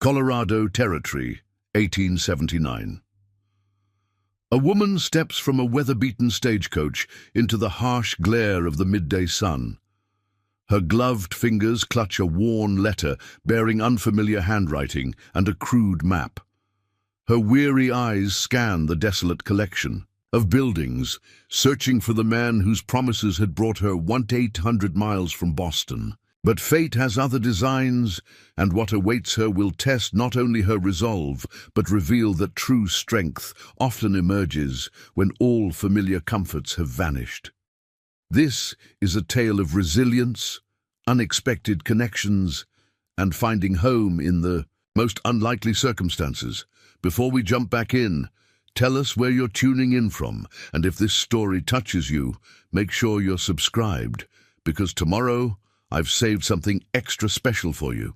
Colorado Territory, 1879. A woman steps from a weather-beaten stagecoach into the harsh glare of the midday sun. Her gloved fingers clutch a worn letter bearing unfamiliar handwriting and a crude map. Her weary eyes scan the desolate collection of buildings, searching for the man whose promises had brought her 1,800 miles from Boston. But fate has other designs, and what awaits her will test not only her resolve, but reveal that true strength often emerges when all familiar comforts have vanished. This is a tale of resilience, unexpected connections, and finding home in the most unlikely circumstances. Before we jump back in, tell us where you're tuning in from, and if this story touches you, make sure you're subscribed, because tomorrow I've saved something extra special for you.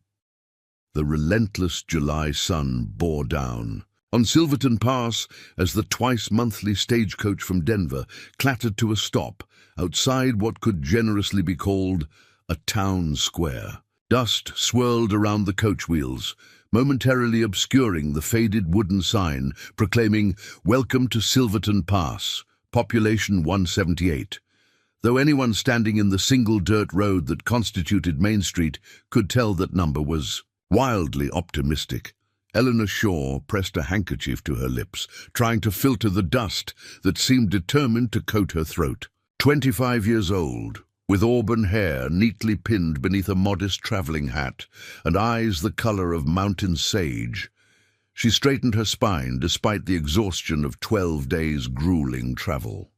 The relentless July sun bore down on Silverton Pass as the twice-monthly stagecoach from Denver clattered to a stop outside what could generously be called a town square. Dust swirled around the coach wheels, momentarily obscuring the faded wooden sign proclaiming, "Welcome to Silverton Pass, population 178. Though anyone standing in the single dirt road that constituted Main Street could tell that number was wildly optimistic. Eleanor Shaw pressed a handkerchief to her lips, trying to filter the dust that seemed determined to coat her throat. 25 years old, with auburn hair neatly pinned beneath a modest traveling hat, and eyes the color of mountain sage, she straightened her spine despite the exhaustion of 12 days' grueling travel.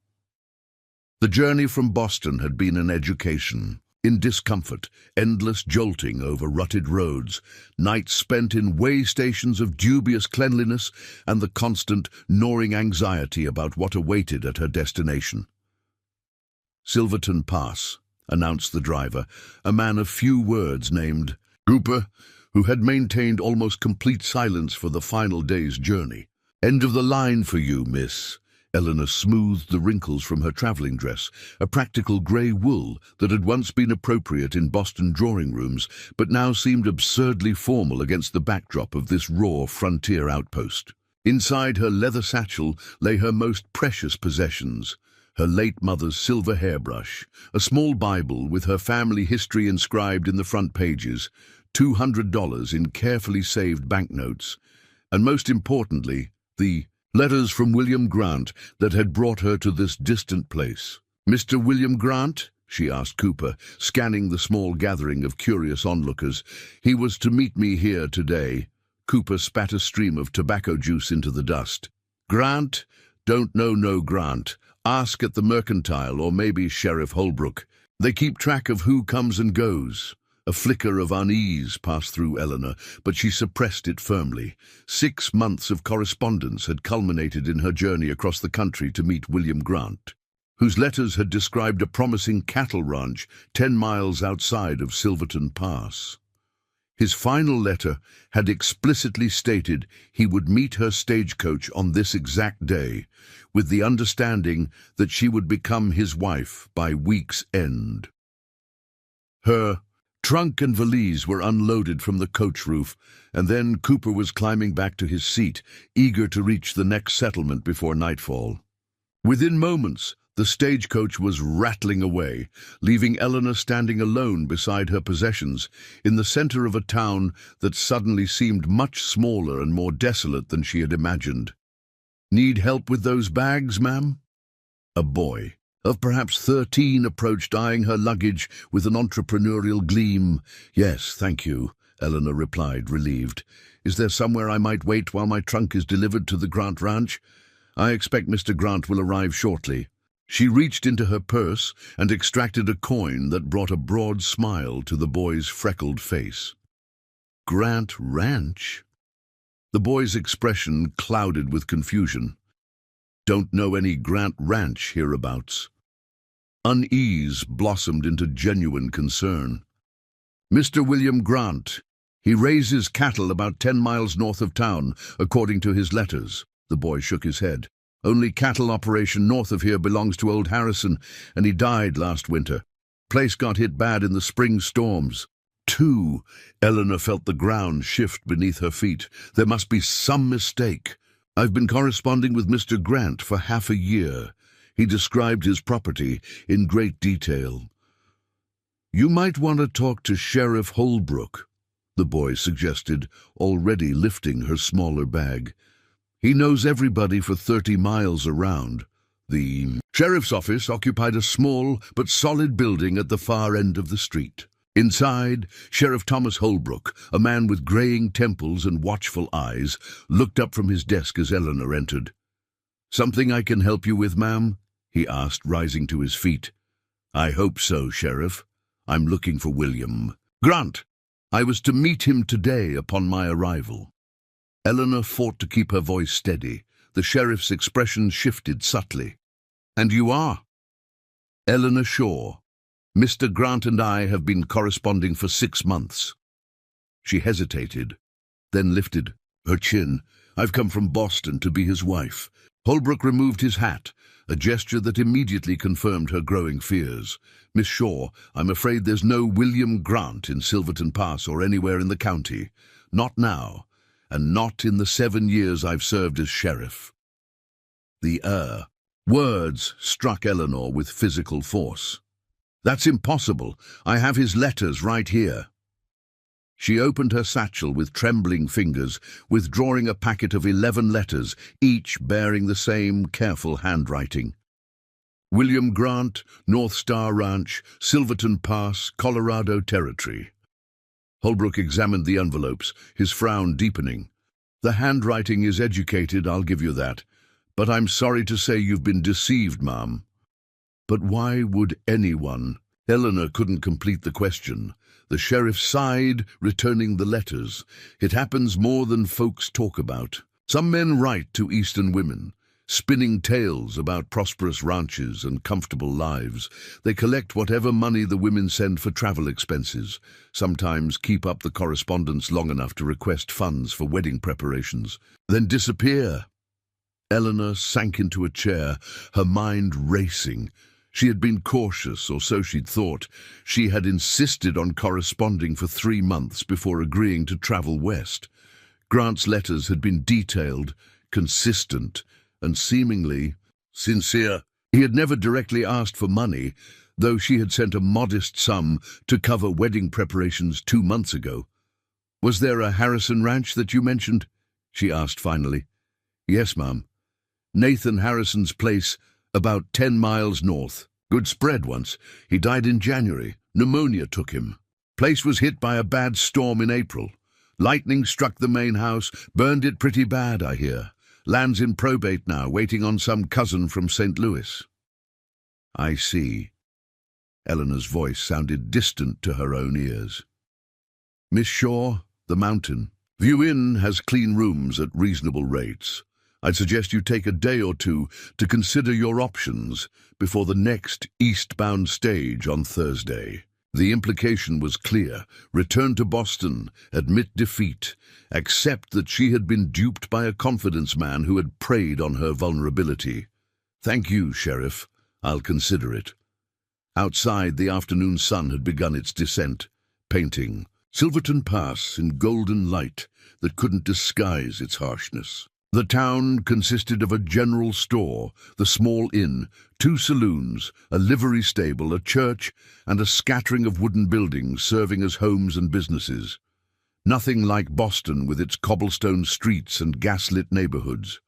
The journey from Boston had been an education in discomfort, endless jolting over rutted roads, nights spent in way stations of dubious cleanliness, and the constant, gnawing anxiety about what awaited at her destination. "Silverton Pass," announced the driver, a man of few words named Cooper, who had maintained almost complete silence for the final day's journey. "End of the line for you, miss." Eleanor smoothed the wrinkles from her traveling dress, a practical grey wool that had once been appropriate in Boston drawing rooms, but now seemed absurdly formal against the backdrop of this raw frontier outpost. Inside her leather satchel lay her most precious possessions, her late mother's silver hairbrush, a small Bible with her family history inscribed in the front pages, $200 in carefully saved banknotes, and most importantly, the letters from William Grant that had brought her to this distant place. "Mr. William Grant?" she asked Cooper, scanning the small gathering of curious onlookers. "He was to meet me here today." Cooper spat a stream of tobacco juice into the dust. "Grant? Don't know no Grant. Ask at the Mercantile or maybe Sheriff Holbrook. They keep track of who comes and goes." A flicker of unease passed through Eleanor, but she suppressed it firmly. 6 months of correspondence had culminated in her journey across the country to meet William Grant, whose letters had described a promising cattle ranch 10 miles outside of Silverton Pass. His final letter had explicitly stated he would meet her stagecoach on this exact day, with the understanding that she would become his wife by week's end. Her trunk and valise were unloaded from the coach roof, and then Cooper was climbing back to his seat, eager to reach the next settlement before nightfall. Within moments, the stagecoach was rattling away, leaving Eleanor standing alone beside her possessions, in the center of a town that suddenly seemed much smaller and more desolate than she had imagined. "Need help with those bags, ma'am?" A boy of perhaps 13 approached, eyeing her luggage with an entrepreneurial gleam. "Yes, thank you," Eleanor replied, relieved. "Is there somewhere I might wait while my trunk is delivered to the Grant Ranch? I expect Mr. Grant will arrive shortly." She reached into her purse and extracted a coin that brought a broad smile to the boy's freckled face. "Grant Ranch?" The boy's expression clouded with confusion. "Don't know any Grant Ranch hereabouts." Unease blossomed into genuine concern. "Mr. William Grant. He raises cattle about 10 miles north of town, according to his letters." The boy shook his head. "Only cattle operation north of here belongs to old Harrison, and he died last winter. Place got hit bad in the spring storms." 2. Eleanor felt the ground shift beneath her feet. There must be some mistake. I've been corresponding with Mr. Grant for half a year. He described his property in great detail. You might want to talk to Sheriff Holbrook, the boy suggested, already lifting her smaller bag. He knows everybody for 30 miles around. The sheriff's office occupied a small but solid building at the far end of the street. Inside, Sheriff Thomas Holbrook, a man with graying temples and watchful eyes, looked up from his desk as Eleanor entered. "Something I can help you with, ma'am?" he asked, rising to his feet. "I hope so, Sheriff. I'm looking for William Grant. I was to meet him today upon my arrival." Eleanor fought to keep her voice steady. The sheriff's expression shifted subtly. "And you are?" "Eleanor Shaw. Mr. Grant and I have been corresponding for 6 months." She hesitated, then lifted her chin. "I've come from Boston to be his wife." Holbrook removed his hat, a gesture that immediately confirmed her growing fears. "Miss Shaw, I'm afraid there's no William Grant in Silverton Pass or anywhere in the county. Not now, and not in the 7 years I've served as sheriff." The words struck Eleanor with physical force. "That's impossible. I have his letters right here." She opened her satchel with trembling fingers, withdrawing a packet of 11 letters, each bearing the same careful handwriting. "William Grant, North Star Ranch, Silverton Pass, Colorado Territory." Holbrook examined the envelopes, his frown deepening. "The handwriting is educated, I'll give you that. But I'm sorry to say you've been deceived, ma'am." "But why would anyone?" Eleanor couldn't complete the question. The sheriff sighed, returning the letters. "It happens more than folks talk about. Some men write to Eastern women, spinning tales about prosperous ranches and comfortable lives. They collect whatever money the women send for travel expenses, sometimes keep up the correspondence long enough to request funds for wedding preparations, then disappear." Eleanor sank into a chair, her mind racing. She had been cautious, or so she'd thought. She had insisted on corresponding for 3 months before agreeing to travel west. Grant's letters had been detailed, consistent, and seemingly sincere. He had never directly asked for money, though she had sent a modest sum to cover wedding preparations 2 months ago. "Was there a Harrison Ranch that you mentioned?" she asked finally. "Yes, ma'am. Nathan Harrison's place, about 10 miles north. Good spread once. He died in January. Pneumonia took him. Place was hit by a bad storm in April. Lightning struck the main house, burned it pretty bad, I hear. Land's in probate now, waiting on some cousin from St. Louis." "I see." Eleanor's voice sounded distant to her own ears. "Miss Shaw, the mountain. View Inn has clean rooms at reasonable rates. I'd suggest you take a day or two to consider your options before the next eastbound stage on Thursday." The implication was clear. Return to Boston, admit defeat, accept that she had been duped by a confidence man who had preyed on her vulnerability. "Thank you, Sheriff. I'll consider it." Outside, the afternoon sun had begun its descent, painting Silverton Pass in golden light that couldn't disguise its harshness. The town consisted of a general store, the small inn, 2 saloons, a livery stable, a church, and a scattering of wooden buildings serving as homes and businesses. Nothing like Boston with its cobblestone streets and gaslit neighborhoods.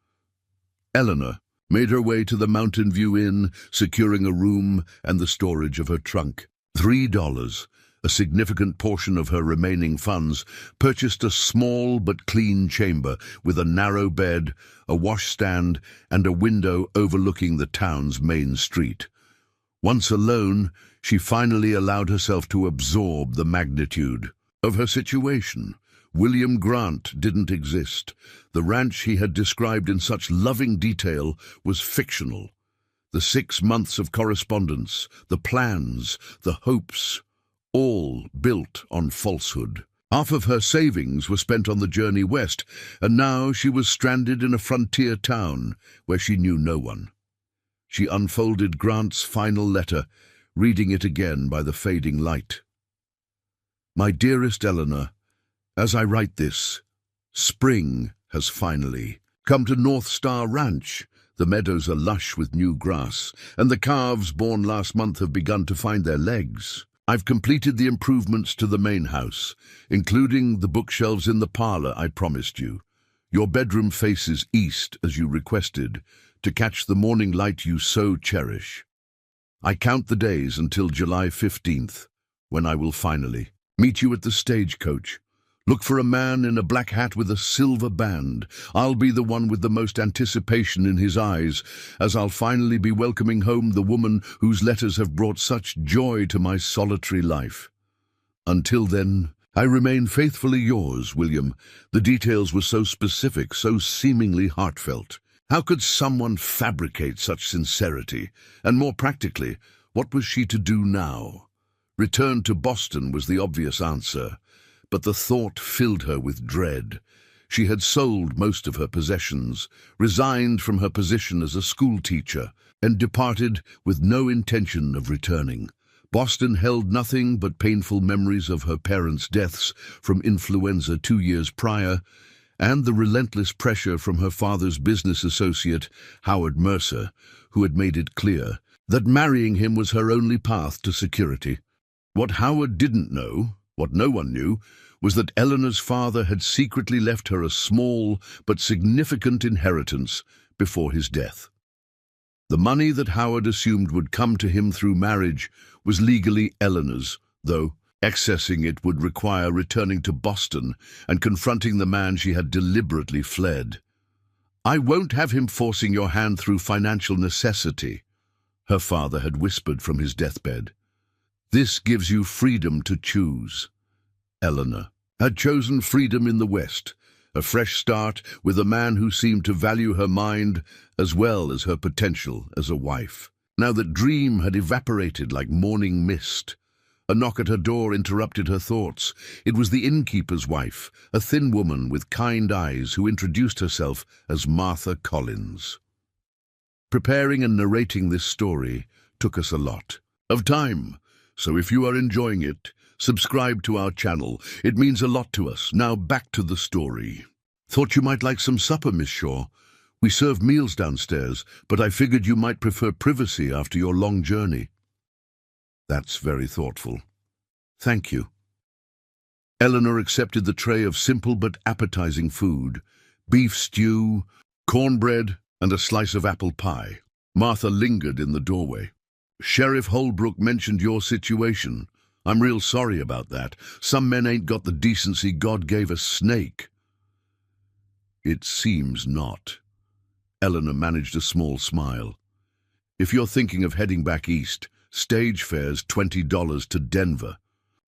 Eleanor made her way to the Mountain View Inn, securing a room and the storage of her trunk. $3, a significant portion of her remaining funds, purchased a small but clean chamber with a narrow bed, a washstand, and a window overlooking the town's main street. Once alone, she finally allowed herself to absorb the magnitude of her situation. William Grant didn't exist. The ranch he had described in such loving detail was fictional. The 6 months of correspondence, the plans, the hopes, all built on falsehood. Half of her savings were spent on the journey west, and now she was stranded in a frontier town where she knew no one. She unfolded Grant's final letter, reading it again by the fading light. My dearest Eleanor, as I write this, spring has finally come to North Star Ranch. The meadows are lush with new grass, and the calves born last month have begun to find their legs. I've completed the improvements to the main house, including the bookshelves in the parlor I promised you. Your bedroom faces east, as you requested, to catch the morning light you so cherish. I count the days until July 15th, when I will finally meet you at the stagecoach. Look for a man in a black hat with a silver band. I'll be the one with the most anticipation in his eyes, as I'll finally be welcoming home the woman whose letters have brought such joy to my solitary life. Until then, I remain faithfully yours, William. The details were so specific, so seemingly heartfelt. How could someone fabricate such sincerity? And more practically, what was she to do now? Return to Boston was the obvious answer, but the thought filled her with dread. She had sold most of her possessions, resigned from her position as a school teacher, and departed with no intention of returning. Boston held nothing but painful memories of her parents' deaths from influenza 2 years prior, and the relentless pressure from her father's business associate, Howard Mercer, who had made it clear that marrying him was her only path to security. What Howard didn't know, what no one knew, was that Eleanor's father had secretly left her a small but significant inheritance before his death. The money that Howard assumed would come to him through marriage was legally Eleanor's, though accessing it would require returning to Boston and confronting the man she had deliberately fled. "I won't have him forcing your hand through financial necessity," her father had whispered from his deathbed. "This gives you freedom to choose." Eleanor had chosen freedom in the West, a fresh start with a man who seemed to value her mind as well as her potential as a wife. Now that dream had evaporated like morning mist. A knock at her door interrupted her thoughts. It was the innkeeper's wife, a thin woman with kind eyes who introduced herself as Martha Collins. Preparing and narrating this story took us a lot of time, so if you are enjoying it, subscribe to our channel. It means a lot to us. Now back to the story. "Thought you might like some supper, Miss Shaw. We serve meals downstairs, but I figured you might prefer privacy after your long journey." "That's very thoughtful. Thank you." Eleanor accepted the tray of simple but appetizing food: beef stew, cornbread, and a slice of apple pie. Martha lingered in the doorway. "Sheriff Holbrook mentioned your situation. I'm real sorry about that. Some men ain't got the decency God gave a snake." "It seems not." Eleanor managed a small smile. "If you're thinking of heading back east, stage fare's $20 to Denver.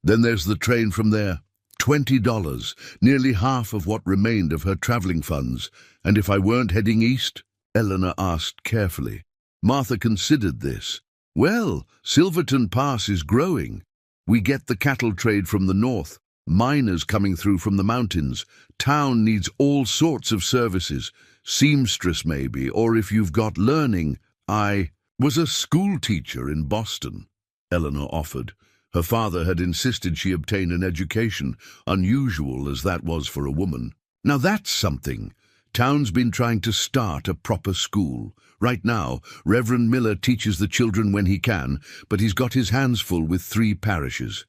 Then there's the train from there. $20, nearly half of what remained of her traveling funds. And if I weren't heading east?" Eleanor asked carefully. Martha considered this. "Well, Silverton Pass is growing. We get the cattle trade from the north, miners coming through from the mountains. Town needs all sorts of services. Seamstress maybe, or if you've got learning." "I was a school teacher in Boston," Eleanor offered. Her father had insisted she obtain an education, unusual as that was for a woman. "Now that's something. Town's been trying to start a proper school. Right now, Reverend Miller teaches the children when he can, but he's got his hands full with 3 parishes.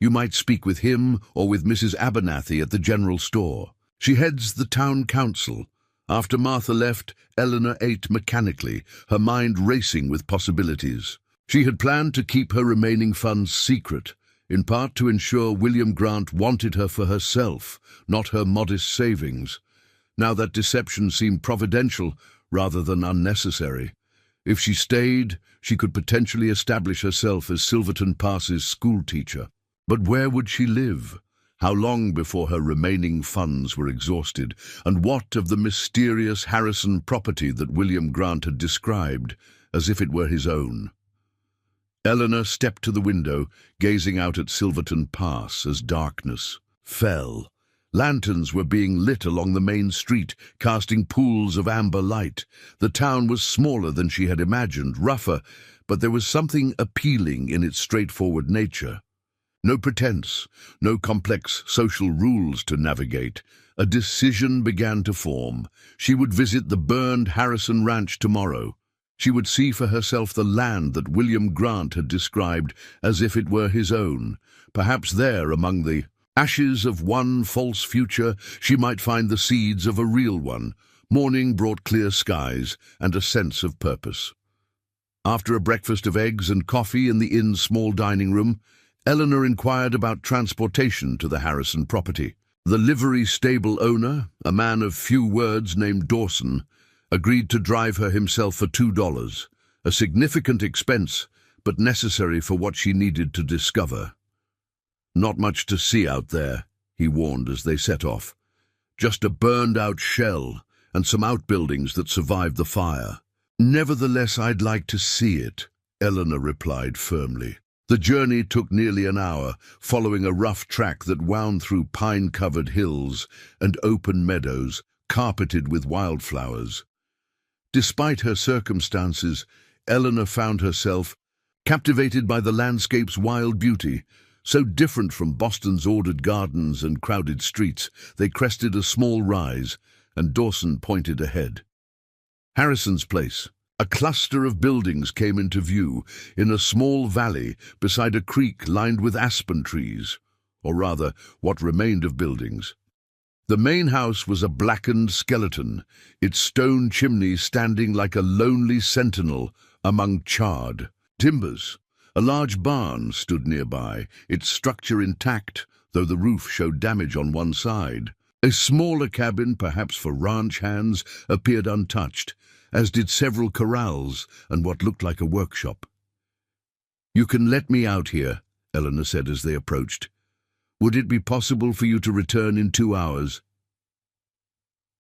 You might speak with him or with Mrs. Abernathy at the general store. She heads the town council." After Martha left, Eleanor ate mechanically, her mind racing with possibilities. She had planned to keep her remaining funds secret, in part to ensure William Grant wanted her for herself, not her modest savings. Now that deception seemed providential rather than unnecessary. If she stayed, she could potentially establish herself as Silverton Pass's schoolteacher. But where would she live? How long before her remaining funds were exhausted? And what of the mysterious Harrison property that William Grant had described as if it were his own? Eleanor stepped to the window, gazing out at Silverton Pass as darkness fell. Lanterns were being lit along the main street, casting pools of amber light. The town was smaller than she had imagined, rougher, but there was something appealing in its straightforward nature. No pretense, no complex social rules to navigate. A decision began to form. She would visit the burned Harrison Ranch tomorrow. She would see for herself the land that William Grant had described as if it were his own. Perhaps there, among the ashes of one false future, she might find the seeds of a real one. Morning brought clear skies and a sense of purpose. After a breakfast of eggs and coffee in the inn's small dining room, Eleanor inquired about transportation to the Harrison property. The livery stable owner, a man of few words named Dawson, agreed to drive her himself for $2, a significant expense, but necessary for what she needed to discover. "Not much to see out there," he warned as they set off. "Just a burned-out shell and some outbuildings that survived the fire." "Nevertheless, I'd like to see it," Eleanor replied firmly. The journey took nearly an hour, following a rough track that wound through pine-covered hills and open meadows, carpeted with wildflowers. Despite her circumstances, Eleanor found herself captivated by the landscape's wild beauty. So different from Boston's ordered gardens and crowded streets, they crested a small rise, and Dawson pointed ahead. Harrison's place. A cluster of buildings came into view in a small valley beside a creek lined with aspen trees, or rather, what remained of buildings. The main house was a blackened skeleton, its stone chimney standing like a lonely sentinel among charred timbers. A large barn stood nearby, its structure intact, though the roof showed damage on one side. A smaller cabin, perhaps for ranch hands, appeared untouched, as did several corrals and what looked like a workshop. "You can let me out here," Eleanor said as they approached. "Would it be possible for you to return in 2 hours?"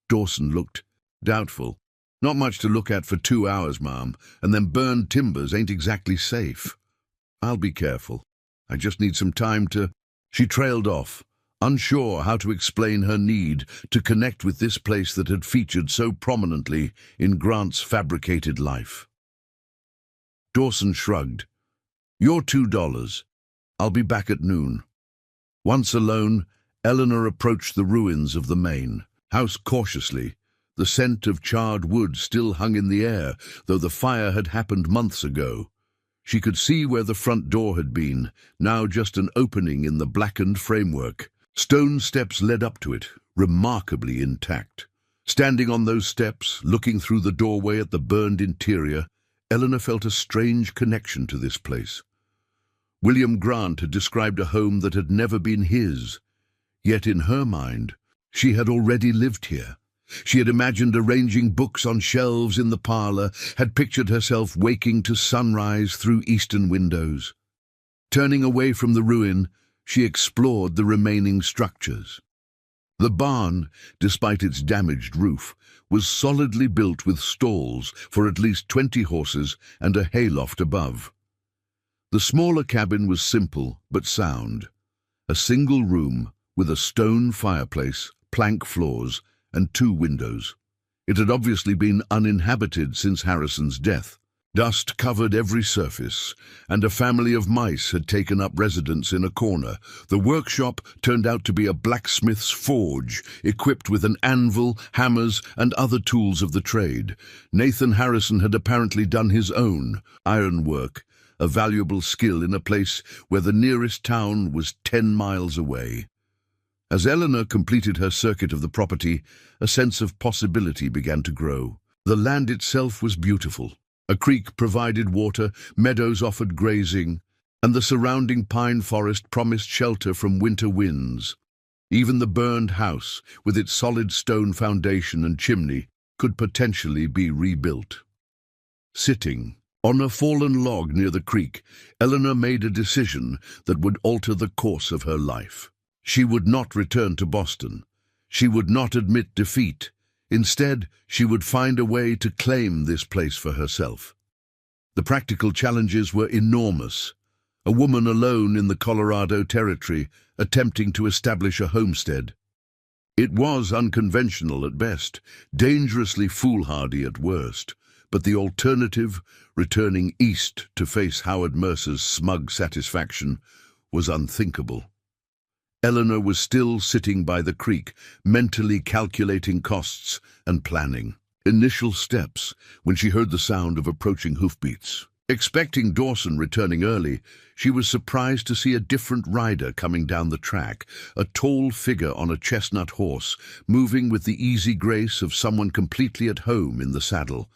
Dawson looked doubtful. "Not much to look at for 2 hours, ma'am, and them burned timbers ain't exactly safe." "I'll be careful. I just need some time to—" She trailed off, unsure how to explain her need to connect with this place that had featured so prominently in Grant's fabricated life. Dawson shrugged. "Your $2. I'll be back at noon." Once alone, Eleanor approached the ruins of the main house cautiously. The scent of charred wood still hung in the air, though the fire had happened months ago. She could see where the front door had been, now just an opening in the blackened framework. Stone steps led up to it, remarkably intact. Standing on those steps, looking through the doorway at the burned interior, Eleanor felt a strange connection to this place. William Grant had described a home that had never been his. Yet in her mind, she had already lived here. She had imagined arranging books on shelves in the parlor, had pictured herself waking to sunrise through eastern windows. Turning away from the ruin, she explored the remaining structures. The barn, despite its damaged roof, was solidly built with stalls for at least 20 horses and a hayloft above. The smaller cabin was simple but sound. A single room with a stone fireplace, plank floors, and 2 windows. It had obviously been uninhabited since Harrison's death. Dust covered every surface, and a family of mice had taken up residence in a corner. The workshop turned out to be a blacksmith's forge, equipped with an anvil, hammers, and other tools of the trade. Nathan Harrison had apparently done his own ironwork, a valuable skill in a place where the nearest town was 10 miles away. As Eleanor completed her circuit of the property, a sense of possibility began to grow. The land itself was beautiful. A creek provided water, meadows offered grazing, and the surrounding pine forest promised shelter from winter winds. Even the burned house, with its solid stone foundation and chimney, could potentially be rebuilt. Sitting on a fallen log near the creek, Eleanor made a decision that would alter the course of her life. She would not return to Boston. She would not admit defeat. Instead, she would find a way to claim this place for herself. The practical challenges were enormous. A woman alone in the Colorado Territory, attempting to establish a homestead. It was unconventional at best, dangerously foolhardy at worst, but the alternative, returning east to face Howard Mercer's smug satisfaction, was unthinkable. Eleanor was still sitting by the creek, mentally calculating costs and planning. Initial steps when she heard the sound of approaching hoofbeats. Expecting Dawson returning early, she was surprised to see a different rider coming down the track, a tall figure on a chestnut horse, moving with the easy grace of someone completely at home in the saddle.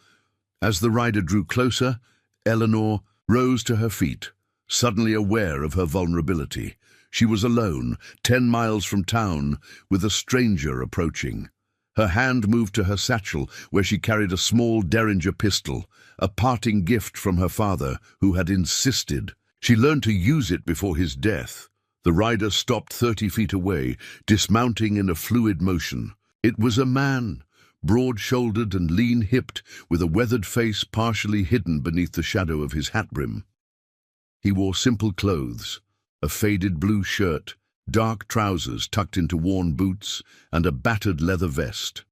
As the rider drew closer, Eleanor rose to her feet, suddenly aware of her vulnerability. She was alone, 10 miles from town, with a stranger approaching. Her hand moved to her satchel, where she carried a small Derringer pistol, a parting gift from her father, who had insisted. She learned to use it before his death. The rider stopped 30 feet away, dismounting in a fluid motion. It was a man, broad-shouldered and lean-hipped, with a weathered face partially hidden beneath the shadow of his hat brim. He wore simple clothes, a faded blue shirt, dark trousers tucked into worn boots, and a battered leather vest.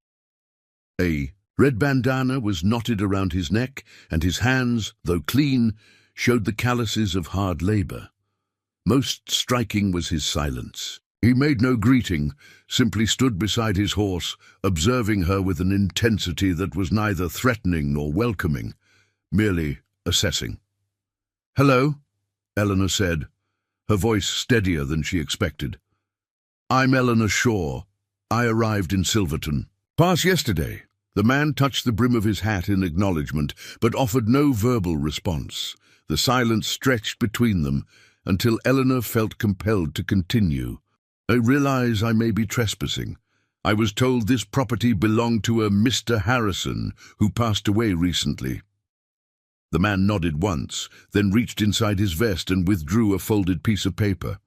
A red bandana was knotted around his neck, and his hands, though clean, showed the calluses of hard labor. Most striking was his silence. He made no greeting, simply stood beside his horse, observing her with an intensity that was neither threatening nor welcoming, merely assessing. "Hello," Eleanor said, her voice steadier than she expected. "I'm Eleanor Shaw. I arrived in Silverton. Past yesterday." The man touched the brim of his hat in acknowledgement, but offered no verbal response. The silence stretched between them until Eleanor felt compelled to continue. "I realize I may be trespassing. I was told this property belonged to a Mr. Harrison, who passed away recently." The man nodded once, then reached inside his vest and withdrew a folded piece of paper.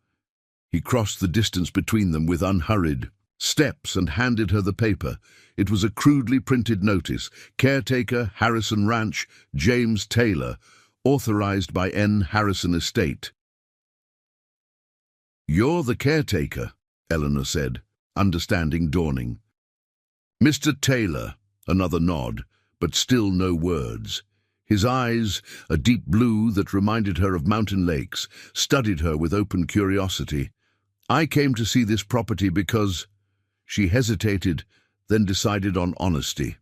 He crossed the distance between them with unhurried steps and handed her the paper. It was a crudely printed notice: "Caretaker, Harrison Ranch, James Taylor, authorized by N. Harrison Estate." "You're the caretaker," Eleanor said, understanding dawning. "Mr. Taylor," another nod, but still no words. His eyes, a deep blue that reminded her of mountain lakes, studied her with open curiosity. "I came to see this property because—" She hesitated, then decided on honesty.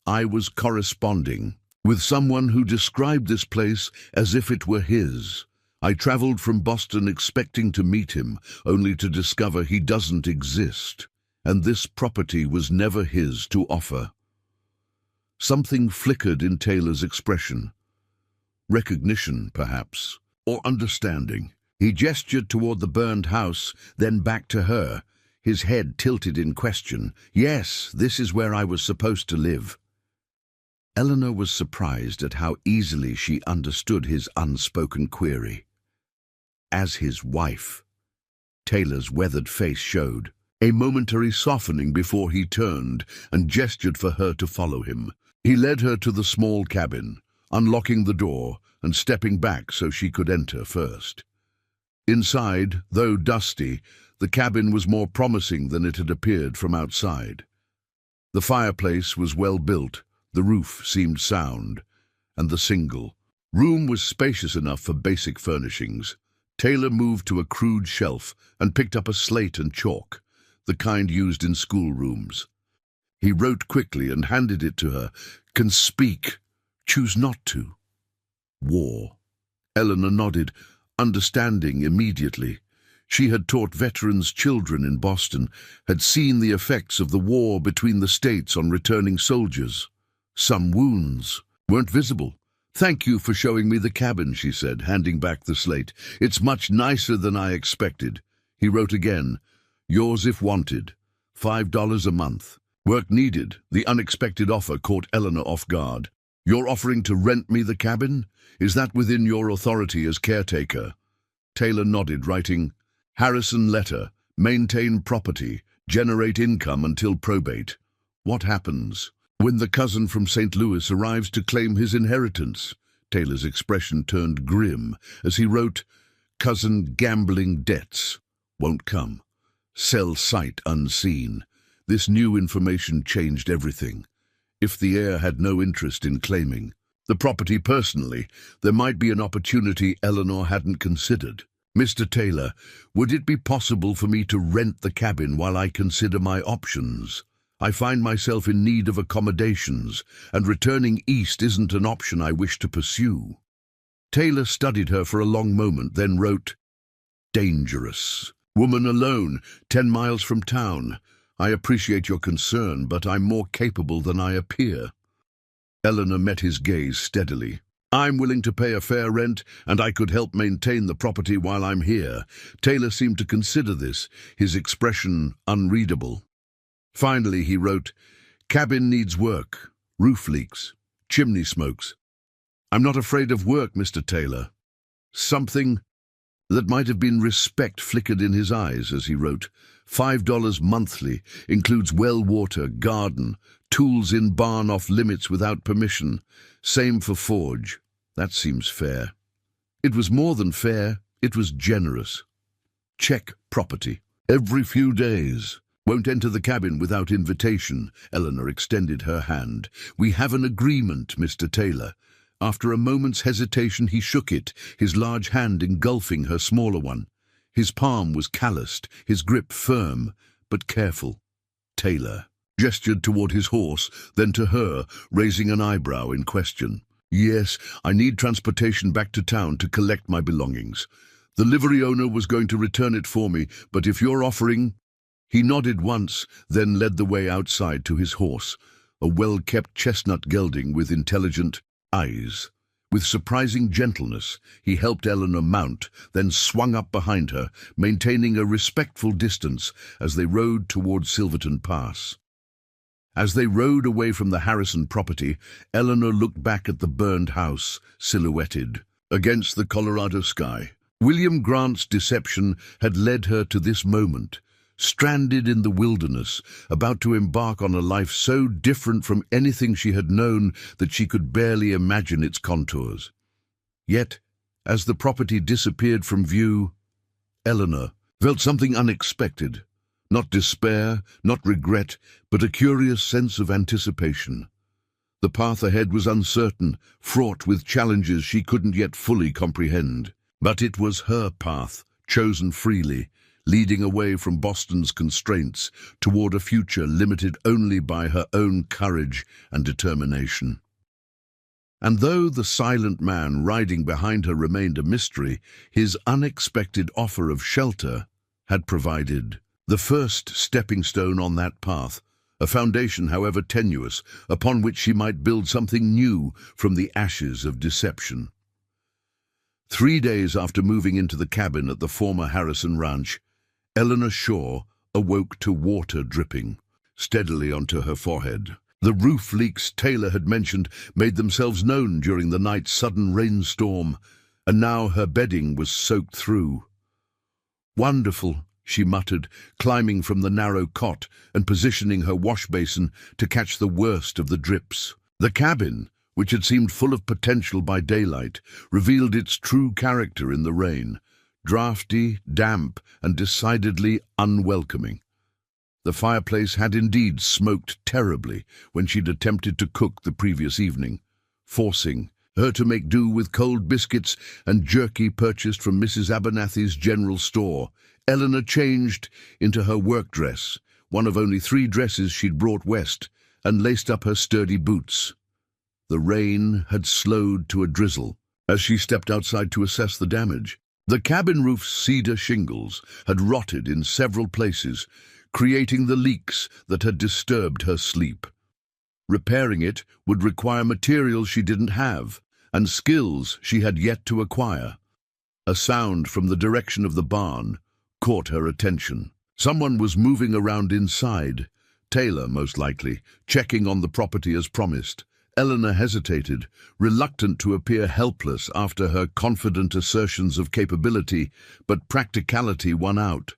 "I was corresponding with someone who described this place as if it were his. I traveled from Boston expecting to meet him, only to discover he doesn't exist, and this property was never his to offer." Something flickered in Taylor's expression. Recognition, perhaps, or understanding. He gestured toward the burned house, then back to her, his head tilted in question. "Yes, this is where I was supposed to live." Eleanor was surprised at how easily she understood his unspoken query. As his wife, Taylor's weathered face showed a momentary softening before he turned and gestured for her to follow him. He led her to the small cabin, unlocking the door and stepping back so she could enter first. Inside, though dusty, the cabin was more promising than it had appeared from outside. The fireplace was well built, the roof seemed sound, and the single room was spacious enough for basic furnishings. Taylor moved to a crude shelf and picked up a slate and chalk, the kind used in schoolrooms. He wrote quickly and handed it to her. "Can speak, choose not to. War." Eleanor nodded, understanding immediately. She had taught veterans' children in Boston, had seen the effects of the war between the states on returning soldiers. Some wounds weren't visible. "Thank you for showing me the cabin," she said, handing back the slate. "It's much nicer than I expected." He wrote again, "Yours if wanted, $5 a month. Work needed." The unexpected offer caught Eleanor off guard. "You're offering to rent me the cabin? Is that within your authority as caretaker?" Taylor nodded, writing, "Harrison letter, maintain property, generate income until probate." "What happens when the cousin from St. Louis arrives to claim his inheritance?" Taylor's expression turned grim as he wrote, "Cousin gambling debts. Won't come. Sell sight unseen." This new information changed everything. If the heir had no interest in claiming the property personally, there might be an opportunity Eleanor hadn't considered. "Mr. Taylor, would it be possible for me to rent the cabin while I consider my options? I find myself in need of accommodations, and returning east isn't an option I wish to pursue." Taylor studied her for a long moment, then wrote, "Dangerous. Woman alone, 10 miles from town. I appreciate your concern, but I'm more capable than I appear." Eleanor met his gaze steadily. "I'm willing to pay a fair rent, and I could help maintain the property while I'm here." Taylor seemed to consider this, his expression unreadable. Finally, he wrote, "Cabin needs work. Roof leaks. Chimney smokes. I'm not afraid of work, Mr. Taylor." Something that might have been respect flickered in his eyes as he wrote, $5 monthly, includes well water, garden, tools in barn off limits without permission. Same for forge. That seems fair." It was more than fair, it was generous. "Check property. Every few days. Won't enter the cabin without invitation." Eleanor extended her hand. "We have an agreement, Mr. Taylor." After a moment's hesitation, he shook it, his large hand engulfing her smaller one. His palm was calloused, his grip firm, but careful. Taylor gestured toward his horse, then to her, raising an eyebrow in question. "Yes, I need transportation back to town to collect my belongings. The livery owner was going to return it for me, but if you're offering—" He nodded once, then led the way outside to his horse, a well-kept chestnut gelding with intelligent eyes. With surprising gentleness, he helped Eleanor mount, then swung up behind her, maintaining a respectful distance as they rode toward Silverton Pass. As they rode away from the Harrison property, Eleanor looked back at the burned house, silhouetted against the Colorado sky. William Grant's deception had led her to this moment, stranded in the wilderness, about to embark on a life so different from anything she had known that she could barely imagine its contours. Yet, as the property disappeared from view, Eleanor felt something unexpected. Not despair, not regret, but a curious sense of anticipation. The path ahead was uncertain, fraught with challenges she couldn't yet fully comprehend. But it was her path, chosen freely, leading away from Boston's constraints toward a future limited only by her own courage and determination. And though the silent man riding behind her remained a mystery, his unexpected offer of shelter had provided the first stepping stone on that path, a foundation, however tenuous, upon which she might build something new from the ashes of deception. 3 days after moving into the cabin at the former Harrison Ranch, Eleanor Shaw awoke to water dripping steadily onto her forehead. The roof leaks Taylor had mentioned made themselves known during the night's sudden rainstorm, and now her bedding was soaked through. "Wonderful," she muttered, climbing from the narrow cot and positioning her wash basin to catch the worst of the drips. The cabin, which had seemed full of potential by daylight, revealed its true character in the rain. Drafty, damp, and decidedly unwelcoming. The fireplace had indeed smoked terribly when she'd attempted to cook the previous evening, forcing her to make do with cold biscuits and jerky purchased from Mrs. Abernathy's general store. Eleanor changed into her work dress, one of only 3 dresses she'd brought west, and laced up her sturdy boots. The rain had slowed to a drizzle as she stepped outside to assess the damage. The cabin roof's cedar shingles had rotted in several places, creating the leaks that had disturbed her sleep. Repairing it would require materials she didn't have, and skills she had yet to acquire. A sound from the direction of the barn caught her attention. Someone was moving around inside. Taylor, most likely, checking on the property as promised. Eleanor hesitated, reluctant to appear helpless after her confident assertions of capability, but practicality won out.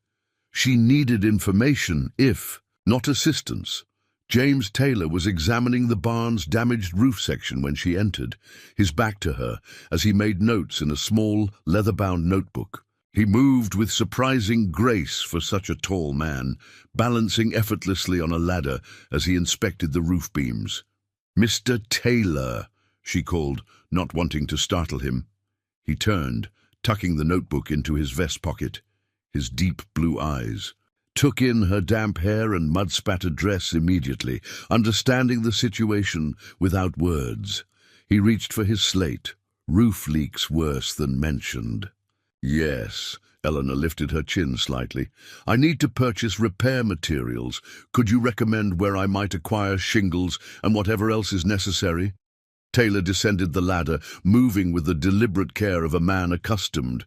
She needed information, if not assistance. James Taylor was examining the barn's damaged roof section when she entered, his back to her, as he made notes in a small, leather-bound notebook. He moved with surprising grace for such a tall man, balancing effortlessly on a ladder as he inspected the roof beams. "Mr. Taylor," she called, not wanting to startle him. He turned, tucking the notebook into his vest pocket. His deep blue eyes took in her damp hair and mud-spattered dress immediately, understanding the situation without words. He reached for his slate. Roof leaks worse than mentioned. Yes, Eleanor lifted her chin slightly. I need to purchase repair materials. Could you recommend where I might acquire shingles and whatever else is necessary? Taylor descended the ladder, moving with the deliberate care of a man accustomed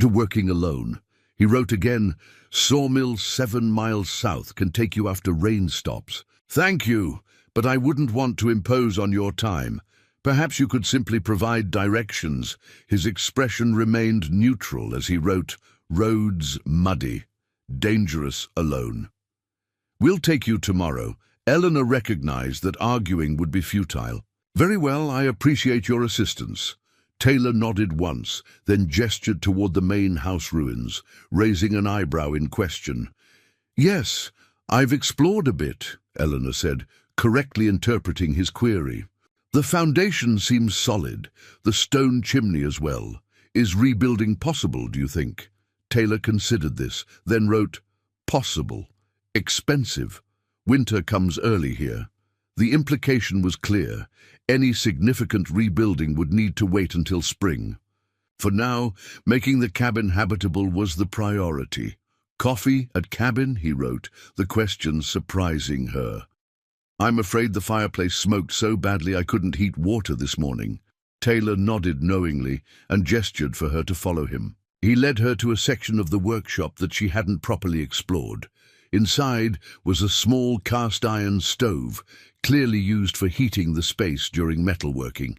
to working alone. He wrote again, Sawmill 7 miles south can take you after rain stops. Thank you, but I wouldn't want to impose on your time. Perhaps you could simply provide directions. His expression remained neutral as he wrote, roads muddy, dangerous alone. We'll take you tomorrow. Eleanor recognized that arguing would be futile. Very well, I appreciate your assistance. Taylor nodded once, then gestured toward the main house ruins, raising an eyebrow in question. Yes, I've explored a bit, Eleanor said, correctly interpreting his query. The foundation seems solid, the stone chimney as well. Is rebuilding possible, do you think? Taylor considered this, then wrote, possible, expensive. Winter comes early here. The implication was clear. Any significant rebuilding would need to wait until spring. For now, making the cabin habitable was the priority. Coffee at cabin, he wrote, the question surprising her. I'm afraid the fireplace smoked so badly I couldn't heat water this morning. Taylor nodded knowingly and gestured for her to follow him. He led her to a section of the workshop that she hadn't properly explored. Inside was a small cast-iron stove, clearly used for heating the space during metalworking.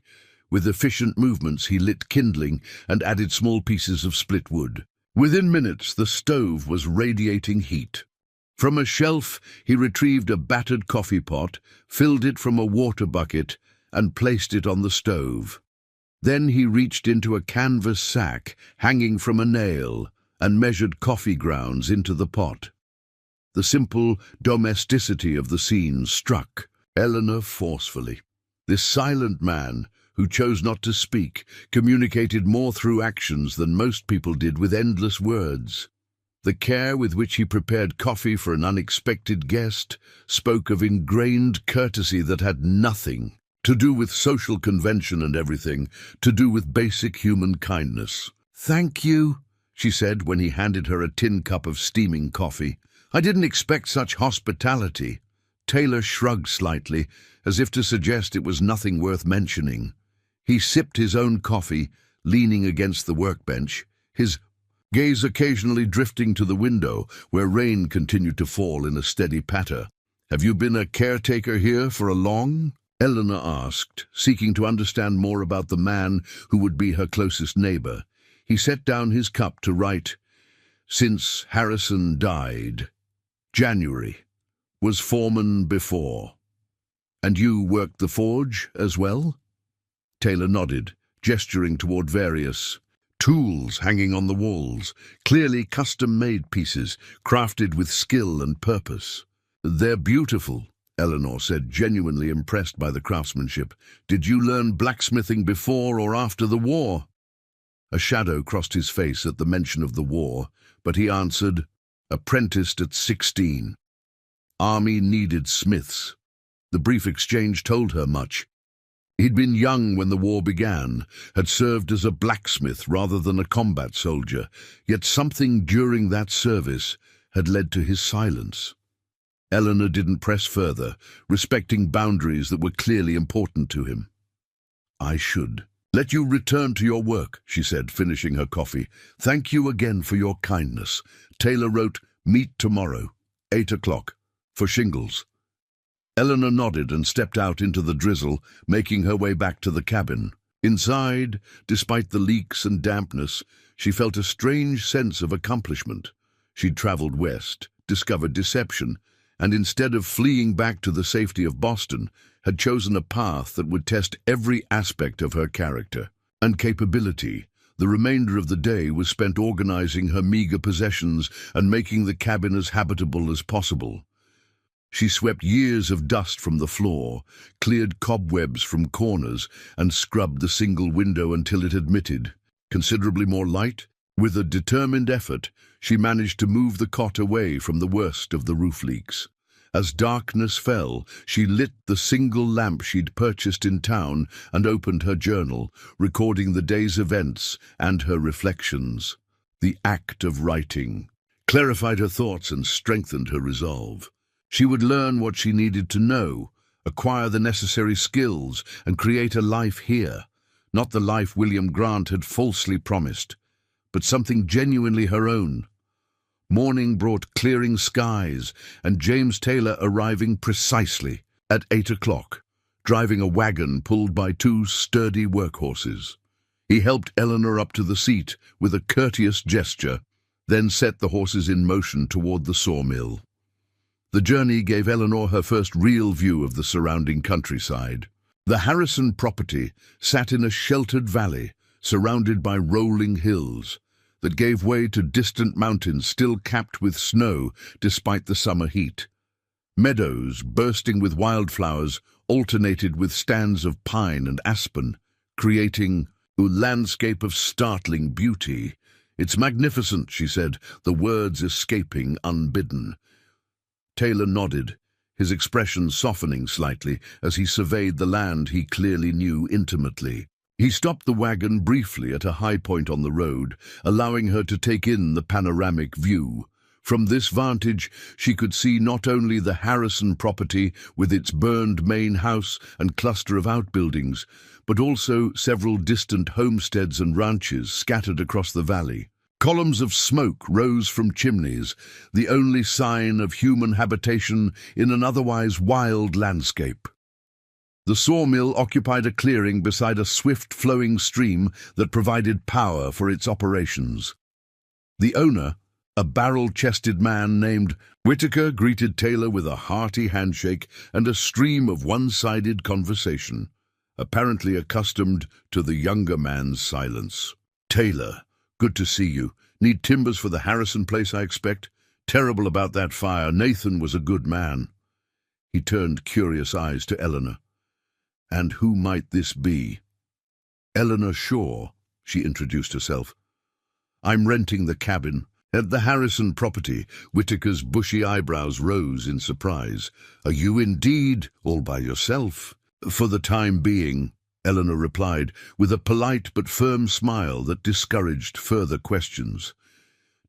With efficient movements, he lit kindling and added small pieces of split wood. Within minutes, the stove was radiating heat. From a shelf, he retrieved a battered coffee pot, filled it from a water bucket, and placed it on the stove. Then he reached into a canvas sack hanging from a nail and measured coffee grounds into the pot. The simple domesticity of the scene struck Eleanor forcefully. This silent man, who chose not to speak, communicated more through actions than most people did with endless words. The care with which he prepared coffee for an unexpected guest spoke of ingrained courtesy that had nothing to do with social convention and everything to do with basic human kindness. Thank you, she said when he handed her a tin cup of steaming coffee. I didn't expect such hospitality. Taylor shrugged slightly, as if to suggest it was nothing worth mentioning. He sipped his own coffee, leaning against the workbench, his gaze occasionally drifting to the window, where rain continued to fall in a steady patter. Have you been a caretaker here for a long? Eleanor asked, seeking to understand more about the man who would be her closest neighbor. He set down his cup to write, Since Harrison died. January. Was foreman before. And you worked the forge as well? Taylor nodded, gesturing toward various tools hanging on the walls, clearly custom-made pieces, crafted with skill and purpose. They're beautiful, Eleanor said, genuinely impressed by the craftsmanship. Did you learn blacksmithing before or after the war? A shadow crossed his face at the mention of the war, but he answered, apprenticed at 16. Army needed smiths. The brief exchange told her much. He'd been young when the war began, had served as a blacksmith rather than a combat soldier, yet something during that service had led to his silence. Eleanor didn't press further, respecting boundaries that were clearly important to him. I should let you return to your work, she said, finishing her coffee. Thank you again for your kindness. Taylor wrote, meet tomorrow, 8 o'clock, for shingles. Eleanor nodded and stepped out into the drizzle, making her way back to the cabin. Inside, despite the leaks and dampness, she felt a strange sense of accomplishment. She'd traveled west, discovered deception, and instead of fleeing back to the safety of Boston, had chosen a path that would test every aspect of her character and capability. The remainder of the day was spent organizing her meager possessions and making the cabin as habitable as possible. She swept years of dust from the floor, cleared cobwebs from corners, and scrubbed the single window until it admitted considerably more light. With a determined effort, she managed to move the cot away from the worst of the roof leaks. As darkness fell, she lit the single lamp she'd purchased in town and opened her journal, recording the day's events and her reflections. The act of writing clarified her thoughts and strengthened her resolve. She would learn what she needed to know, acquire the necessary skills, and create a life here. Not the life William Grant had falsely promised, but something genuinely her own. Morning brought clearing skies, and James Taylor arriving precisely at 8 o'clock, driving a wagon pulled by two sturdy workhorses. He helped Eleanor up to the seat with a courteous gesture, then set the horses in motion toward the sawmill. The journey gave Eleanor her first real view of the surrounding countryside. The Harrison property sat in a sheltered valley, surrounded by rolling hills, that gave way to distant mountains still capped with snow despite the summer heat. Meadows, bursting with wildflowers, alternated with stands of pine and aspen, creating a landscape of startling beauty. "It's magnificent," she said, the words escaping unbidden. Taylor nodded, his expression softening slightly as he surveyed the land he clearly knew intimately. He stopped the wagon briefly at a high point on the road, allowing her to take in the panoramic view. From this vantage, she could see not only the Harrison property with its burned main house and cluster of outbuildings, but also several distant homesteads and ranches scattered across the valley. Columns of smoke rose from chimneys, the only sign of human habitation in an otherwise wild landscape. The sawmill occupied a clearing beside a swift-flowing stream that provided power for its operations. The owner, a barrel-chested man named Whitaker, greeted Taylor with a hearty handshake and a stream of one-sided conversation, apparently accustomed to the younger man's silence. "Taylor, good to see you. Need timbers for the Harrison place, I expect? Terrible about that fire. Nathan was a good man." He turned curious eyes to Eleanor. "And who might this be?" "Eleanor Shaw," she introduced herself. "I'm renting the cabin at the Harrison property." Whitaker's bushy eyebrows rose in surprise. "Are you indeed all by yourself?" "For the time being," Eleanor replied, with a polite but firm smile that discouraged further questions.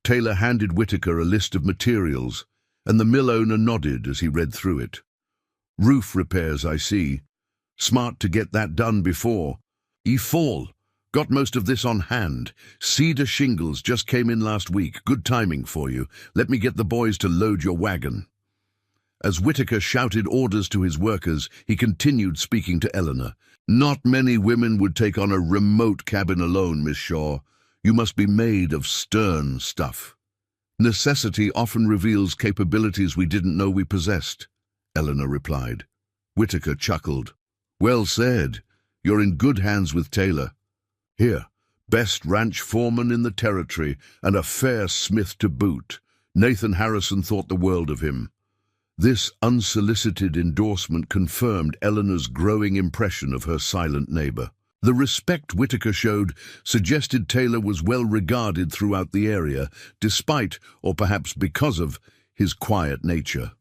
Taylor handed Whitaker a list of materials, and the mill owner nodded as he read through it. "Roof repairs, I see. Smart to get that done before. Fall. Got most of this on hand. Cedar shingles just came in last week. Good timing for you. Let me get the boys to load your wagon." As Whitaker shouted orders to his workers, he continued speaking to Eleanor. "Not many women would take on a remote cabin alone, Miss Shaw. You must be made of stern stuff." "Necessity often reveals capabilities we didn't know we possessed," Eleanor replied. Whitaker chuckled. "Well said. You're in good hands with Taylor. Here, best ranch foreman in the territory, and a fair smith to boot. Nathan Harrison thought the world of him." This unsolicited endorsement confirmed Eleanor's growing impression of her silent neighbor. The respect Whitaker showed suggested Taylor was well regarded throughout the area, despite, or perhaps because of, his quiet nature.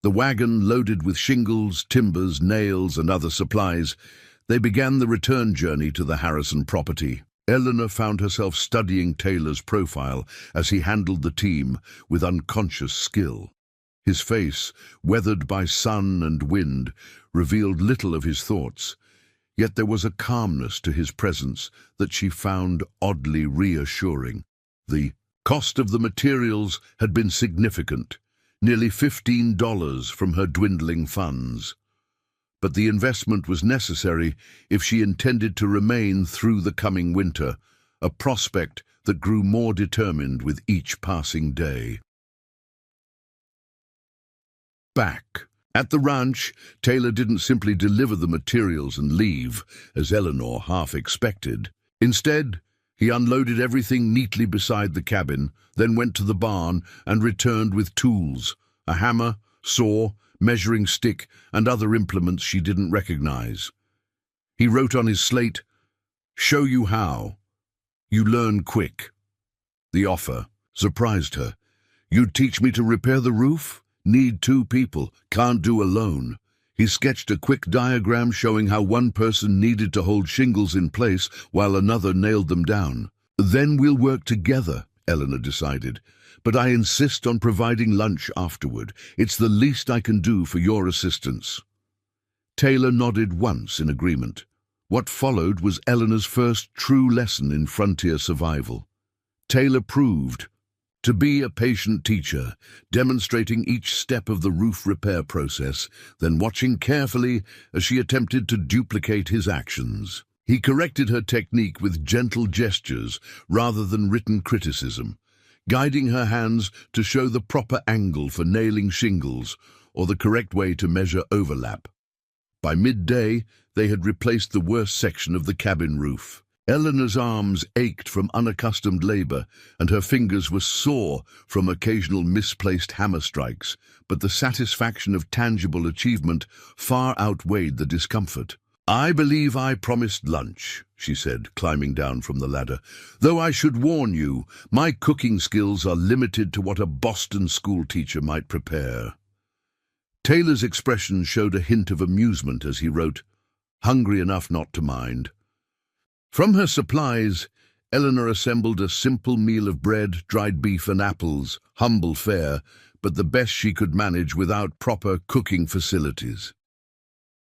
The wagon loaded with shingles, timbers, nails, and other supplies, they began the return journey to the Harrison property. Eleanor found herself studying Taylor's profile as he handled the team with unconscious skill. His face, weathered by sun and wind, revealed little of his thoughts, yet there was a calmness to his presence that she found oddly reassuring. The cost of the materials had been significant, nearly $15 from her dwindling funds. But the investment was necessary if she intended to remain through the coming winter, a prospect that grew more determined with each passing day. Back at the ranch, Taylor didn't simply deliver the materials and leave, as Eleanor half expected. Instead, he unloaded everything neatly beside the cabin, then went to the barn and returned with tools, a hammer, saw, measuring stick, and other implements she didn't recognize. He wrote on his slate, "Show you how," You learn quick. The offer surprised her. You'd teach me to repair the roof? Need 2 people, can't do alone. He sketched a quick diagram showing how one person needed to hold shingles in place while another nailed them down. Then we'll work together, Eleanor decided. But I insist on providing lunch afterward. It's the least I can do for your assistance. Taylor nodded once in agreement. What followed was Eleanor's first true lesson in frontier survival. Taylor proved to be a patient teacher, demonstrating each step of the roof repair process, then watching carefully as she attempted to duplicate his actions. He corrected her technique with gentle gestures rather than written criticism, guiding her hands to show the proper angle for nailing shingles or the correct way to measure overlap. By midday, they had replaced the worst section of the cabin roof. Eleanor's arms ached from unaccustomed labor, and her fingers were sore from occasional misplaced hammer strikes, but the satisfaction of tangible achievement far outweighed the discomfort. I believe I promised lunch, she said, climbing down from the ladder, though I should warn you, my cooking skills are limited to what a Boston school teacher might prepare. Taylor's expression showed a hint of amusement as he wrote, hungry enough not to mind. From her supplies, Eleanor assembled a simple meal of bread, dried beef and apples, humble fare, but the best she could manage without proper cooking facilities.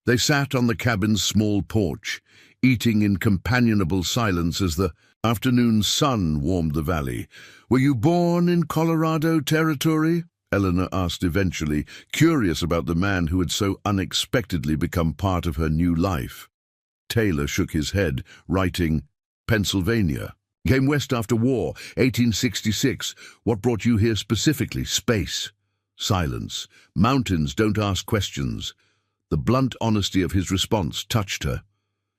They sat on the cabin's small porch, eating in companionable silence as the afternoon sun warmed the valley. Were you born in Colorado territory? Eleanor asked eventually, curious about the man who had so unexpectedly become part of her new life. Taylor shook his head, writing, Pennsylvania. Came west after war, 1866. What brought you here specifically? Space. Silence. Mountains don't ask questions. The blunt honesty of his response touched her.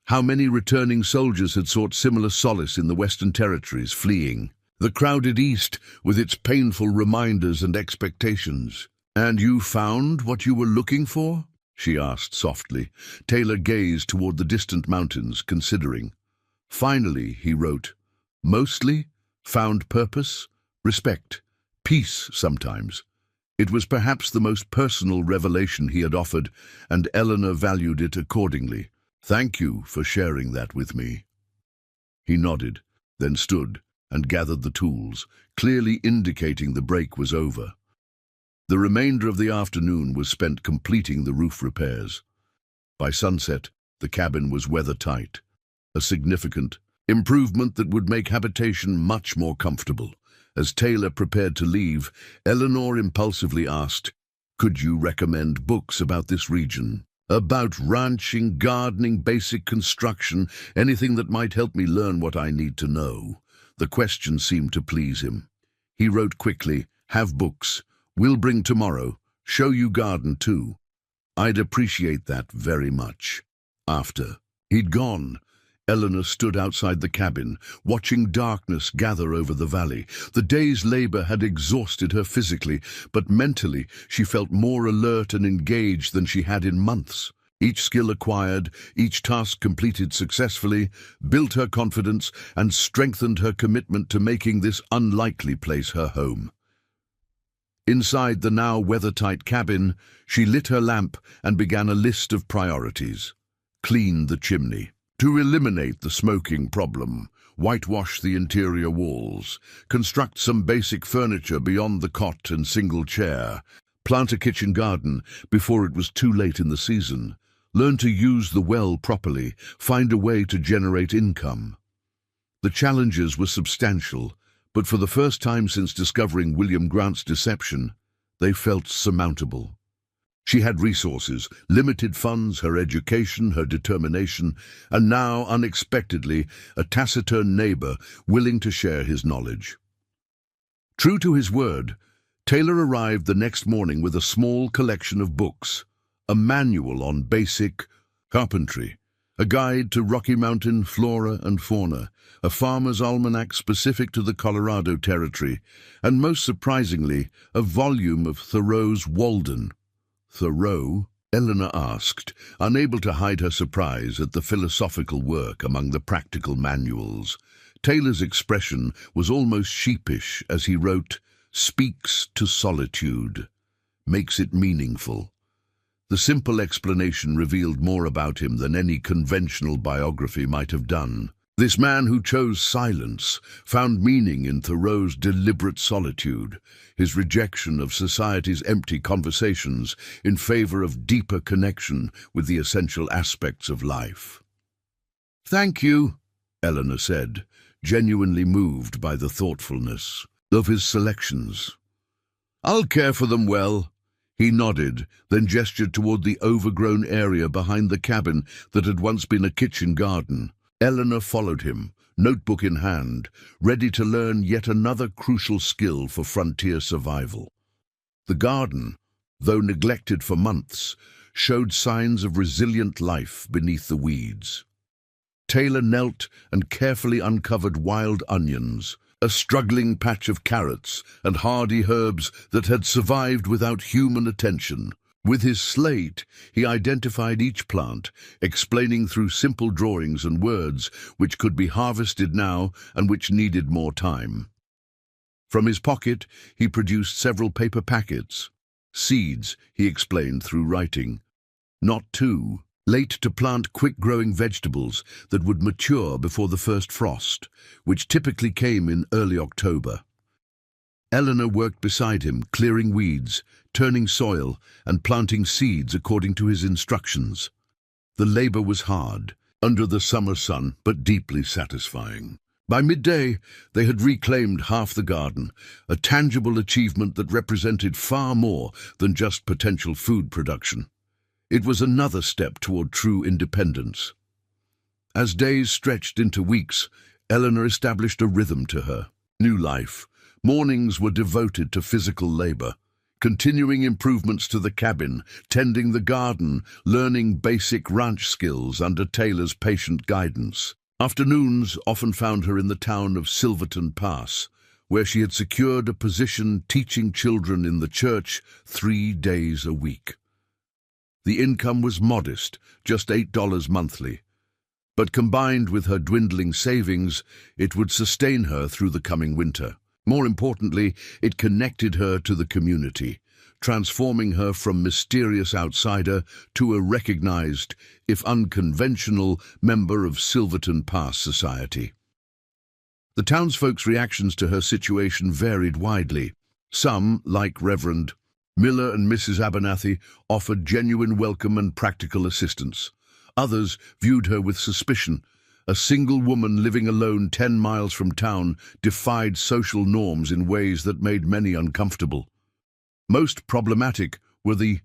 How many returning soldiers had sought similar solace in the Western Territories, fleeing the crowded East with its painful reminders and expectations? And you found what you were looking for? She asked softly. Taylor gazed toward the distant mountains, considering. Finally, he wrote, mostly found purpose, respect, peace sometimes. It was perhaps the most personal revelation he had offered, and Eleanor valued it accordingly. Thank you for sharing that with me. He nodded, then stood and gathered the tools, clearly indicating the break was over. The remainder of the afternoon was spent completing the roof repairs. By sunset, the cabin was weather-tight, a significant improvement that would make habitation much more comfortable. As Taylor prepared to leave, Eleanor impulsively asked, could you recommend books about this region? About ranching, gardening, basic construction, anything that might help me learn what I need to know. The question seemed to please him. He wrote quickly, have books. We'll bring tomorrow. Show you garden too. I'd appreciate that very much. After he'd gone, Eleanor stood outside the cabin, watching darkness gather over the valley. The day's labor had exhausted her physically, but mentally she felt more alert and engaged than she had in months. Each skill acquired, each task completed successfully, built her confidence and strengthened her commitment to making this unlikely place her home. Inside the now weather-tight cabin, she lit her lamp and began a list of priorities. Clean the chimney. To eliminate the smoking problem, whitewash the interior walls, construct some basic furniture beyond the cot and single chair, plant a kitchen garden before it was too late in the season, learn to use the well properly, find a way to generate income. The challenges were substantial, but for the first time since discovering William Grant's deception, they felt surmountable. She had resources, limited funds, her education, her determination, and now, unexpectedly, a taciturn neighbor willing to share his knowledge. True to his word, Taylor arrived the next morning with a small collection of books, a manual on basic carpentry, a guide to Rocky Mountain flora and fauna, a farmer's almanac specific to the Colorado Territory, and most surprisingly, a volume of Thoreau's Walden. Thoreau? Eleanor asked, unable to hide her surprise at the philosophical work among the practical manuals. Taylor's expression was almost sheepish as he wrote, "Speaks to solitude, makes it meaningful." The simple explanation revealed more about him than any conventional biography might have done. This man who chose silence found meaning in Thoreau's deliberate solitude, his rejection of society's empty conversations in favor of deeper connection with the essential aspects of life. "Thank you," Eleanor said, genuinely moved by the thoughtfulness of his selections. "I'll care for them well." He nodded, then gestured toward the overgrown area behind the cabin that had once been a kitchen garden. Eleanor followed him, notebook in hand, ready to learn yet another crucial skill for frontier survival. The garden, though neglected for months, showed signs of resilient life beneath the weeds. Taylor knelt and carefully uncovered wild onions, a struggling patch of carrots and hardy herbs that had survived without human attention. With his slate, he identified each plant, explaining through simple drawings and words which could be harvested now and which needed more time. From his pocket, he produced several paper packets. Seeds, he explained through writing. Not too late to plant quick-growing vegetables that would mature before the first frost, which typically came in early October. Eleanor worked beside him, clearing weeds, turning soil, and planting seeds according to his instructions. The labor was hard, under the summer sun, but deeply satisfying. By midday, they had reclaimed half the garden, a tangible achievement that represented far more than just potential food production. It was another step toward true independence. As days stretched into weeks, Eleanor established a rhythm to her new life. Mornings were devoted to physical labor, continuing improvements to the cabin, tending the garden, learning basic ranch skills under Taylor's patient guidance. Afternoons often found her in the town of Silverton Pass, where she had secured a position teaching children in the church 3 days a week. The income was modest, just $8 monthly, but combined with her dwindling savings, it would sustain her through the coming winter. More importantly, it connected her to the community, transforming her from mysterious outsider to a recognized, if unconventional, member of Silverton Pass society. The townsfolk's reactions to her situation varied widely. Some, like Reverend Miller and Mrs. Abernathy, offered genuine welcome and practical assistance. Others viewed her with suspicion. A single woman living alone 10 miles from town defied social norms in ways that made many uncomfortable. Most problematic were the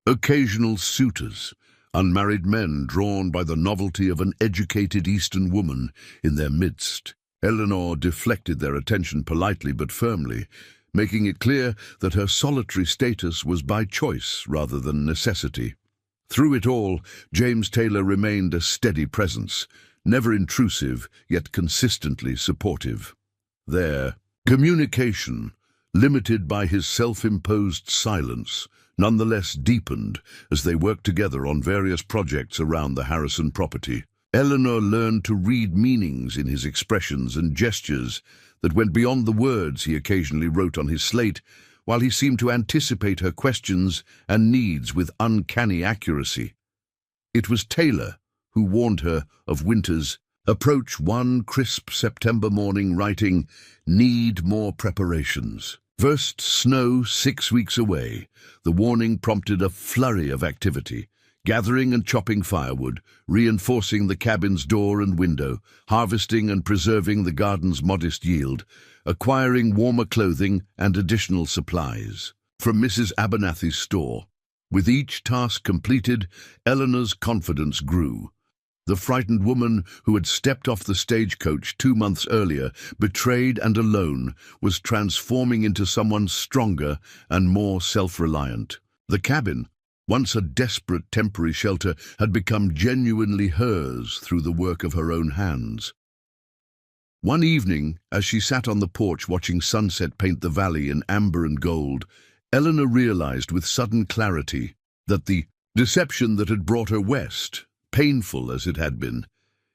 occasional suitors, unmarried men drawn by the novelty of an educated Eastern woman in their midst. Eleanor deflected their attention politely but firmly, making it clear that her solitary status was by choice rather than necessity. Through it all, James Taylor remained a steady presence, never intrusive, yet consistently supportive. Their communication, limited by his self-imposed silence, nonetheless deepened as they worked together on various projects around the Harrison property. Eleanor learned to read meanings in his expressions and gestures that went beyond the words he occasionally wrote on his slate, while he seemed to anticipate her questions and needs with uncanny accuracy. It was Taylor who warned her of winter's approach one crisp September morning, writing, "Need more preparations." First snow 6 weeks away, the warning prompted a flurry of activity, gathering and chopping firewood, reinforcing the cabin's door and window, harvesting and preserving the garden's modest yield, acquiring warmer clothing and additional supplies from Mrs. Abernathy's store. With each task completed, Eleanor's confidence grew. The frightened woman who had stepped off the stagecoach 2 months earlier, betrayed and alone, was transforming into someone stronger and more self-reliant. The cabin, once a desperate temporary shelter, had become genuinely hers through the work of her own hands. One evening, as she sat on the porch watching sunset paint the valley in amber and gold, Eleanor realized with sudden clarity that the deception that had brought her west, painful as it had been,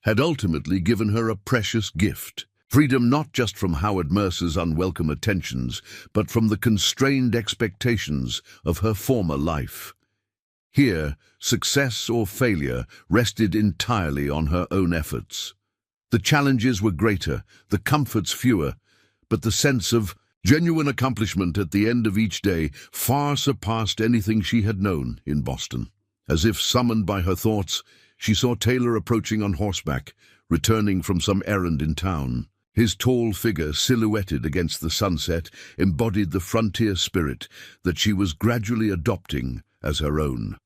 had ultimately given her a precious gift. Freedom not just from Howard Mercer's unwelcome attentions, but from the constrained expectations of her former life. Here, success or failure rested entirely on her own efforts. The challenges were greater, the comforts fewer, but the sense of genuine accomplishment at the end of each day far surpassed anything she had known in Boston. As if summoned by her thoughts, she saw Taylor approaching on horseback, returning from some errand in town. His tall figure, silhouetted against the sunset, embodied the frontier spirit that she was gradually adopting as her own.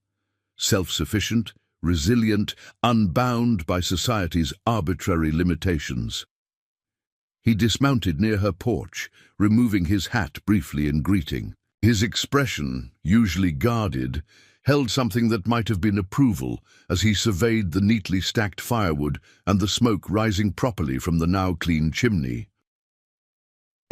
Self-sufficient, resilient, unbound by society's arbitrary limitations. He dismounted near her porch, removing his hat briefly in greeting. His expression, usually guarded, held something that might have been approval as he surveyed the neatly stacked firewood and the smoke rising properly from the now clean chimney.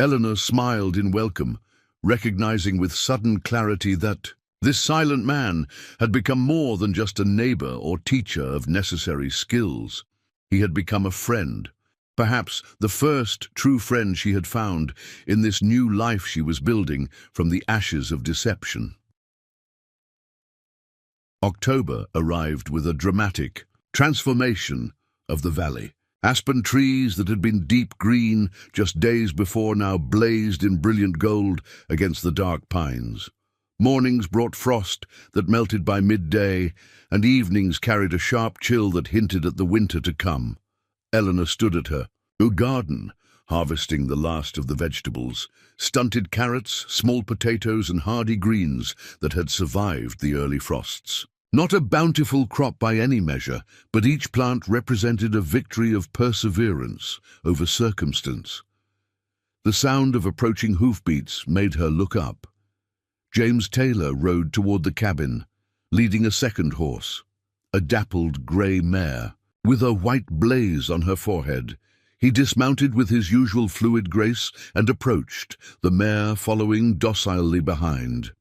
Eleanor smiled in welcome, recognizing with sudden clarity that this silent man had become more than just a neighbor or teacher of necessary skills. He had become a friend, perhaps the first true friend she had found in this new life she was building from the ashes of deception. October arrived with a dramatic transformation of the valley. Aspen trees that had been deep green just days before now blazed in brilliant gold against the dark pines. Mornings brought frost that melted by midday, and evenings carried a sharp chill that hinted at the winter to come. Eleanor stood at her garden, harvesting the last of the vegetables, stunted carrots, small potatoes, and hardy greens that had survived the early frosts. Not a bountiful crop by any measure, but each plant represented a victory of perseverance over circumstance. The sound of approaching hoofbeats made her look up. James Taylor rode toward the cabin, leading a second horse, a dappled grey mare, with a white blaze on her forehead. He dismounted with his usual fluid grace and approached, the mare following docilely behind.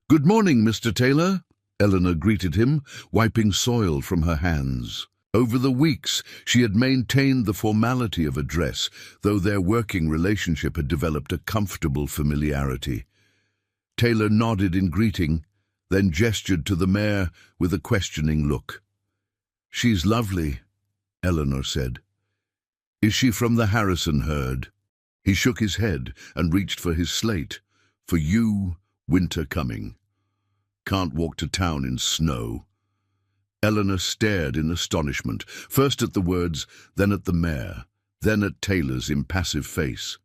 "Good morning, Mr. Taylor," Eleanor greeted him, wiping soil from her hands. Over the weeks, she had maintained the formality of address, though their working relationship had developed a comfortable familiarity. Taylor nodded in greeting, then gestured to the mare with a questioning look. "She's lovely," Eleanor said. "Is she from the Harrison herd?" He shook his head and reached for his slate. "For you, winter coming. Can't walk to town in snow." Eleanor stared in astonishment, first at the words, then at the mare, then at Taylor's impassive face.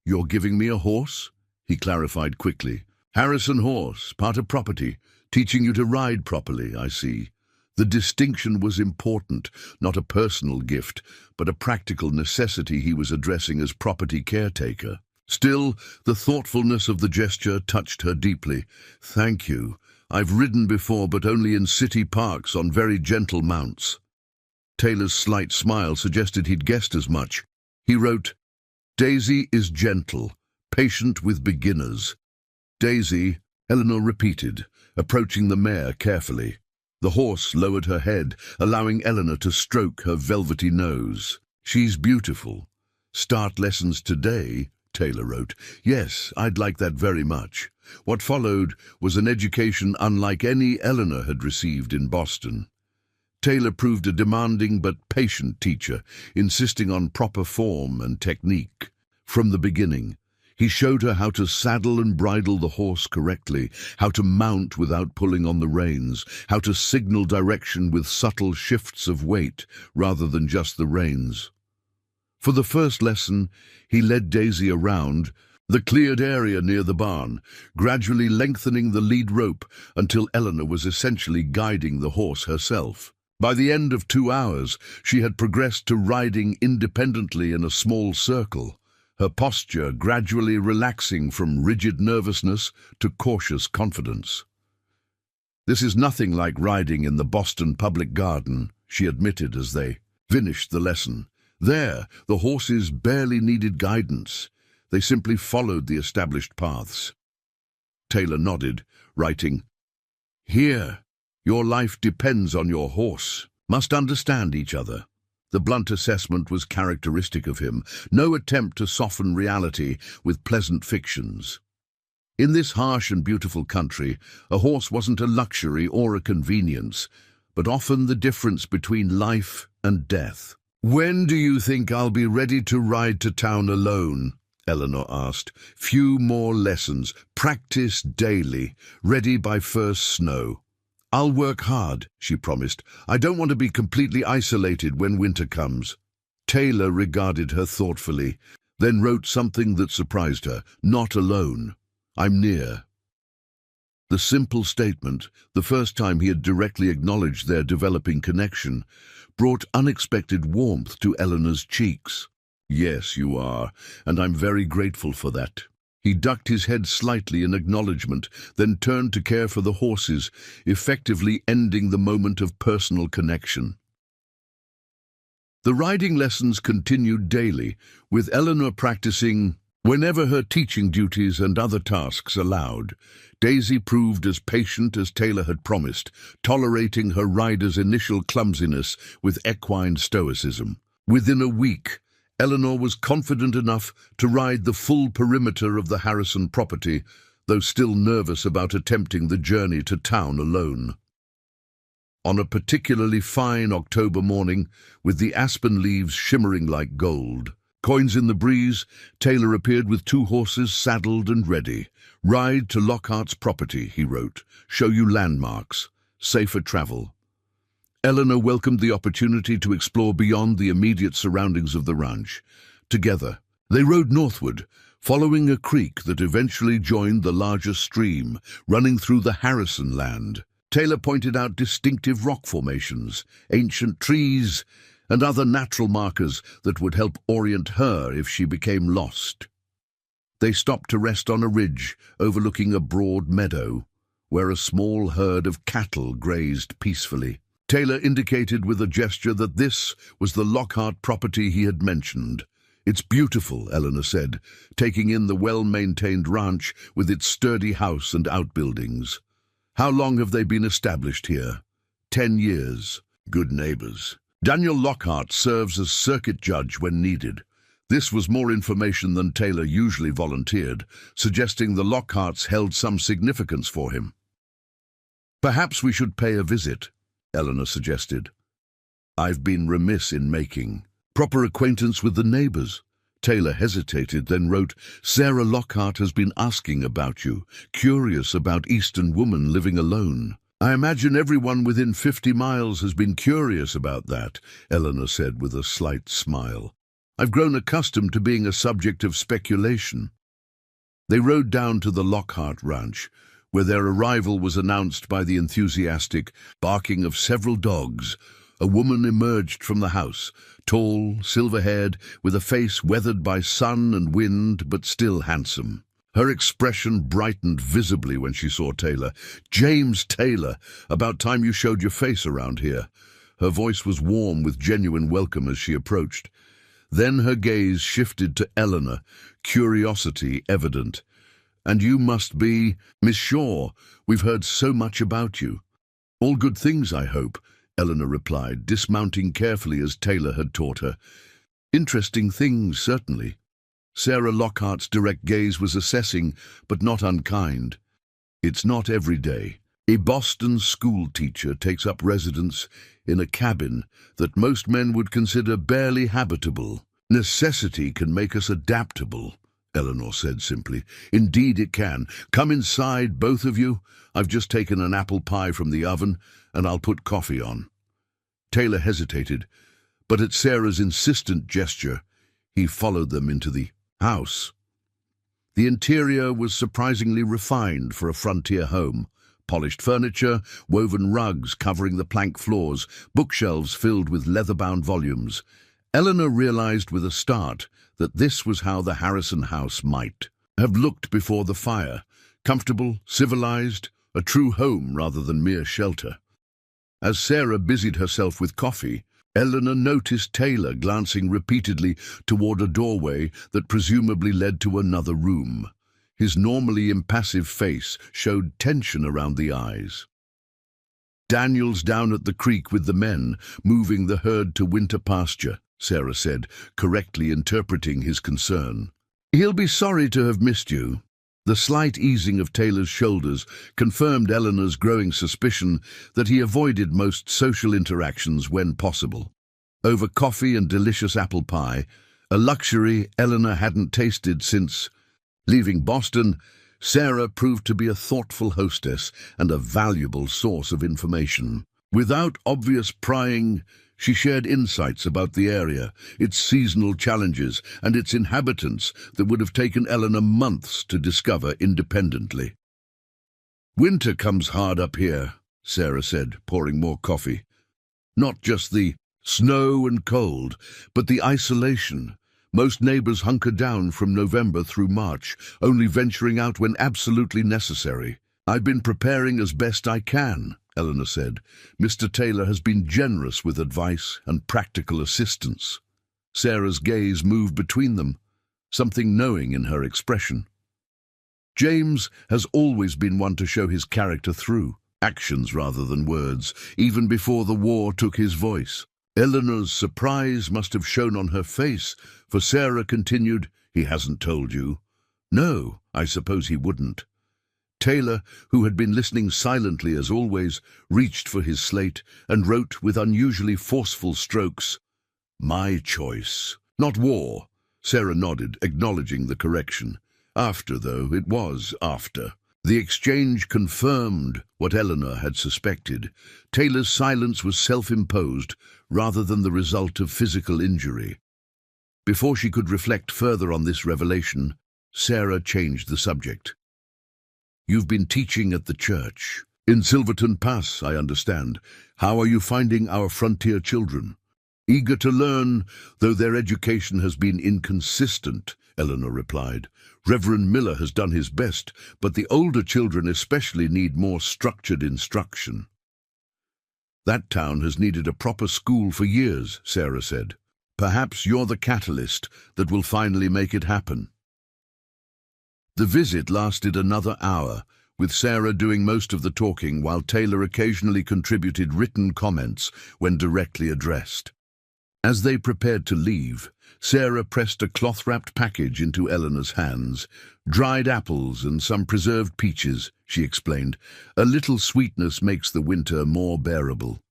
"You're giving me a horse?" he clarified quickly. "Harrison horse, part of property, teaching you to ride properly, I see." The distinction was important, not a personal gift, but a practical necessity he was addressing as property caretaker. Still, the thoughtfulness of the gesture touched her deeply. "Thank you. I've ridden before, but only in city parks on very gentle mounts." Taylor's slight smile suggested he'd guessed as much. He wrote, "Daisy is gentle, patient with beginners." "Daisy," Eleanor repeated, approaching the mare carefully. The horse lowered her head, allowing Eleanor to stroke her velvety nose. "She's beautiful. Start lessons today?" Taylor wrote. "Yes, I'd like that very much." What followed was an education unlike any Eleanor had received in Boston. Taylor proved a demanding but patient teacher, insisting on proper form and technique. From the beginning, he showed her how to saddle and bridle the horse correctly, how to mount without pulling on the reins, how to signal direction with subtle shifts of weight rather than just the reins. For the first lesson, he led Daisy around the cleared area near the barn, gradually lengthening the lead rope until Eleanor was essentially guiding the horse herself. By the end of 2 hours, she had progressed to riding independently in a small circle, her posture gradually relaxing from rigid nervousness to cautious confidence. "This is nothing like riding in the Boston Public Garden," she admitted as they finished the lesson. There, the horses barely needed guidance. They simply followed the established paths. Taylor nodded, writing, "Here, your life depends on your horse. Must understand each other." The blunt assessment was characteristic of him, no attempt to soften reality with pleasant fictions. In this harsh and beautiful country, a horse wasn't a luxury or a convenience, but often the difference between life and death. "When do you think I'll be ready to ride to town alone?" Eleanor asked. "Few more lessons, practice daily, ready by first snow." "I'll work hard," she promised. "I don't want to be completely isolated when winter comes." Taylor regarded her thoughtfully, then wrote something that surprised her. "Not alone. I'm near." The simple statement, the first time he had directly acknowledged their developing connection, brought unexpected warmth to Eleanor's cheeks. "Yes, you are, and I'm very grateful for that." He ducked his head slightly in acknowledgement, then turned to care for the horses, effectively ending the moment of personal connection. The riding lessons continued daily, with Eleanor practicing whenever her teaching duties and other tasks allowed. Daisy proved as patient as Taylor had promised, tolerating her rider's initial clumsiness with equine stoicism. Within a week, Eleanor was confident enough to ride the full perimeter of the Harrison property, though still nervous about attempting the journey to town alone. On a particularly fine October morning, with the aspen leaves shimmering like gold, coins in the breeze, Taylor appeared with 2 horses saddled and ready. "Ride to Lockhart's property," he wrote. "Show you landmarks. Safer travel." Eleanor welcomed the opportunity to explore beyond the immediate surroundings of the ranch. Together, they rode northward, following a creek that eventually joined the larger stream, running through the Harrison land. Taylor pointed out distinctive rock formations, ancient trees, and other natural markers that would help orient her if she became lost. They stopped to rest on a ridge overlooking a broad meadow, where a small herd of cattle grazed peacefully. Taylor indicated with a gesture that this was the Lockhart property he had mentioned. "It's beautiful," Eleanor said, taking in the well-maintained ranch with its sturdy house and outbuildings. "How long have they been established here?" 10 years. Good neighbors. Daniel Lockhart serves as circuit judge when needed. This was more information than Taylor usually volunteered, suggesting the Lockharts held some significance for him. "Perhaps we should pay a visit," Eleanor suggested. "I've been remiss in making proper acquaintance with the neighbors." Taylor hesitated, then wrote, "Sarah Lockhart has been asking about you, curious about Eastern woman living alone." "I imagine everyone within 50 miles has been curious about that," Eleanor said with a slight smile. "I've grown accustomed to being a subject of speculation." They rode down to the Lockhart ranch, where their arrival was announced by the enthusiastic barking of several dogs. A woman emerged from the house, tall, silver-haired, with a face weathered by sun and wind, but still handsome. Her expression brightened visibly when she saw Taylor. "James Taylor, about time you showed your face around here." Her voice was warm with genuine welcome as she approached. Then her gaze shifted to Eleanor, curiosity evident. "And you must be Miss Shaw. We've heard so much about you." "All good things, I hope," Eleanor replied, dismounting carefully as Taylor had taught her. "Interesting things, certainly." Sarah Lockhart's direct gaze was assessing, but not unkind. "It's not every day. A Boston school teacher takes up residence in a cabin that most men would consider barely habitable. Necessity can make us adaptable," Eleanor said simply. "Indeed it can. Come inside, both of you. I've just taken an apple pie from the oven, and I'll put coffee on." Taylor hesitated, but at Sarah's insistent gesture, he followed them into the house. The interior was surprisingly refined for a frontier home. Polished furniture, woven rugs covering the plank floors, bookshelves filled with leather-bound volumes. Eleanor realized with a start that this was how the Harrison house might have looked before the fire. Comfortable, civilized, a true home rather than mere shelter. As Sarah busied herself with coffee, Eleanor noticed Taylor glancing repeatedly toward a doorway that presumably led to another room. His normally impassive face showed tension around the eyes. "Daniel's down at the creek with the men, moving the herd to winter pasture," Sarah said, correctly interpreting his concern. "He'll be sorry to have missed you." The slight easing of Taylor's shoulders confirmed Eleanor's growing suspicion that he avoided most social interactions when possible. Over coffee and delicious apple pie, a luxury Eleanor hadn't tasted since leaving Boston, Sarah proved to be a thoughtful hostess and a valuable source of information. Without obvious prying, she shared insights about the area, its seasonal challenges, and its inhabitants that would have taken Eleanor months to discover independently. "Winter comes hard up here," Sarah said, pouring more coffee. "Not just the snow and cold, but the isolation. Most neighbors hunker down from November through March, only venturing out when absolutely necessary. I've been preparing as best I can," Eleanor said. "Mr. Taylor has been generous with advice and practical assistance." Sarah's gaze moved between them, something knowing in her expression. "James has always been one to show his character through actions rather than words, even before the war took his voice." Eleanor's surprise must have shown on her face, for Sarah continued, "He hasn't told you?" "No, I suppose he wouldn't." Taylor, who had been listening silently as always, reached for his slate and wrote with unusually forceful strokes, "My choice. Not war." Sarah nodded, acknowledging the correction. After, though, it was after. The exchange confirmed what Eleanor had suspected. Taylor's silence was self-imposed rather than the result of physical injury. Before she could reflect further on this revelation, Sarah changed the subject. "You've been teaching at the church. In Silverton Pass, I understand. How are you finding our frontier children?" "Eager to learn, though their education has been inconsistent," Eleanor replied. "Reverend Miller has done his best, but the older children especially need more structured instruction." "That town has needed a proper school for years," Sarah said. "Perhaps you're the catalyst that will finally make it happen." The visit lasted another hour, with Sarah doing most of the talking while Taylor occasionally contributed written comments when directly addressed. As they prepared to leave, Sarah pressed a cloth-wrapped package into Eleanor's hands. "Dried apples and some preserved peaches," she explained. "A little sweetness makes the winter more bearable."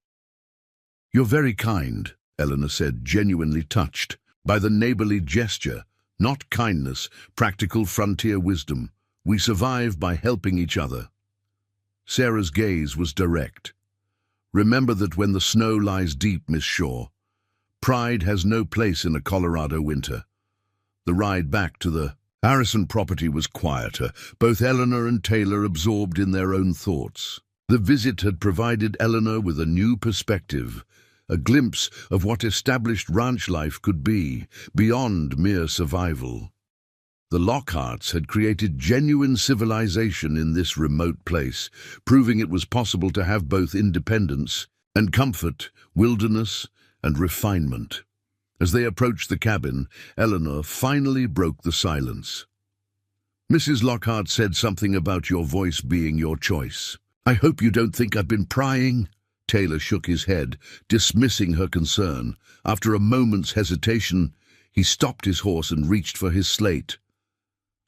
"You're very kind," Eleanor said, genuinely touched by the neighborly gesture. "Not kindness, practical frontier wisdom. We survive by helping each other." Sarah's gaze was direct. "Remember that when the snow lies deep, Miss Shaw. Pride has no place in a Colorado winter." The ride back to the Harrison property was quieter, both Eleanor and Taylor absorbed in their own thoughts. The visit had provided Eleanor with a new perspective, a glimpse of what established ranch life could be, beyond mere survival. The Lockharts had created genuine civilization in this remote place, proving it was possible to have both independence and comfort, wilderness and refinement. As they approached the cabin, Eleanor finally broke the silence. "Mrs. Lockhart said something about your voice being your choice. I hope you don't think I've been prying?" Taylor shook his head, dismissing her concern. After a moment's hesitation, he stopped his horse and reached for his slate.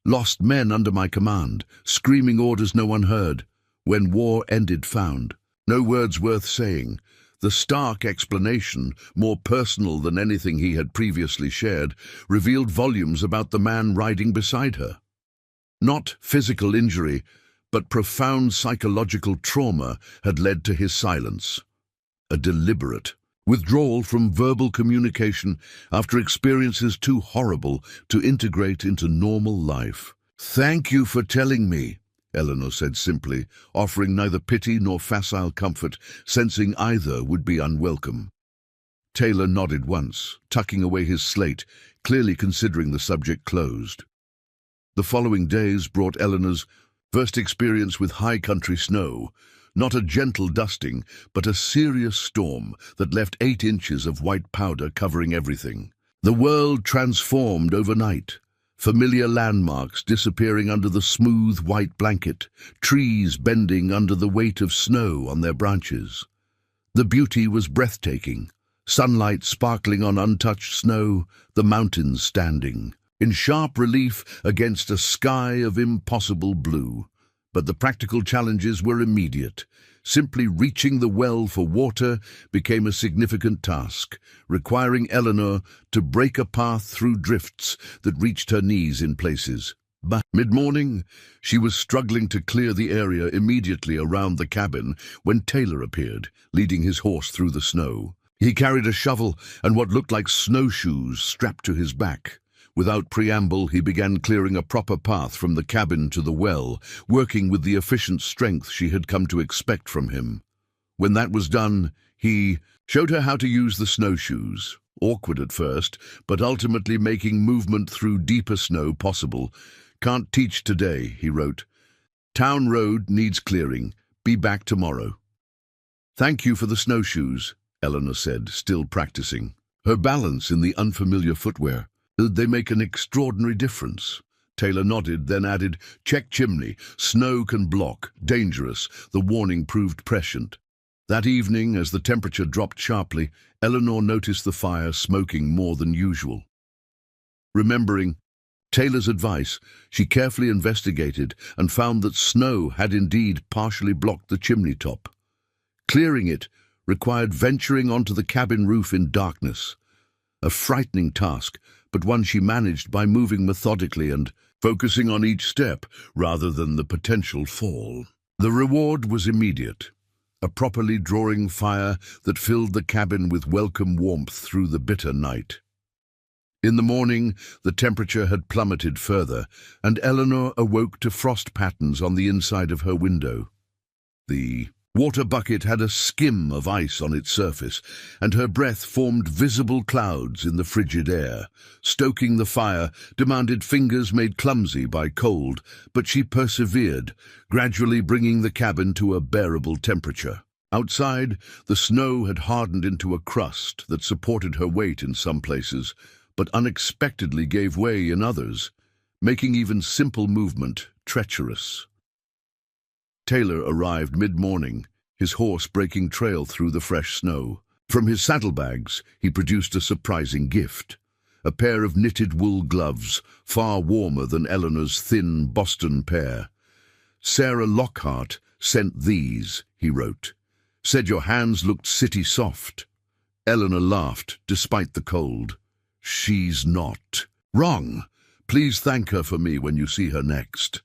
"Lost men under my command, screaming orders no one heard. When war ended found. No words worth saying." The stark explanation, more personal than anything he had previously shared, revealed volumes about the man riding beside her. Not physical injury, but profound psychological trauma had led to his silence. A deliberate withdrawal from verbal communication after experiences too horrible to integrate into normal life. "Thank you for telling me," Eleanor said simply, offering neither pity nor facile comfort, sensing either would be unwelcome. Taylor nodded once, tucking away his slate, clearly considering the subject closed. The following days brought Eleanor's first experience with high country snow, not a gentle dusting, but a serious storm that left 8 inches of white powder covering everything. The world transformed overnight. Familiar landmarks disappearing under the smooth white blanket, trees bending under the weight of snow on their branches. The beauty was breathtaking, sunlight sparkling on untouched snow, the mountains standing in sharp relief against a sky of impossible blue. But the practical challenges were immediate. Simply reaching the well for water became a significant task, requiring Eleanor to break a path through drifts that reached her knees in places. But mid-morning, she was struggling to clear the area immediately around the cabin when Taylor appeared, leading his horse through the snow. He carried a shovel and what looked like snowshoes strapped to his back. Without preamble, he began clearing a proper path from the cabin to the well, working with the efficient strength she had come to expect from him. When that was done, he showed her how to use the snowshoes, awkward at first, but ultimately making movement through deeper snow possible. "Can't teach today," he wrote. "Town road needs clearing. Be back tomorrow." "Thank you for the snowshoes," Eleanor said, still practicing. Her balance in the unfamiliar footwear. "They make an extraordinary difference." Taylor nodded, then added, "Check chimney. Snow can block. Dangerous." The warning proved prescient. That evening, as the temperature dropped sharply, Eleanor noticed the fire smoking more than usual. Remembering Taylor's advice, she carefully investigated and found that snow had indeed partially blocked the chimney top. Clearing it required venturing onto the cabin roof in darkness. A frightening task, but one she managed by moving methodically and focusing on each step rather than the potential fall. The reward was immediate, a properly drawing fire that filled the cabin with welcome warmth through the bitter night. In the morning, the temperature had plummeted further, and Eleanor awoke to frost patterns on the inside of her window. The water bucket had a skim of ice on its surface, and her breath formed visible clouds in the frigid air. Stoking the fire demanded fingers made clumsy by cold, but she persevered, gradually bringing the cabin to a bearable temperature. Outside, the snow had hardened into a crust that supported her weight in some places, but unexpectedly gave way in others, making even simple movement treacherous. Taylor arrived mid-morning, his horse breaking trail through the fresh snow. From his saddlebags, he produced a surprising gift, a pair of knitted wool gloves, far warmer than Eleanor's thin Boston pair. "Sarah Lockhart sent these," he wrote. "Said your hands looked city soft." Eleanor laughed, despite the cold. "She's not." "Wrong. Please thank her for me when you see her next."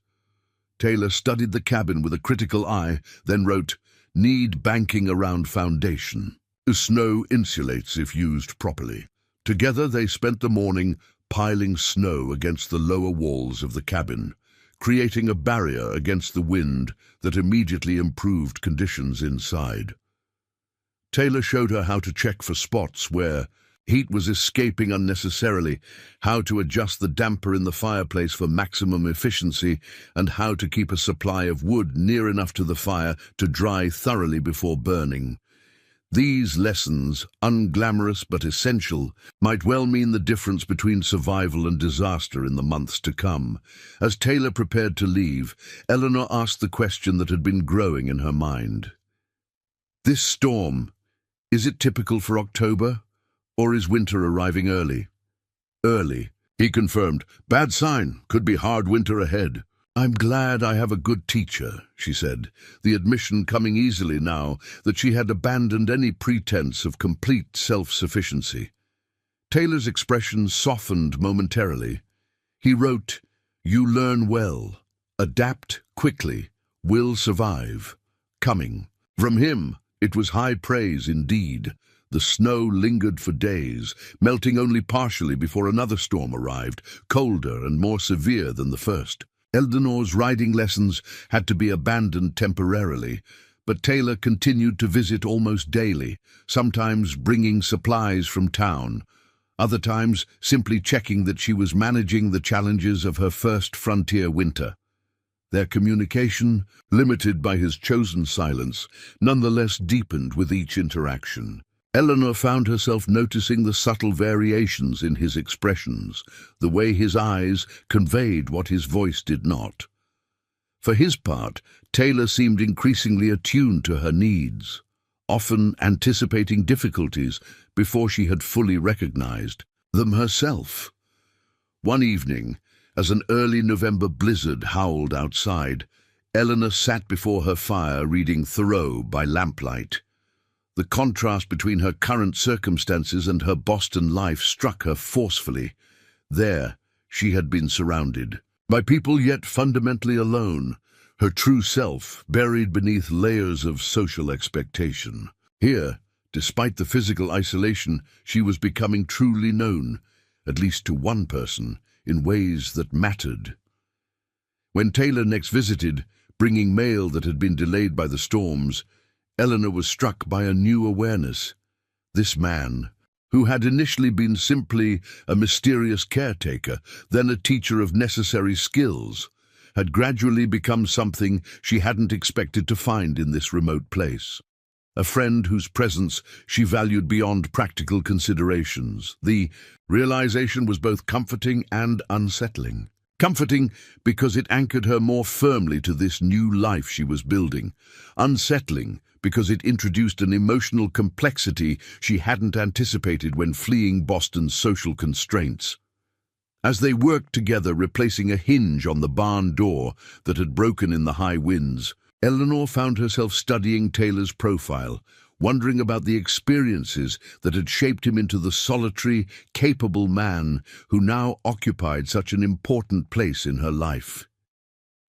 Taylor studied the cabin with a critical eye, then wrote, "Need banking around foundation. Snow insulates if used properly." Together they spent the morning piling snow against the lower walls of the cabin, creating a barrier against the wind that immediately improved conditions inside. Taylor showed her how to check for spots where heat was escaping unnecessarily, how to adjust the damper in the fireplace for maximum efficiency, and how to keep a supply of wood near enough to the fire to dry thoroughly before burning. These lessons, unglamorous but essential, might well mean the difference between survival and disaster in the months to come. As Taylor prepared to leave, Eleanor asked the question that had been growing in her mind. "This storm, is it typical for October? Or is winter arriving early?" "Early," he confirmed. "Bad sign. Could be hard winter ahead." "I'm glad I have a good teacher," she said, the admission coming easily now that she had abandoned any pretense of complete self-sufficiency. Taylor's expression softened momentarily. He wrote, "You learn well, adapt quickly, will survive. Coming." From him, it was high praise indeed. The snow lingered for days, melting only partially before another storm arrived, colder and more severe than the first. Eleanor's riding lessons had to be abandoned temporarily, but Taylor continued to visit almost daily, sometimes bringing supplies from town, other times simply checking that she was managing the challenges of her first frontier winter. Their communication, limited by his chosen silence, nonetheless deepened with each interaction. Eleanor found herself noticing the subtle variations in his expressions, the way his eyes conveyed what his voice did not. For his part, Taylor seemed increasingly attuned to her needs, often anticipating difficulties before she had fully recognized them herself. One evening, as an early November blizzard howled outside, Eleanor sat before her fire reading Thoreau by lamplight. The contrast between her current circumstances and her Boston life struck her forcefully. There, she had been surrounded by people yet fundamentally alone, her true self buried beneath layers of social expectation. Here, despite the physical isolation, she was becoming truly known, at least to one person, in ways that mattered. When Taylor next visited, bringing mail that had been delayed by the storms, Eleanor was struck by a new awareness. This man, who had initially been simply a mysterious caretaker, then a teacher of necessary skills, had gradually become something she hadn't expected to find in this remote place. A friend whose presence she valued beyond practical considerations. The realization was both comforting and unsettling. Comforting because it anchored her more firmly to this new life she was building. Unsettling because it introduced an emotional complexity she hadn't anticipated when fleeing Boston's social constraints. As they worked together, replacing a hinge on the barn door that had broken in the high winds, Eleanor found herself studying Taylor's profile, wondering about the experiences that had shaped him into the solitary, capable man who now occupied such an important place in her life.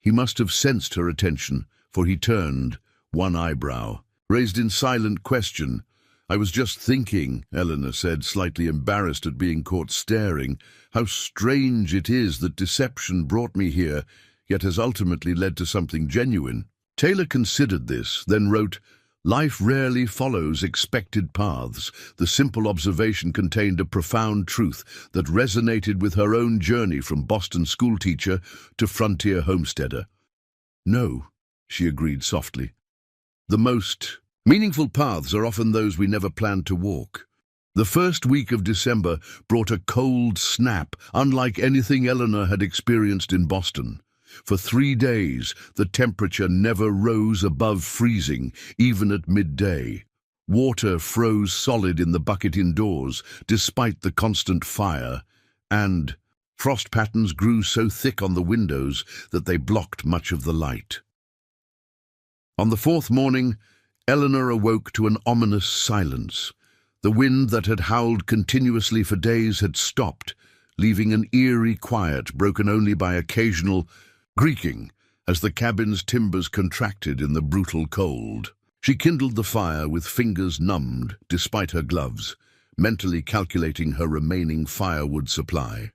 He must have sensed her attention, for he turned, one eyebrow raised in silent question. "I was just thinking," Eleanor said, slightly embarrassed at being caught staring, "how strange it is that deception brought me here, yet has ultimately led to something genuine." Taylor considered this, then wrote, "Life rarely follows expected paths." The simple observation contained a profound truth that resonated with her own journey from Boston schoolteacher to frontier homesteader. "No," she agreed softly. "The most meaningful paths are often those we never planned to walk." The first week of December brought a cold snap, unlike anything Eleanor had experienced in Boston. For 3 days, the temperature never rose above freezing, even at midday. Water froze solid in the bucket indoors, despite the constant fire, and frost patterns grew so thick on the windows that they blocked much of the light. On the 4th morning, Eleanor awoke to an ominous silence. The wind that had howled continuously for days had stopped, leaving an eerie quiet broken only by occasional creaking as the cabin's timbers contracted in the brutal cold. She kindled the fire with fingers numbed despite her gloves, mentally calculating her remaining firewood supply.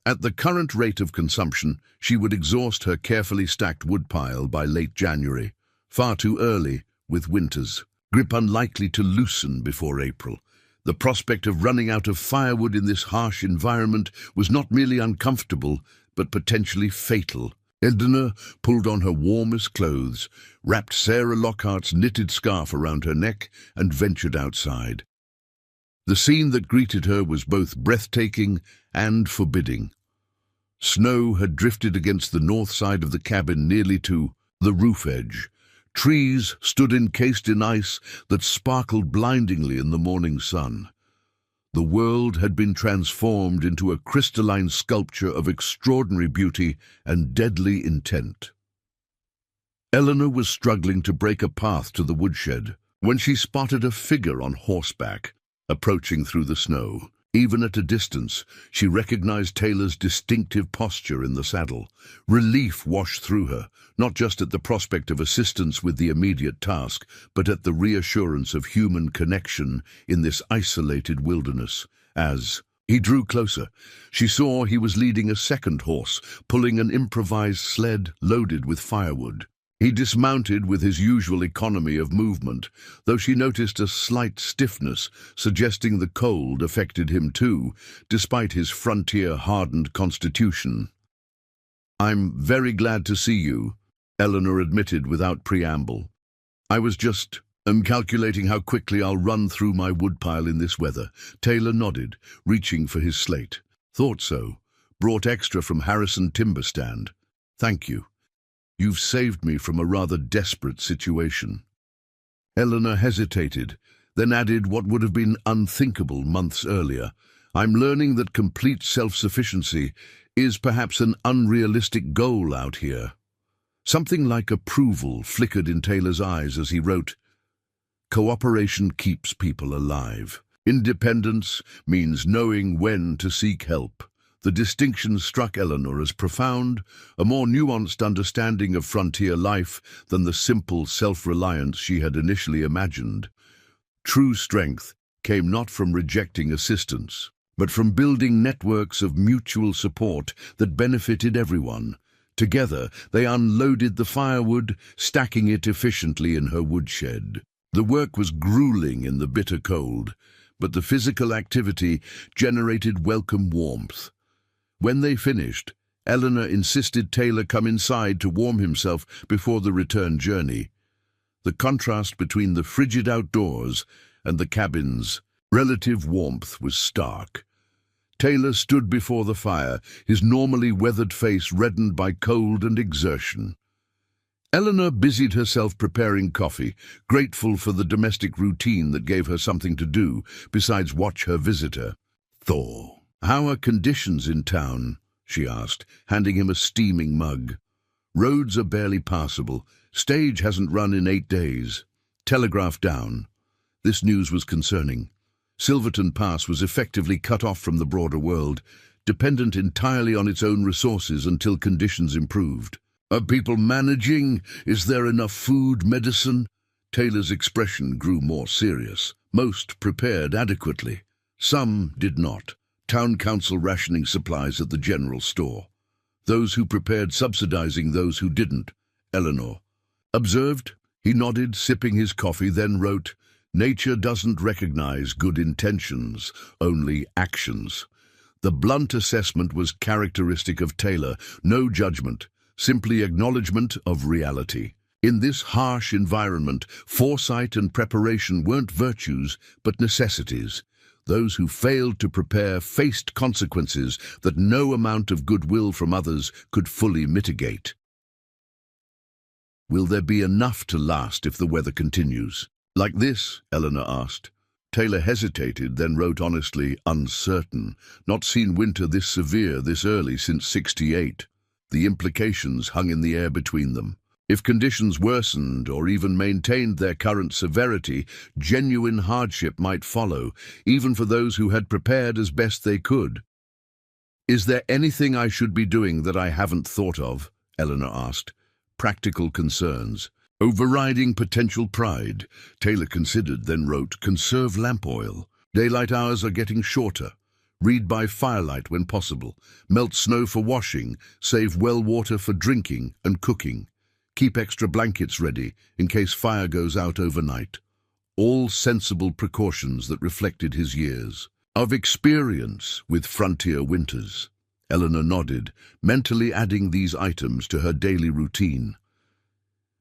At the current rate of consumption, she would exhaust her carefully stacked woodpile by late January, far too early with winter's grip unlikely to loosen before April. The prospect of running out of firewood in this harsh environment was not merely uncomfortable, but potentially fatal. Eleanor pulled on her warmest clothes, wrapped Sarah Lockhart's knitted scarf around her neck, and ventured outside. The scene that greeted her was both breathtaking and forbidding. Snow had drifted against the north side of the cabin nearly to the roof edge. Trees stood encased in ice that sparkled blindingly in the morning sun. The world had been transformed into a crystalline sculpture of extraordinary beauty and deadly intent. Eleanor was struggling to break a path to the woodshed when she spotted a figure on horseback approaching through the snow. Even at a distance, she recognized Taylor's distinctive posture in the saddle. Relief washed through her, not just at the prospect of assistance with the immediate task, but at the reassurance of human connection in this isolated wilderness. As he drew closer, she saw he was leading a second horse, pulling an improvised sled loaded with firewood. He dismounted with his usual economy of movement, though she noticed a slight stiffness, suggesting the cold affected him too, despite his frontier-hardened constitution. "I'm very glad to see you," Eleanor admitted without preamble. "I was just I'm calculating how quickly I'll run through my woodpile in this weather. Taylor nodded, reaching for his slate. Thought so. Brought extra from Harrison Timber Stand. Thank you. You've saved me from a rather desperate situation. Eleanor hesitated, then added what would have been unthinkable months earlier. I'm learning that complete self-sufficiency is perhaps an unrealistic goal out here. Something like approval flickered in Taylor's eyes as he wrote, "Cooperation keeps people alive. Independence means knowing when to seek help." The distinction struck Eleanor as profound, a more nuanced understanding of frontier life than the simple self-reliance she had initially imagined. True strength came not from rejecting assistance, but from building networks of mutual support that benefited everyone. Together, they unloaded the firewood, stacking it efficiently in her woodshed. The work was grueling in the bitter cold, but the physical activity generated welcome warmth. When they finished, Eleanor insisted Taylor come inside to warm himself before the return journey. The contrast between the frigid outdoors and the cabin's relative warmth was stark. Taylor stood before the fire, his normally weathered face reddened by cold and exertion. Eleanor busied herself preparing coffee, grateful for the domestic routine that gave her something to do besides watch her visitor. "Thor, how are conditions in town?" she asked, handing him a steaming mug. "Roads are barely passable. Stage hasn't run in 8 days. Telegraph down." This news was concerning. Silverton Pass was effectively cut off from the broader world, dependent entirely on its own resources until conditions improved. "Are people managing? Is there enough food, medicine?" Taylor's expression grew more serious. Most prepared adequately. Some did not. Town council rationing supplies at the general store. Those who prepared subsidizing those who didn't. Eleanor observed. He nodded, sipping his coffee, then wrote, "Nature doesn't recognize good intentions, only actions." The blunt assessment was characteristic of Taylor, no judgment, simply acknowledgement of reality. In this harsh environment, foresight and preparation weren't virtues, but necessities. Those who failed to prepare faced consequences that no amount of goodwill from others could fully mitigate. "Will there be enough to last if the weather continues like this?" Eleanor asked. Taylor hesitated, then wrote honestly, "Uncertain. Not seen winter this severe this early since '68. The implications hung in the air between them. If conditions worsened or even maintained their current severity, genuine hardship might follow, even for those who had prepared as best they could. "Is there anything I should be doing that I haven't thought of?" Eleanor asked. Practical concerns, overriding potential pride. Taylor considered, then wrote, "Conserve lamp oil. Daylight hours are getting shorter. Read by firelight when possible. Melt snow for washing. Save well water for drinking and cooking. Keep extra blankets ready in case fire goes out overnight." All sensible precautions that reflected his years of experience with frontier winters. Eleanor nodded, mentally adding these items to her daily routine.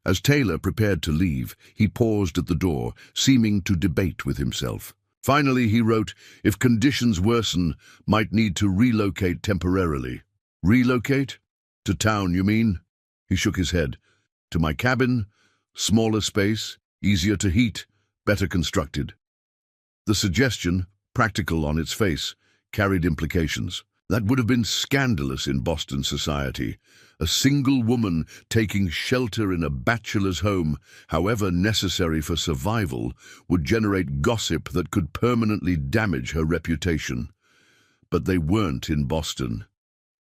As Taylor prepared to leave, he paused at the door, seeming to debate with himself. Finally, he wrote, "If conditions worsen, might need to relocate temporarily." "Relocate? To town, you mean?" He shook his head. "To my cabin, smaller space, easier to heat, better constructed." The suggestion, practical on its face, carried implications. That would have been scandalous in Boston society. A single woman taking shelter in a bachelor's home, however necessary for survival, would generate gossip that could permanently damage her reputation. But they weren't in Boston.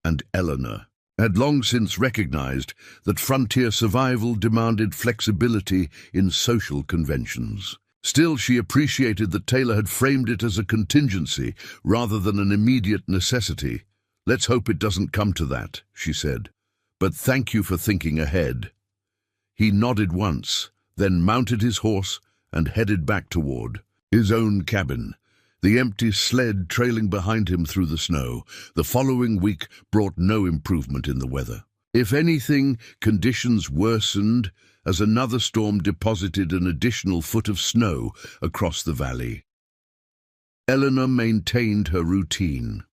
And Eleanor had long since recognized that frontier survival demanded flexibility in social conventions. Still, she appreciated that Taylor had framed it as a contingency rather than an immediate necessity. "Let's hope it doesn't come to that," she said. "But thank you for thinking ahead." He nodded once, then mounted his horse and headed back toward his own cabin, the empty sled trailing behind him through the snow. The following week brought no improvement in the weather. If anything, conditions worsened, as another storm deposited an additional foot of snow across the valley. Eleanor maintained her routine,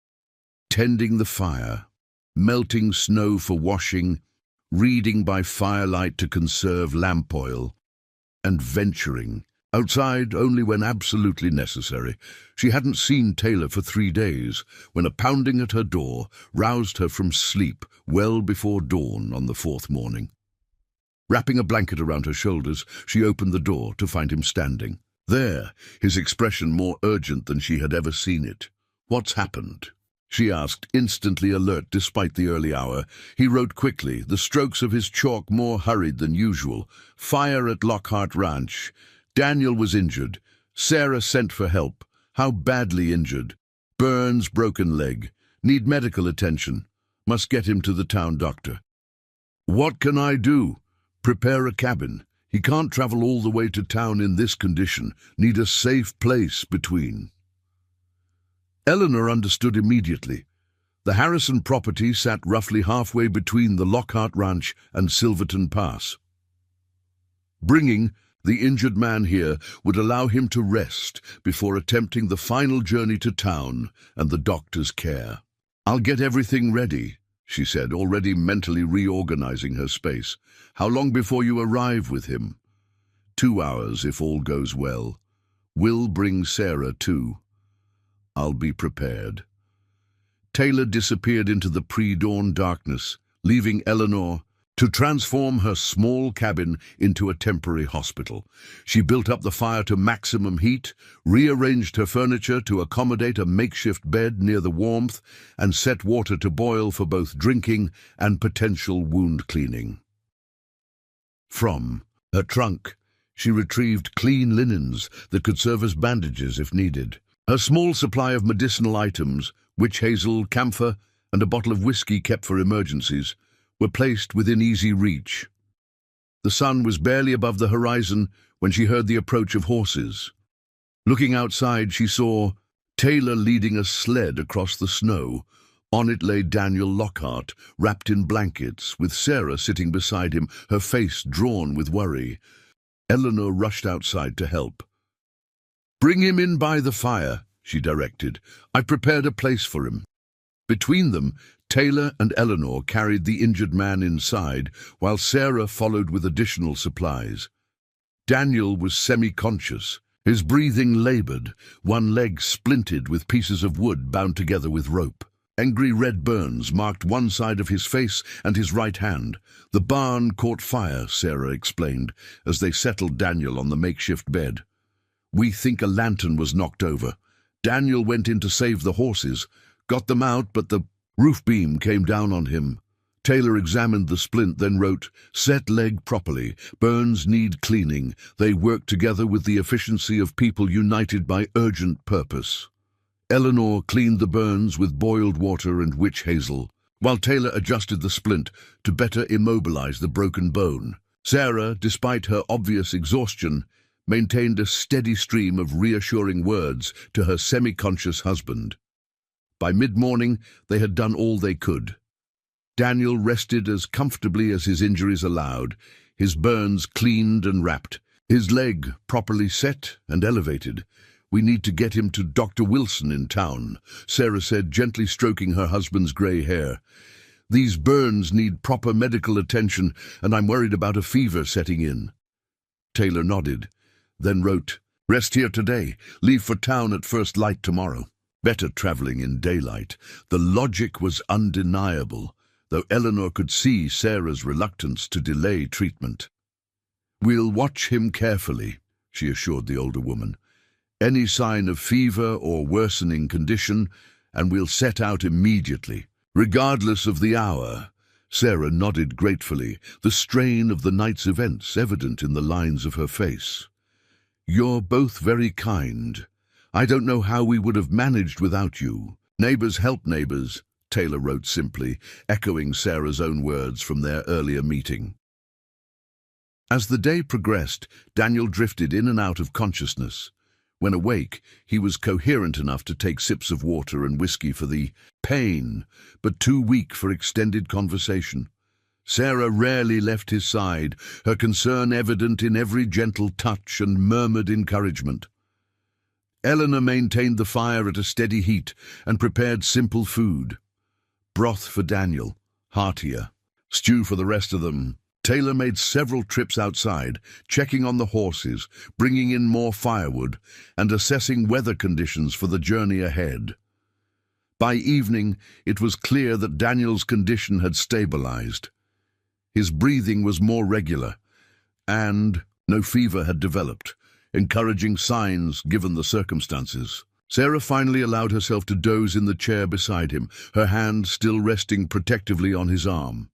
tending the fire, melting snow for washing, reading by firelight to conserve lamp oil, and venturing outside only when absolutely necessary. She hadn't seen Taylor for 3 days when a pounding at her door roused her from sleep well before dawn on the 4th morning. Wrapping a blanket around her shoulders, she opened the door to find him standing. There, his expression more urgent than she had ever seen it. "What's happened?" she asked, instantly alert despite the early hour. He wrote quickly, the strokes of his chalk more hurried than usual. "Fire at Lockhart Ranch. Daniel was injured. Sarah sent for help. How badly injured? Burns, broken leg. Need medical attention. Must get him to the town doctor." "What can I do?" "Prepare a cabin. He can't travel all the way to town in this condition. Need a safe place between." Eleanor understood immediately. The Harrison property sat roughly halfway between the Lockhart Ranch and Silverton Pass. Bringing the injured man here would allow him to rest before attempting the final journey to town and the doctor's care. "I'll get everything ready," she said, already mentally reorganizing her space. "How long before you arrive with him?" 2 hours, if all goes well. We'll bring Sarah too. I'll be prepared." Taylor disappeared into the pre-dawn darkness, leaving Eleanor to transform her small cabin into a temporary hospital. She built up the fire to maximum heat, rearranged her furniture to accommodate a makeshift bed near the warmth, and set water to boil for both drinking and potential wound cleaning. From her trunk, she retrieved clean linens that could serve as bandages if needed. Her small supply of medicinal items, witch hazel, camphor, and a bottle of whiskey kept for emergencies, were placed within easy reach. The sun was barely above the horizon when she heard the approach of horses. Looking outside, she saw Taylor leading a sled across the snow. On it lay Daniel Lockhart, wrapped in blankets, with Sarah sitting beside him, her face drawn with worry. Eleanor rushed outside to help. "Bring him in by the fire," she directed. "I've prepared a place for him." Between them, Taylor and Eleanor carried the injured man inside, while Sarah followed with additional supplies. Daniel was semi-conscious, his breathing labored, one leg splinted with pieces of wood bound together with rope. Angry red burns marked one side of his face and his right hand. "The barn caught fire," Sarah explained, as they settled Daniel on the makeshift bed. "We think a lantern was knocked over. Daniel went in to save the horses, got them out, but the roof beam came down on him." Taylor examined the splint, then wrote, "Set leg properly. Burns need cleaning. They work together with the efficiency of people united by urgent purpose." Eleanor cleaned the burns with boiled water and witch hazel, while Taylor adjusted the splint to better immobilize the broken bone. Sarah, despite her obvious exhaustion, maintained a steady stream of reassuring words to her semi-conscious husband. By mid-morning, they had done all they could. Daniel rested as comfortably as his injuries allowed, his burns cleaned and wrapped, his leg properly set and elevated. "We need to get him to Dr. Wilson in town," Sarah said, gently stroking her husband's grey hair. "These burns need proper medical attention, and I'm worried about a fever setting in." Taylor nodded, then wrote, "Rest here today, leave for town at first light tomorrow." Better travelling in daylight. The logic was undeniable, though Eleanor could see Sarah's reluctance to delay treatment. "We'll watch him carefully," she assured the older woman. "Any sign of fever or worsening condition, and we'll set out immediately, regardless of the hour." Sarah nodded gratefully, the strain of the night's events evident in the lines of her face. "You're both very kind. I don't know how we would have managed without you. Neighbors help neighbors," Taylor wrote simply, echoing Sarah's own words from their earlier meeting. As the day progressed, Daniel drifted in and out of consciousness. When awake, he was coherent enough to take sips of water and whiskey for the pain, but too weak for extended conversation. Sarah rarely left his side, her concern evident in every gentle touch and murmured encouragement. Eleanor maintained the fire at a steady heat and prepared simple food. Broth for Daniel, heartier. Stew for the rest of them. Taylor made several trips outside, checking on the horses, bringing in more firewood, and assessing weather conditions for the journey ahead. By evening, it was clear that Daniel's condition had stabilized. His breathing was more regular, and no fever had developed, encouraging signs given the circumstances. Sarah finally allowed herself to doze in the chair beside him, her hand still resting protectively on his arm.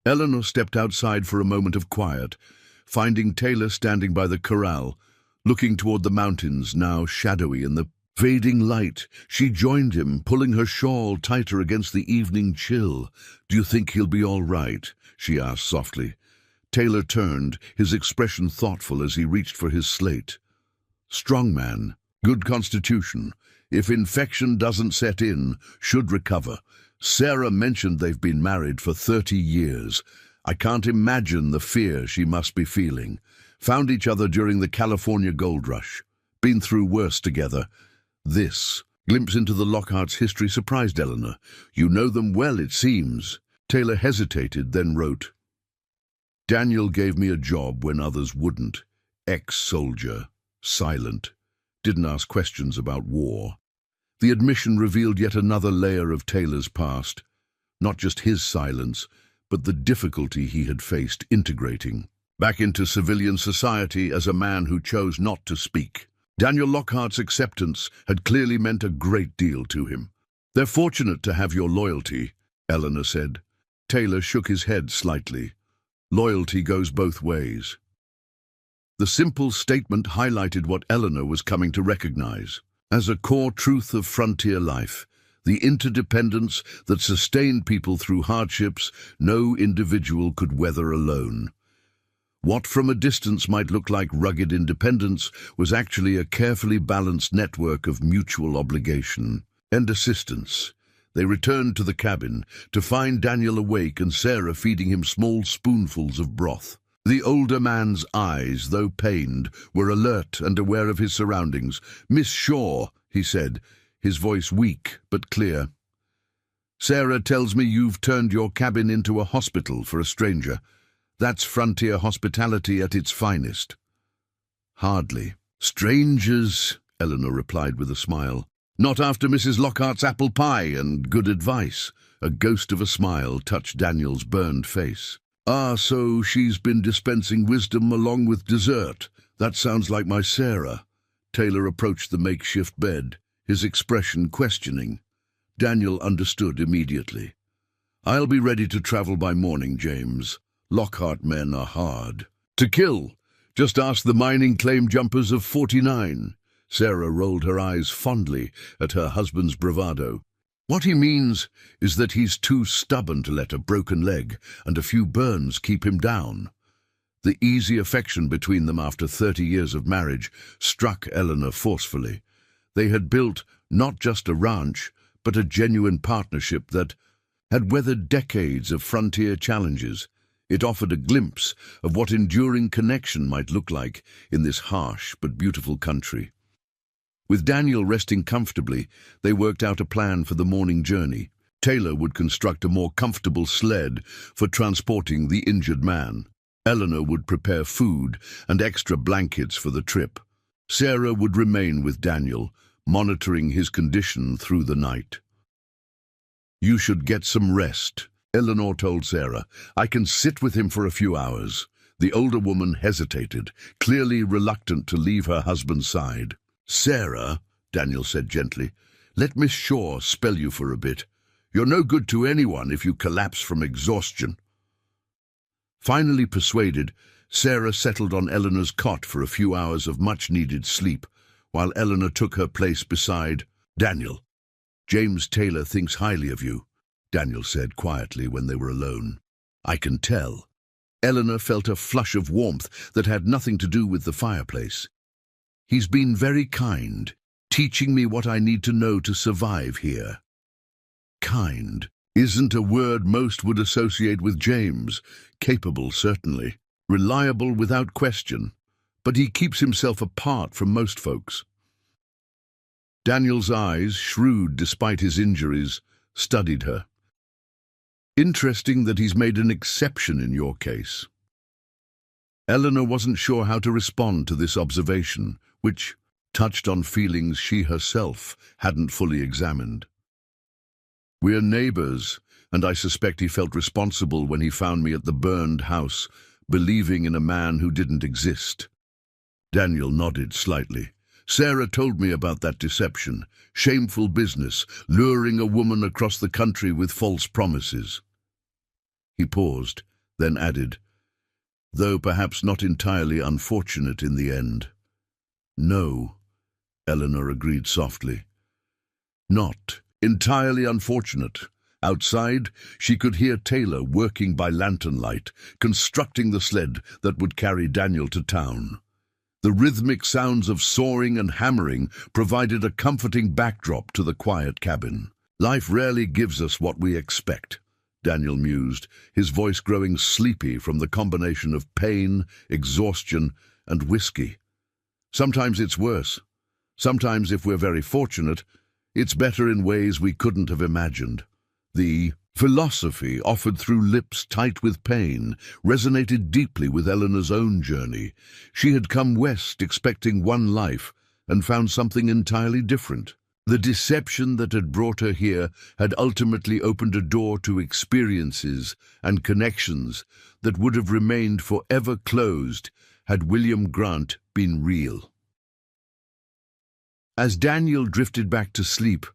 Eleanor stepped outside for a moment of quiet, finding Taylor standing by the corral, looking toward the mountains, now shadowy in the fading light. She joined him, pulling her shawl tighter against the evening chill. "Do you think he'll be all right?" she asked softly. Taylor turned, his expression thoughtful as he reached for his slate. "Strong man, good constitution. If infection doesn't set in, should recover. Sarah mentioned they've been married for 30 years. I can't imagine the fear she must be feeling. Found each other during the California gold rush. Been through worse together. This glimpse into the Lockhart's history surprised Eleanor. You know them well, it seems." Taylor hesitated, then wrote, "Daniel gave me a job when others wouldn't. Ex-soldier. Silent. Didn't ask questions about war." The admission revealed yet another layer of Taylor's past. Not just his silence, but the difficulty he had faced integrating back into civilian society as a man who chose not to speak. Daniel Lockhart's acceptance had clearly meant a great deal to him. "They're fortunate to have your loyalty," Eleanor said. Taylor shook his head slightly. "Loyalty goes both ways." The simple statement highlighted what Eleanor was coming to recognize as a core truth of frontier life, the interdependence that sustained people through hardships no individual could weather alone. What from a distance might look like rugged independence was actually a carefully balanced network of mutual obligation and assistance. They returned to the cabin to find Daniel awake and Sarah feeding him small spoonfuls of broth. The older man's eyes, though pained, were alert and aware of his surroundings. "Miss Shaw," he said, his voice weak but clear. "Sarah tells me you've turned your cabin into a hospital for a stranger. That's frontier hospitality at its finest." "Hardly. Strangers," Eleanor replied with a smile. "Not after Mrs. Lockhart's apple pie and good advice." A ghost of a smile touched Daniel's burned face. "Ah, so she's been dispensing wisdom along with dessert. That sounds like my Sarah." Taylor approached the makeshift bed, his expression questioning. Daniel understood immediately. "I'll be ready to travel by morning, James. Lockhart men are hard to kill. Just ask the mining claim jumpers of 49. Sarah rolled her eyes fondly at her husband's bravado. "What he means is that he's too stubborn to let a broken leg and a few burns keep him down." The easy affection between them after 30 years of marriage struck Eleanor forcefully. They had built not just a ranch, but a genuine partnership that had weathered decades of frontier challenges. It offered a glimpse of what enduring connection might look like in this harsh but beautiful country. With Daniel resting comfortably, they worked out a plan for the morning journey. Taylor would construct a more comfortable sled for transporting the injured man. Eleanor would prepare food and extra blankets for the trip. Sarah would remain with Daniel, monitoring his condition through the night. "You should get some rest," Eleanor told Sarah. "I can sit with him for a few hours." The older woman hesitated, clearly reluctant to leave her husband's side. "Sarah," Daniel said gently, "let Miss Shaw spell you for a bit. You're no good to anyone if you collapse from exhaustion." Finally persuaded, Sarah settled on Eleanor's cot for a few hours of much-needed sleep, while Eleanor took her place beside Daniel. "James Taylor thinks highly of you," Daniel said quietly when they were alone. "I can tell." Eleanor felt a flush of warmth that had nothing to do with the fireplace. "He's been very kind, teaching me what I need to know to survive here." Kind. isn't a word most would associate with James. Capable, certainly. Reliable without question. But he keeps himself apart from most folks. Daniel's eyes, shrewd despite his injuries, studied her. Interesting that he's made an exception in your case. Eleanor wasn't sure how to respond to this observation, which touched on feelings she herself hadn't fully examined. We're neighbors, and I suspect he felt responsible when he found me at the burned house, believing in a man who didn't exist. Daniel nodded slightly. Sarah told me about that deception. Shameful business, luring a woman across the country with false promises. He paused, then added, though perhaps not entirely unfortunate in the end. No, Eleanor agreed softly. Not entirely unfortunate. Outside, she could hear Taylor working by lantern light, constructing the sled that would carry Daniel to town. The rhythmic sounds of sawing and hammering provided a comforting backdrop to the quiet cabin. Life rarely gives us what we expect, Daniel mused, his voice growing sleepy from the combination of pain, exhaustion, and whiskey. Sometimes it's worse. Sometimes, if we're very fortunate, it's better in ways we couldn't have imagined. The philosophy offered through lips tight with pain resonated deeply with Eleanor's own journey. She had come west expecting one life and found something entirely different. The deception that had brought her here had ultimately opened a door to experiences and connections that would have remained forever closed had William Grant been real. As Daniel drifted back to sleep,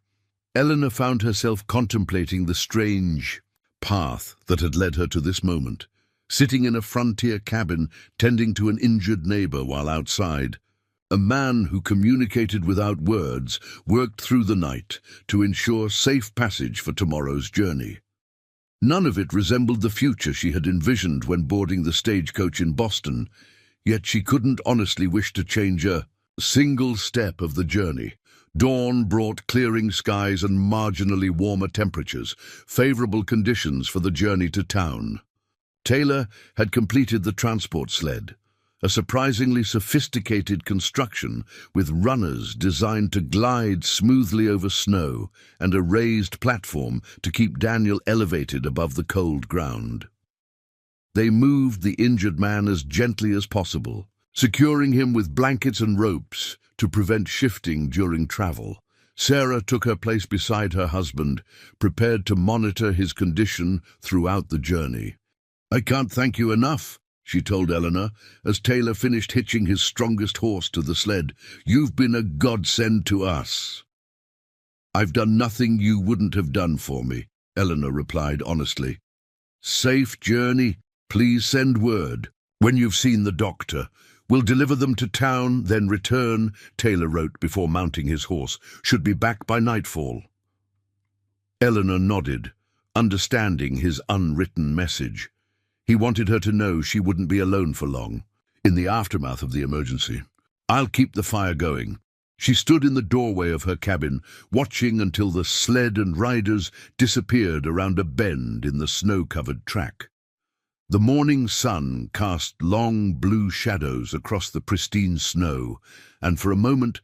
Eleanor found herself contemplating the strange path that had led her to this moment, sitting in a frontier cabin tending to an injured neighbor while outside. A man who communicated without words worked through the night to ensure safe passage for tomorrow's journey. None of it resembled the future she had envisioned when boarding the stagecoach in Boston, yet she couldn't honestly wish to change a single step of the journey. Dawn brought clearing skies and marginally warmer temperatures, favorable conditions for the journey to town. Taylor had completed the transport sled, a surprisingly sophisticated construction with runners designed to glide smoothly over snow and a raised platform to keep Daniel elevated above the cold ground. They moved the injured man as gently as possible, securing him with blankets and ropes to prevent shifting during travel. Sarah took her place beside her husband, prepared to monitor his condition throughout the journey. "I can't thank you enough," she told Eleanor, as Taylor finished hitching his strongest horse to the sled. "You've been a godsend to us." "I've done nothing you wouldn't have done for me," Eleanor replied honestly. "Safe journey. Please send word when you've seen the doctor. We'll deliver them to town, then return," Taylor wrote before mounting his horse. "Should be back by nightfall." Eleanor nodded, understanding his unwritten message. He wanted her to know she wouldn't be alone for long, in the aftermath of the emergency. "I'll keep the fire going." She stood in the doorway of her cabin, watching until the sled and riders disappeared around a bend in the snow-covered track. The morning sun cast long blue shadows across the pristine snow, and for a moment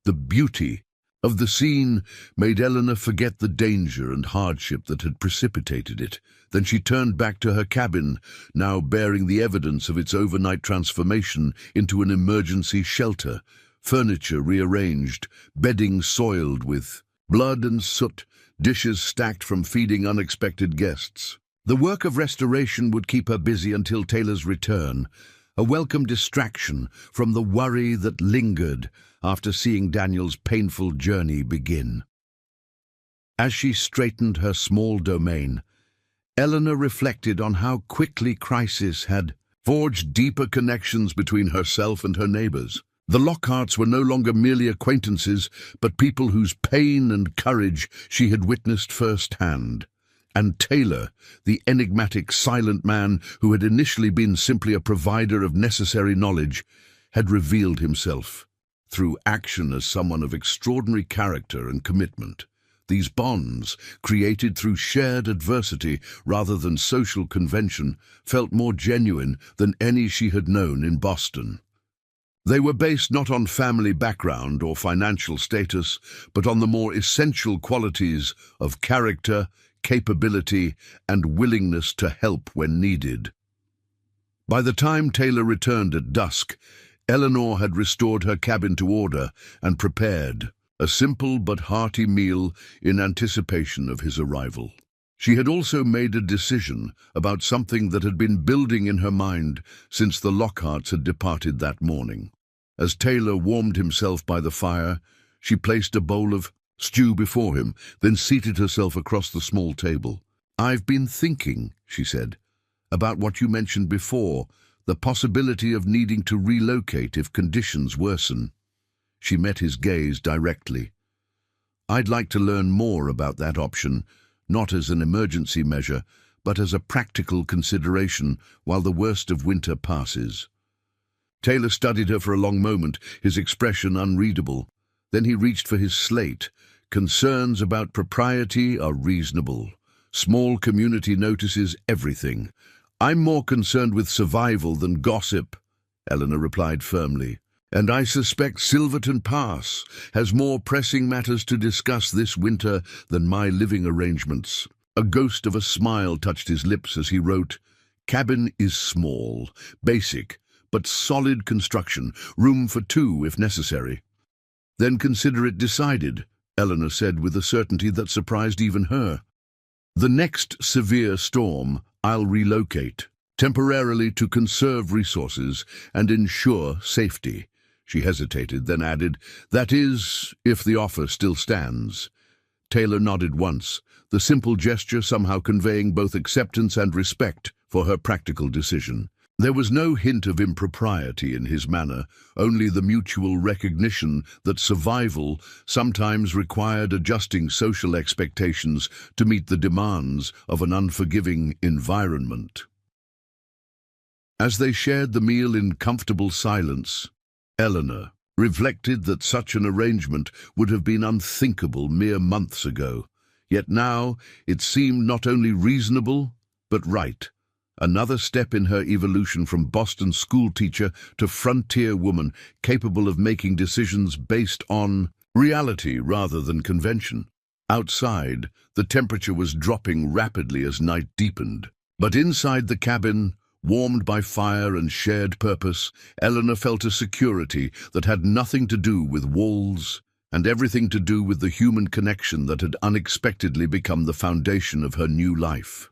the beauty of the scene made Eleanor forget the danger and hardship that had precipitated it. Then she turned back to her cabin, now bearing the evidence of its overnight transformation into an emergency shelter, furniture rearranged, bedding soiled with blood and soot, dishes stacked from feeding unexpected guests. The work of restoration would keep her busy until Taylor's return, a welcome distraction from the worry that lingered after seeing Daniel's painful journey begin. As she straightened her small domain, Eleanor reflected on how quickly crisis had forged deeper connections between herself and her neighbors. The Lockharts were no longer merely acquaintances, but people whose pain and courage she had witnessed firsthand. And Taylor, the enigmatic silent man who had initially been simply a provider of necessary knowledge, had revealed himself through action as someone of extraordinary character and commitment. These bonds, created through shared adversity rather than social convention, felt more genuine than any she had known in Boston. They were based not on family background or financial status, but on the more essential qualities of character, capability, and willingness to help when needed. By the time Taylor returned at dusk, Eleanor had restored her cabin to order and prepared a simple but hearty meal in anticipation of his arrival. She had also made a decision about something that had been building in her mind since the Lockharts had departed that morning. As Taylor warmed himself by the fire, she placed a bowl of stew before him, then seated herself across the small table. "I've been thinking," she said, "about what you mentioned before, the possibility of needing to relocate if conditions worsen." She met his gaze directly. "I'd like to learn more about that option, not as an emergency measure, but as a practical consideration while the worst of winter passes." Taylor studied her for a long moment, his expression unreadable. Then he reached for his slate. "Concerns about propriety are reasonable. Small community notices everything. I'm more concerned with survival than gossip," Eleanor replied firmly. "And I suspect Silverton Pass has more pressing matters to discuss this winter than my living arrangements." A ghost of a smile touched his lips as he wrote, "Cabin is small, basic, but solid construction, room for two if necessary." "Then consider it decided," Eleanor said with a certainty that surprised even her. "The next severe storm, I'll relocate, temporarily to conserve resources and ensure safety." She hesitated, then added, "That is, if the offer still stands." Taylor nodded once, the simple gesture somehow conveying both acceptance and respect for her practical decision. There was no hint of impropriety in his manner, only the mutual recognition that survival sometimes required adjusting social expectations to meet the demands of an unforgiving environment. As they shared the meal in comfortable silence, Eleanor reflected that such an arrangement would have been unthinkable mere months ago. Yet now it seemed not only reasonable, but right. Another step in her evolution from Boston schoolteacher to frontier woman capable of making decisions based on reality rather than convention. Outside, the temperature was dropping rapidly as night deepened. But inside the cabin, warmed by fire and shared purpose, Eleanor felt a security that had nothing to do with walls and everything to do with the human connection that had unexpectedly become the foundation of her new life.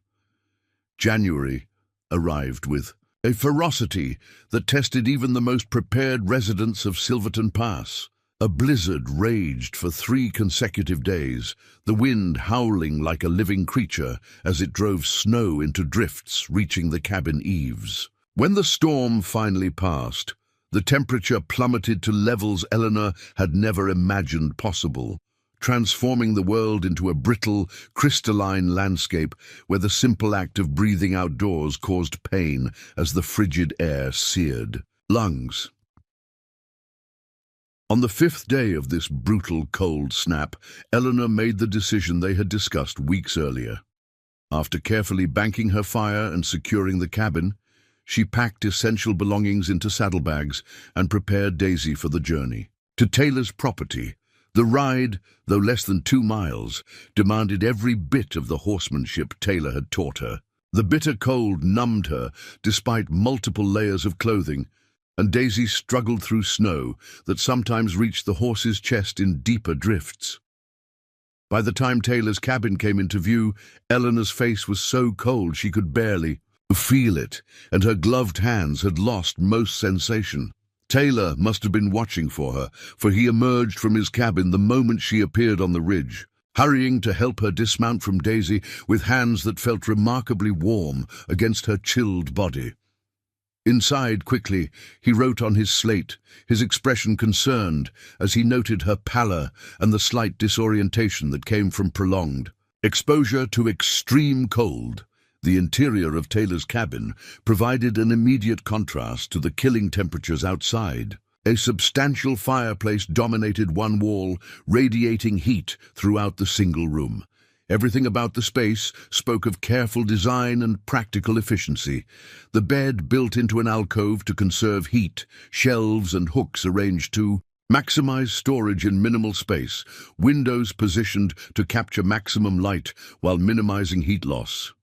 January arrived with a ferocity that tested even the most prepared residents of Silverton Pass. A blizzard raged for 3 consecutive days, the wind howling like a living creature as it drove snow into drifts reaching the cabin eaves. When the storm finally passed, the temperature plummeted to levels Eleanor had never imagined possible, transforming the world into a brittle, crystalline landscape where the simple act of breathing outdoors caused pain as the frigid air seared lungs. On the 5th day of this brutal cold snap, Eleanor made the decision they had discussed weeks earlier. After carefully banking her fire and securing the cabin, she packed essential belongings into saddlebags and prepared Daisy for the journey. To Taylor's property, the ride, though less than 2 miles, demanded every bit of the horsemanship Taylor had taught her. The bitter cold numbed her despite multiple layers of clothing, and Daisy struggled through snow that sometimes reached the horse's chest in deeper drifts. By the time Taylor's cabin came into view, Eleanor's face was so cold she could barely feel it, and her gloved hands had lost most sensation. Taylor must have been watching for her, for he emerged from his cabin the moment she appeared on the ridge, hurrying to help her dismount from Daisy with hands that felt remarkably warm against her chilled body. Inside, quickly, he wrote on his slate, his expression concerned as he noted her pallor and the slight disorientation that came from prolonged exposure to extreme cold. The interior of Taylor's cabin provided an immediate contrast to the killing temperatures outside. A substantial fireplace dominated one wall, radiating heat throughout the single room. Everything about the space spoke of careful design and practical efficiency. The bed built into an alcove to conserve heat, shelves and hooks arranged to maximize storage in minimal space, windows positioned to capture maximum light while minimizing heat loss.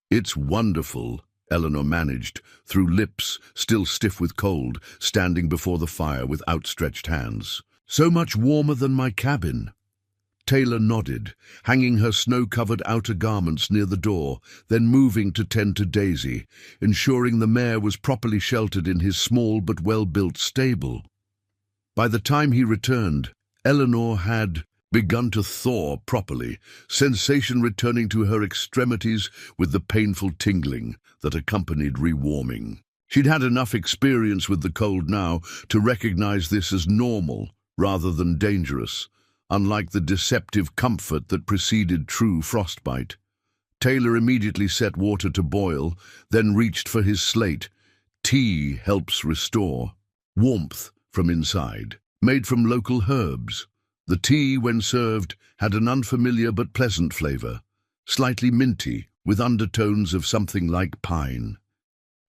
"It's wonderful," Eleanor managed, through lips still stiff with cold, standing before the fire with outstretched hands. "So much warmer than my cabin." Taylor nodded, hanging her snow-covered outer garments near the door, then moving to tend to Daisy, ensuring the mare was properly sheltered in his small but well-built stable. By the time he returned, Eleanor had begun to thaw properly, sensation returning to her extremities with the painful tingling that accompanied rewarming. She'd had enough experience with the cold now to recognize this as normal rather than dangerous, unlike the deceptive comfort that preceded true frostbite. Taylor immediately set water to boil, then reached for his slate. Tea helps restore warmth from inside, made from local herbs. The tea, when served, had an unfamiliar but pleasant flavor, slightly minty, with undertones of something like pine.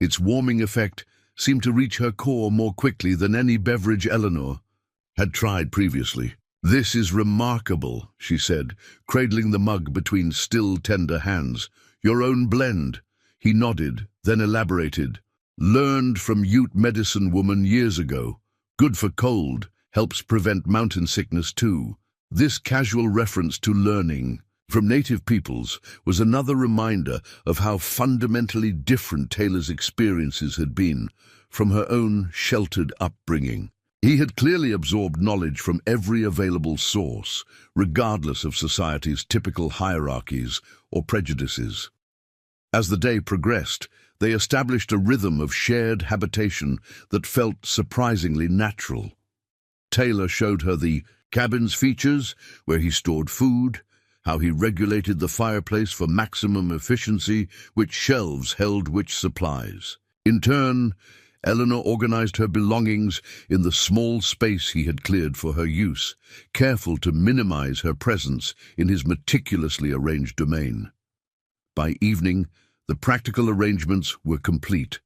Its warming effect seemed to reach her core more quickly than any beverage Eleanor had tried previously. "This is remarkable," she said, cradling the mug between still, tender hands. "Your own blend." He nodded, then elaborated. "Learned from Ute medicine woman years ago. Good for cold, helps prevent mountain sickness too." This casual reference to learning from native peoples was another reminder of how fundamentally different Taylor's experiences had been from her own sheltered upbringing. He had clearly absorbed knowledge from every available source, regardless of society's typical hierarchies or prejudices. As the day progressed, they established a rhythm of shared habitation that felt surprisingly natural. Taylor showed her the cabin's features, where he stored food, how he regulated the fireplace for maximum efficiency, which shelves held which supplies. In turn, Eleanor organized her belongings in the small space he had cleared for her use, careful to minimize her presence in his meticulously arranged domain. By evening, the practical arrangements were complete,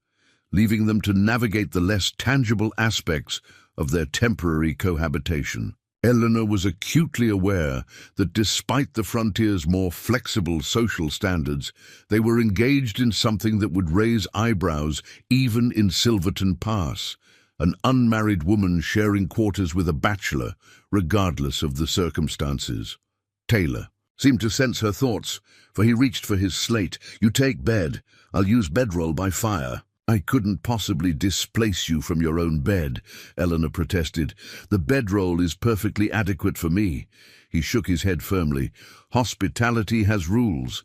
leaving them to navigate the less tangible aspects of their temporary cohabitation. Eleanor was acutely aware that despite the frontier's more flexible social standards, they were engaged in something that would raise eyebrows even in Silverton Pass, an unmarried woman sharing quarters with a bachelor, regardless of the circumstances. Taylor seemed to sense her thoughts, for he reached for his slate. "You take bed. I'll use bedroll by fire." "I couldn't possibly displace you from your own bed," Eleanor protested. "The bedroll is perfectly adequate for me." He shook his head firmly. "Hospitality has rules.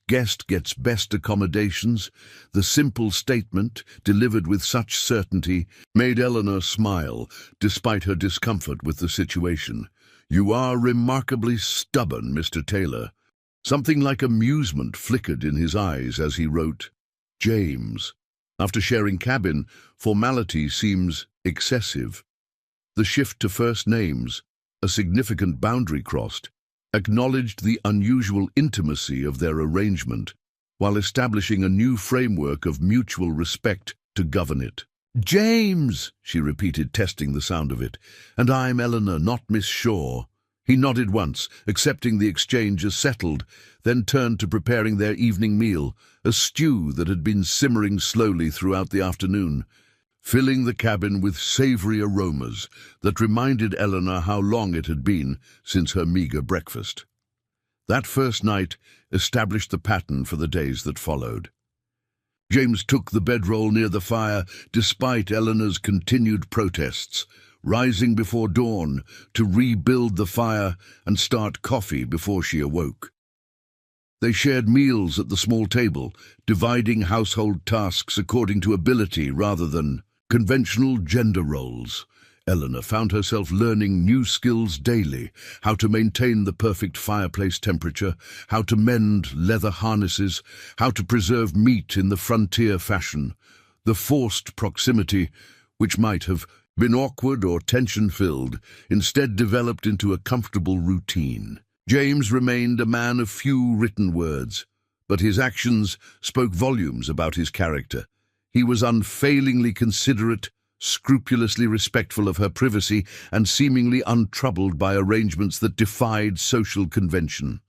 Guest gets best accommodations." The simple statement, delivered with such certainty, made Eleanor smile, despite her discomfort with the situation. "You are remarkably stubborn, Mr. Taylor." Something like amusement flickered in his eyes as he wrote, "James." After sharing cabin, formality seems excessive. The shift to first names, a significant boundary crossed, acknowledged the unusual intimacy of their arrangement, while establishing a new framework of mutual respect to govern it. "James," she repeated, testing the sound of it. "And I'm Eleanor, not Miss Shaw." He nodded once, accepting the exchange as settled, then turned to preparing their evening meal, a stew that had been simmering slowly throughout the afternoon, filling the cabin with savory aromas that reminded Eleanor how long it had been since her meager breakfast. That first night established the pattern for the days that followed. James took the bedroll near the fire, despite Eleanor's continued protests, rising before dawn to rebuild the fire and start coffee before she awoke. They shared meals at the small table, dividing household tasks according to ability rather than conventional gender roles. Eleanor found herself learning new skills daily: how to maintain the perfect fireplace temperature, how to mend leather harnesses, how to preserve meat in the frontier fashion. The forced proximity, which might have been awkward or tension-filled, instead developed into a comfortable routine. James remained a man of few written words, but his actions spoke volumes about his character. He was unfailingly considerate, scrupulously respectful of her privacy, and seemingly untroubled by arrangements that defied social convention.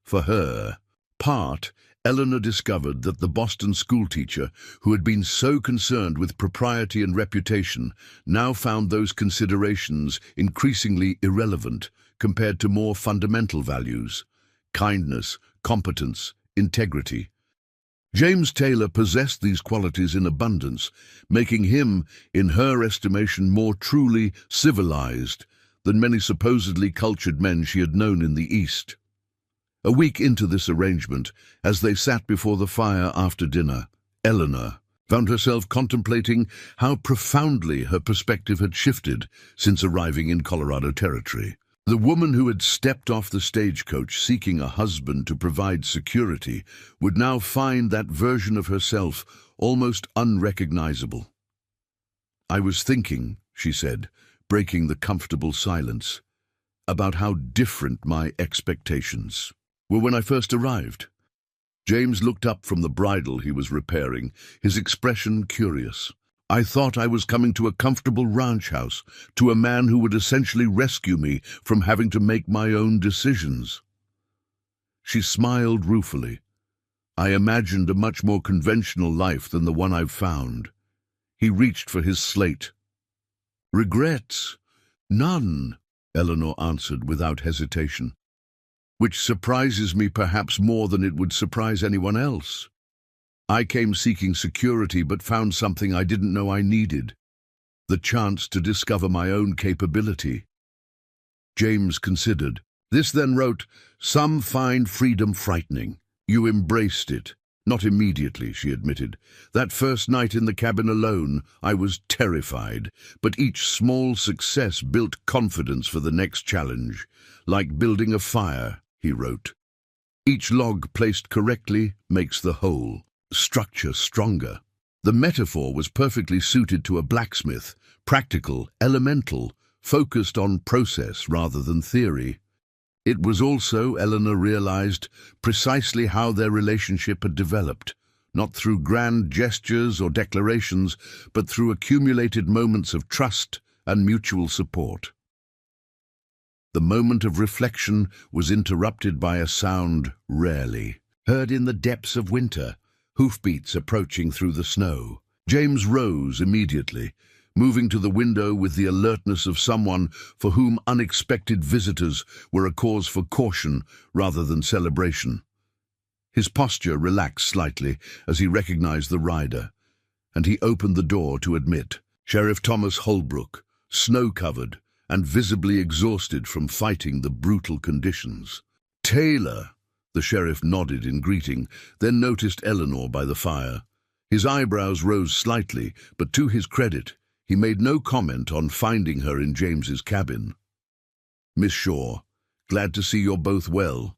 For her part, Eleanor discovered that the Boston schoolteacher, who had been so concerned with propriety and reputation, now found those considerations increasingly irrelevant compared to more fundamental values: kindness, competence, integrity. James Taylor possessed these qualities in abundance, making him, in her estimation, more truly civilized than many supposedly cultured men she had known in the East. A week into this arrangement, as they sat before the fire after dinner, Eleanor found herself contemplating how profoundly her perspective had shifted since arriving in Colorado Territory. The woman who had stepped off the stagecoach seeking a husband to provide security would now find that version of herself almost unrecognizable. "I was thinking," she said, breaking the comfortable silence, "about how different my expectations were when I first arrived." James looked up from the bridle he was repairing, his expression curious. "I thought I was coming to a comfortable ranch house, to a man who would essentially rescue me from having to make my own decisions." She smiled ruefully. "I imagined a much more conventional life than the one I've found." He reached for his slate. "Regrets? None," Eleanor answered without hesitation. "Which surprises me perhaps more than it would surprise anyone else. I came seeking security but found something I didn't know I needed: the chance to discover my own capability." James considered. "This then wrote, some find freedom frightening. You embraced it." "Not immediately," she admitted. "That first night in the cabin alone, I was terrified, but each small success built confidence for the next challenge. Like building a fire," he wrote. "Each log placed correctly makes the whole structure stronger." The metaphor was perfectly suited to a blacksmith, practical, elemental, focused on process rather than theory. It was also, Eleanor realized, precisely how their relationship had developed, not through grand gestures or declarations, but through accumulated moments of trust and mutual support. The moment of reflection was interrupted by a sound rarely heard in the depths of winter: hoofbeats approaching through the snow. James rose immediately, moving to the window with the alertness of someone for whom unexpected visitors were a cause for caution rather than celebration. His posture relaxed slightly as he recognized the rider, and he opened the door to admit Sheriff Thomas Holbrook, snow-covered and visibly exhausted from fighting the brutal conditions. "Taylor," the sheriff nodded in greeting, then noticed Eleanor by the fire. His eyebrows rose slightly, but to his credit, he made no comment on finding her in James's cabin. "Miss Shaw, glad to see you're both well."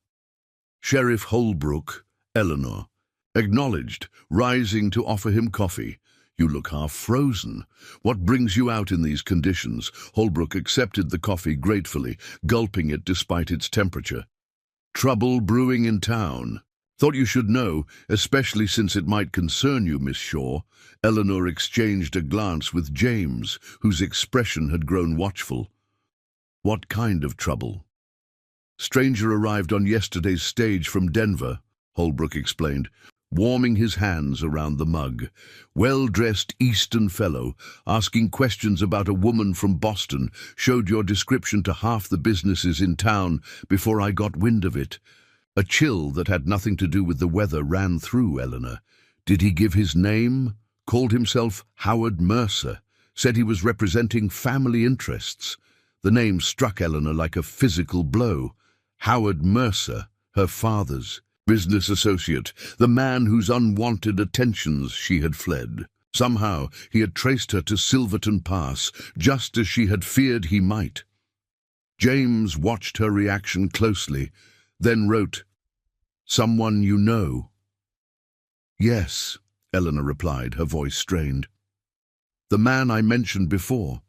Sheriff Holbrook, Eleanor, acknowledged, rising to offer him coffee. "You look half frozen. What brings you out in these conditions?" Holbrook accepted the coffee gratefully, gulping it despite its temperature. "Trouble brewing in town. Thought you should know, especially since it might concern you, Miss Shaw." Eleanor exchanged a glance with James, whose expression had grown watchful. "What kind of trouble?" "Stranger arrived on yesterday's stage from Denver," Holbrook explained, warming his hands around the mug. "Well-dressed Eastern fellow, asking questions about a woman from Boston, showed your description to half the businesses in town before I got wind of it." A chill that had nothing to do with the weather ran through Eleanor. "Did he give his name? Called himself Howard Mercer? Said he was representing family interests?" The name struck Eleanor like a physical blow. Howard Mercer, her father's business associate, the man whose unwanted attentions she had fled. Somehow he had traced her to Silverton Pass, just as she had feared he might. James watched her reaction closely, then wrote, "Someone you know?" "Yes," Eleanor replied, her voice strained. "The man I mentioned before."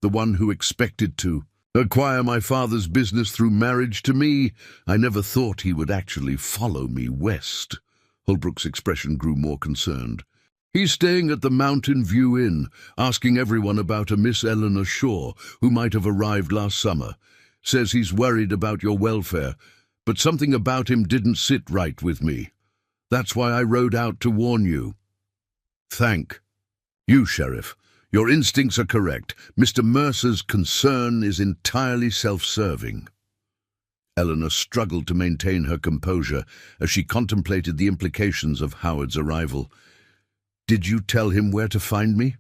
the one who expected to acquire my father's business through marriage to me. I never thought he would actually follow me west." Holbrook's expression grew more concerned. "He's staying at the Mountain View Inn, asking everyone about a Miss Eleanor Shaw, who might have arrived last summer. Says he's worried about your welfare, but something about him didn't sit right with me. That's why I rode out to warn you." "Thank you, Sheriff. Your instincts are correct. Mr. Mercer's concern is entirely self-serving." Eleanor struggled to maintain her composure as she contemplated the implications of Howard's arrival. "Did you tell him where to find me?"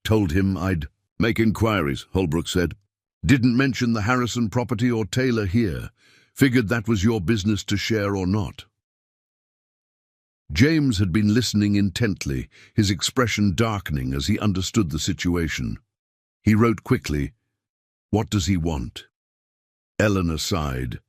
"Told him I'd make inquiries," Holbrook said. "Didn't mention the Harrison property or Taylor here. Figured that was your business to share or not." James had been listening intently, his expression darkening as he understood the situation. He wrote quickly, "What does he want?" Eleanor sighed,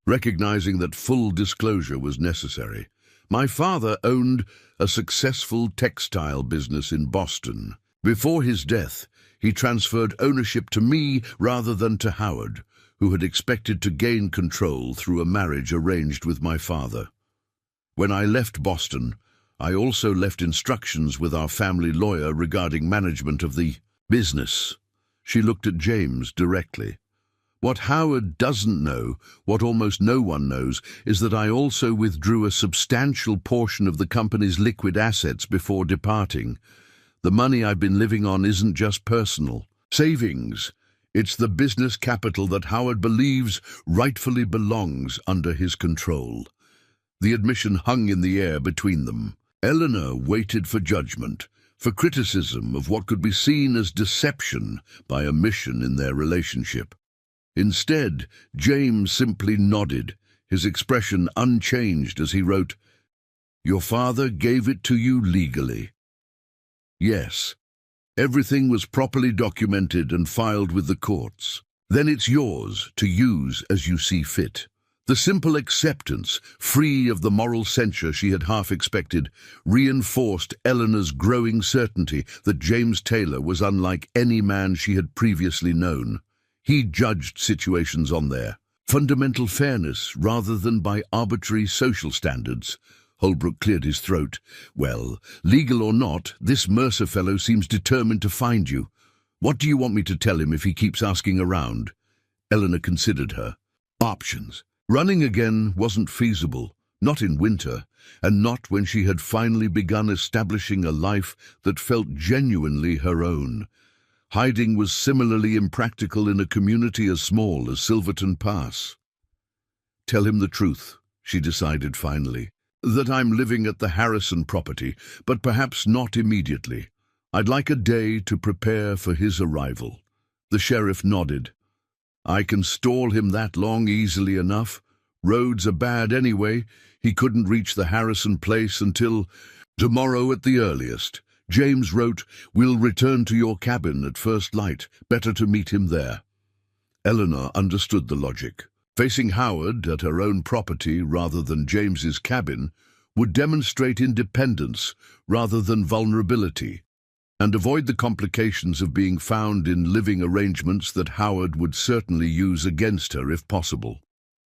recognizing that full disclosure was necessary. "My father owned a successful textile business in Boston. Before his death, he transferred ownership to me rather than to Howard, who had expected to gain control through a marriage arranged with my father. When I left Boston, I also left instructions with our family lawyer regarding management of the business." She looked at James directly. "What Howard doesn't know, what almost no one knows, is that I also withdrew a substantial portion of the company's liquid assets before departing. The money I've been living on isn't just personal savings. It's the business capital that Howard believes rightfully belongs under his control." The admission hung in the air between them. Eleanor waited for judgment, for criticism of what could be seen as deception by omission in their relationship. Instead, James simply nodded, his expression unchanged as he wrote, "Your father gave it to you legally." "Yes. Everything was properly documented and filed with the courts. Then it's yours to use as you see fit." The simple acceptance, free of the moral censure she had half expected, reinforced Eleanor's growing certainty that James Taylor was unlike any man she had previously known. He judged situations on their fundamental fairness rather than by arbitrary social standards. Holbrook cleared his throat. "Well, legal or not, this Mercer fellow seems determined to find you. What do you want me to tell him if he keeps asking around?" Eleanor considered her options. Running again wasn't feasible, not in winter, and not when she had finally begun establishing a life that felt genuinely her own. Hiding was similarly impractical in a community as small as Silverton Pass. "Tell him the truth," she decided finally, "that I'm living at the Harrison property, but perhaps not immediately. I'd like a day to prepare for his arrival." The sheriff nodded. "I can stall him that long easily enough. Roads are bad anyway. He couldn't reach the Harrison place until tomorrow at the earliest. James wrote, 'We'll return to your cabin at first light. Better to meet him there.'" Eleanor understood the logic. Facing Howard at her own property rather than James's cabin would demonstrate independence rather than vulnerability, and avoid the complications of being found in living arrangements that Howard would certainly use against her if possible.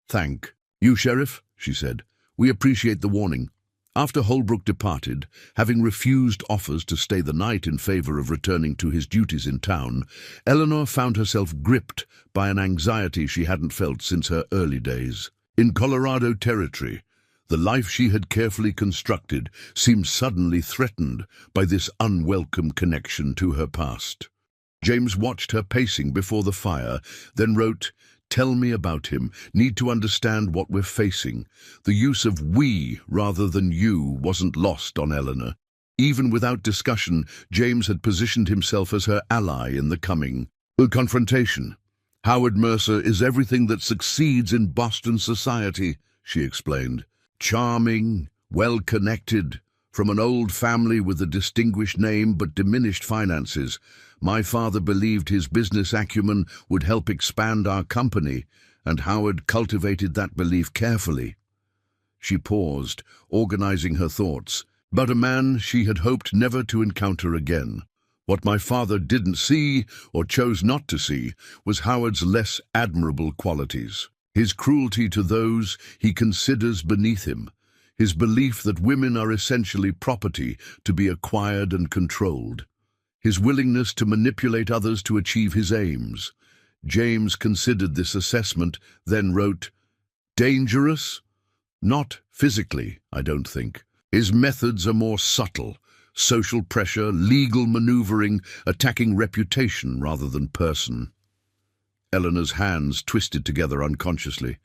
"Thank you, Sheriff," she said. "We appreciate the warning." After Holbrook departed, having refused offers to stay the night in favor of returning to his duties in town, Eleanor found herself gripped by an anxiety she hadn't felt since her early days. In Colorado Territory, the life she had carefully constructed seemed suddenly threatened by this unwelcome connection to her past. James watched her pacing before the fire, then wrote, "Tell me about him. Need to understand what we're facing." The use of "we" rather than "you" wasn't lost on Eleanor. Even without discussion, James had positioned himself as her ally in the coming confrontation. "Howard Mercer is everything that succeeds in Boston society," she explained. "Charming, well-connected, from an old family with a distinguished name but diminished finances. My father believed his business acumen would help expand our company, and Howard cultivated that belief carefully." She paused, organizing her thoughts, but a man she had hoped never to encounter again. What my father didn't see, or chose not to see, was Howard's less admirable qualities. His cruelty to those he considers beneath him, his belief that women are essentially property to be acquired and controlled, his willingness to manipulate others to achieve his aims. James considered this assessment, then wrote, "Dangerous? Not physically, I don't think. His methods are more subtle. Social pressure, legal maneuvering, attacking reputation rather than person." Eleanor's hands twisted together unconsciously.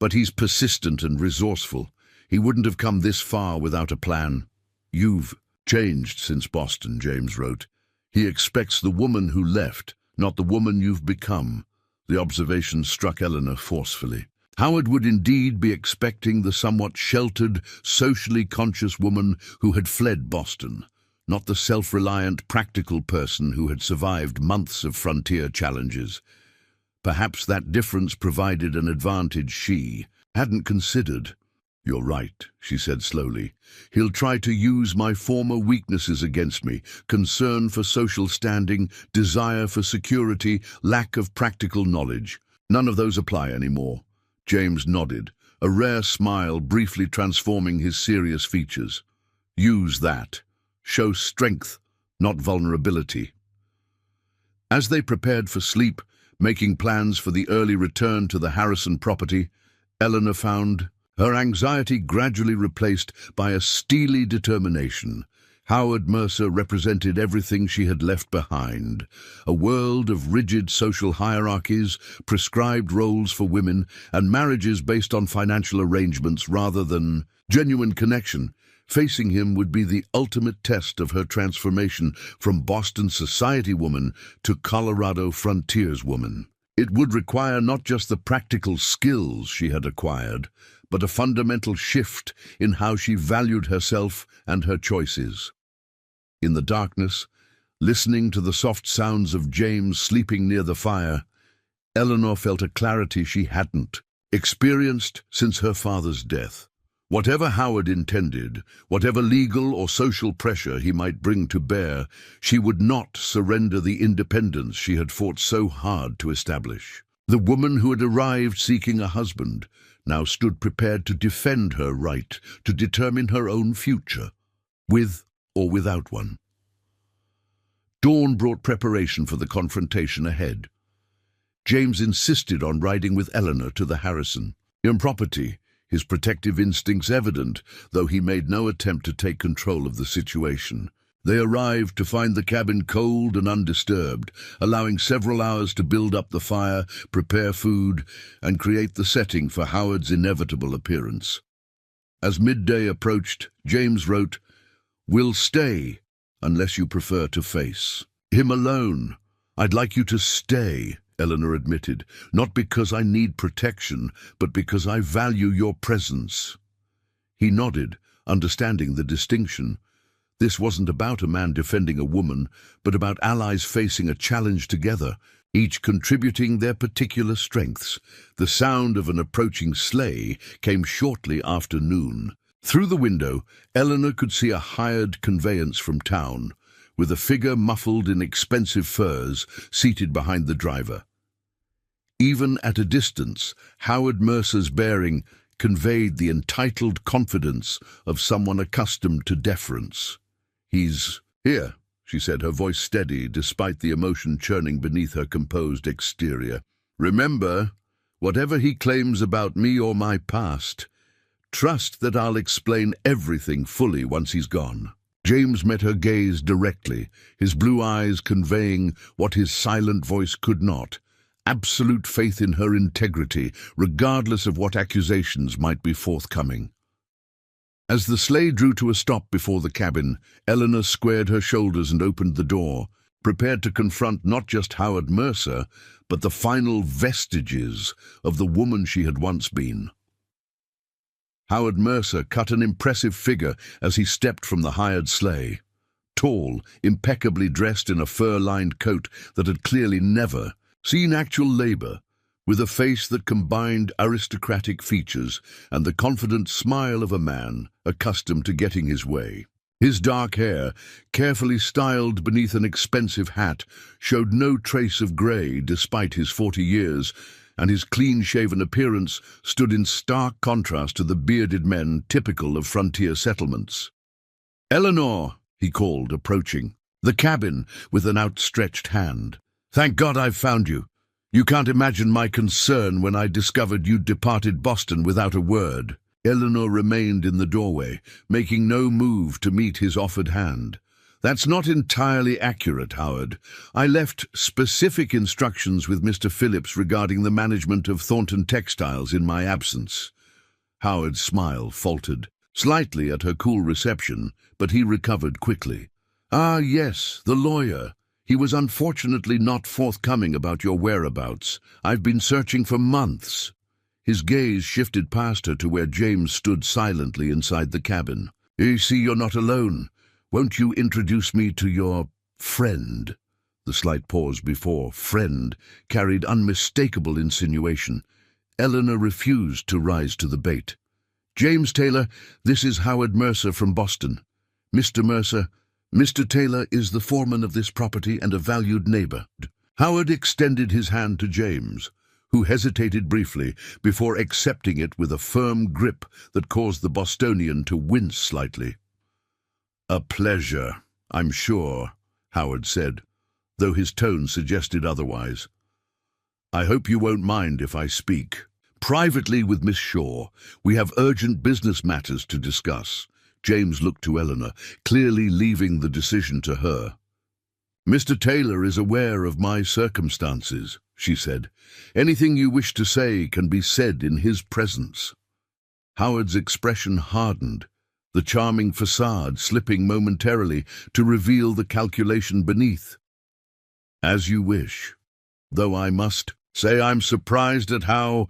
"But he's persistent and resourceful. He wouldn't have come this far without a plan." "You've changed since Boston," James wrote. "He expects the woman who left, not the woman you've become." The observation struck Eleanor forcefully. Howard would indeed be expecting the somewhat sheltered, socially conscious woman who had fled Boston, not the self-reliant, practical person who had survived months of frontier challenges. Perhaps that difference provided an advantage she hadn't considered. "You're right," she said slowly. "He'll try to use my former weaknesses against me: concern for social standing, desire for security, lack of practical knowledge. None of those apply anymore." James nodded, a rare smile briefly transforming his serious features. "Use that. Show strength, not vulnerability." As they prepared for sleep, making plans for the early return to the Harrison property, Eleanor found her anxiety gradually replaced by a steely determination. Howard Mercer represented everything she had left behind: a world of rigid social hierarchies, prescribed roles for women, and marriages based on financial arrangements rather than genuine connection. Facing him would be the ultimate test of her transformation from Boston society woman to Colorado frontiers woman. It would require not just the practical skills she had acquired, but a fundamental shift in how she valued herself and her choices. In the darkness, listening to the soft sounds of James sleeping near the fire, Eleanor felt a clarity she hadn't experienced since her father's death. Whatever Howard intended, whatever legal or social pressure he might bring to bear, she would not surrender the independence she had fought so hard to establish. The woman who had arrived seeking a husband now stood prepared to defend her right to determine her own future, with or without one. Dawn brought preparation for the confrontation ahead. James insisted on riding with Eleanor to the Harrison property, his protective instincts evident, though he made no attempt to take control of the situation. They arrived to find the cabin cold and undisturbed, allowing several hours to build up the fire, prepare food, and create the setting for Howard's inevitable appearance. As midday approached, James wrote, "We'll stay, unless you prefer to face him alone." "I'd like you to stay," Eleanor admitted, "not because I need protection, but because I value your presence." He nodded, understanding the distinction. This wasn't about a man defending a woman, but about allies facing a challenge together, each contributing their particular strengths. The sound of an approaching sleigh came shortly after noon. Through the window, Eleanor could see a hired conveyance from town, with a figure muffled in expensive furs seated behind the driver. Even at a distance, Howard Mercer's bearing conveyed the entitled confidence of someone accustomed to deference. "He's here," she said, her voice steady despite the emotion churning beneath her composed exterior. "Remember, whatever he claims about me or my past, trust that I'll explain everything fully once he's gone." James met her gaze directly, his blue eyes conveying what his silent voice could not: absolute faith in her integrity, regardless of what accusations might be forthcoming. As the sleigh drew to a stop before the cabin, Eleanor squared her shoulders and opened the door, prepared to confront not just Howard Mercer, but the final vestiges of the woman she had once been. Howard Mercer cut an impressive figure as he stepped from the hired sleigh. Tall, impeccably dressed in a fur-lined coat that had clearly never seen actual labor, with a face that combined aristocratic features and the confident smile of a man accustomed to getting his way. His dark hair, carefully styled beneath an expensive hat, showed no trace of grey despite his 40 years, and his clean-shaven appearance stood in stark contrast to the bearded men typical of frontier settlements. "Eleanor," he called, approaching the cabin with an outstretched hand. "Thank God I've found you. You can't imagine my concern when I discovered you'd departed Boston without a word." Eleanor remained in the doorway, making no move to meet his offered hand. "That's not entirely accurate, Howard. I left specific instructions with Mr. Phillips regarding the management of Thornton Textiles in my absence." Howard's smile faltered slightly at her cool reception, but he recovered quickly. "Ah, yes, the lawyer. He was unfortunately not forthcoming about your whereabouts. I've been searching for months." His gaze shifted past her to where James stood silently inside the cabin. "You see, you're not alone. Won't you introduce me to your friend?" The slight pause before friend carried unmistakable insinuation. Eleanor refused to rise to the bait. "James Taylor, this is Howard Mercer from Boston. Mr. Mercer, Mr. Taylor is the foreman of this property and a valued neighbor." Howard extended his hand to James, who hesitated briefly before accepting it with a firm grip that caused the Bostonian to wince slightly. "A pleasure, I'm sure," Howard said, though his tone suggested otherwise. "I hope you won't mind if I speak. Privately with Miss Shaw, we have urgent business matters to discuss." James looked to Eleanor, clearly leaving the decision to her. "Mr. Taylor is aware of my circumstances," she said. "Anything you wish to say can be said in his presence." Howard's expression hardened, the charming facade slipping momentarily to reveal the calculation beneath. "As you wish, though I must say I'm surprised at how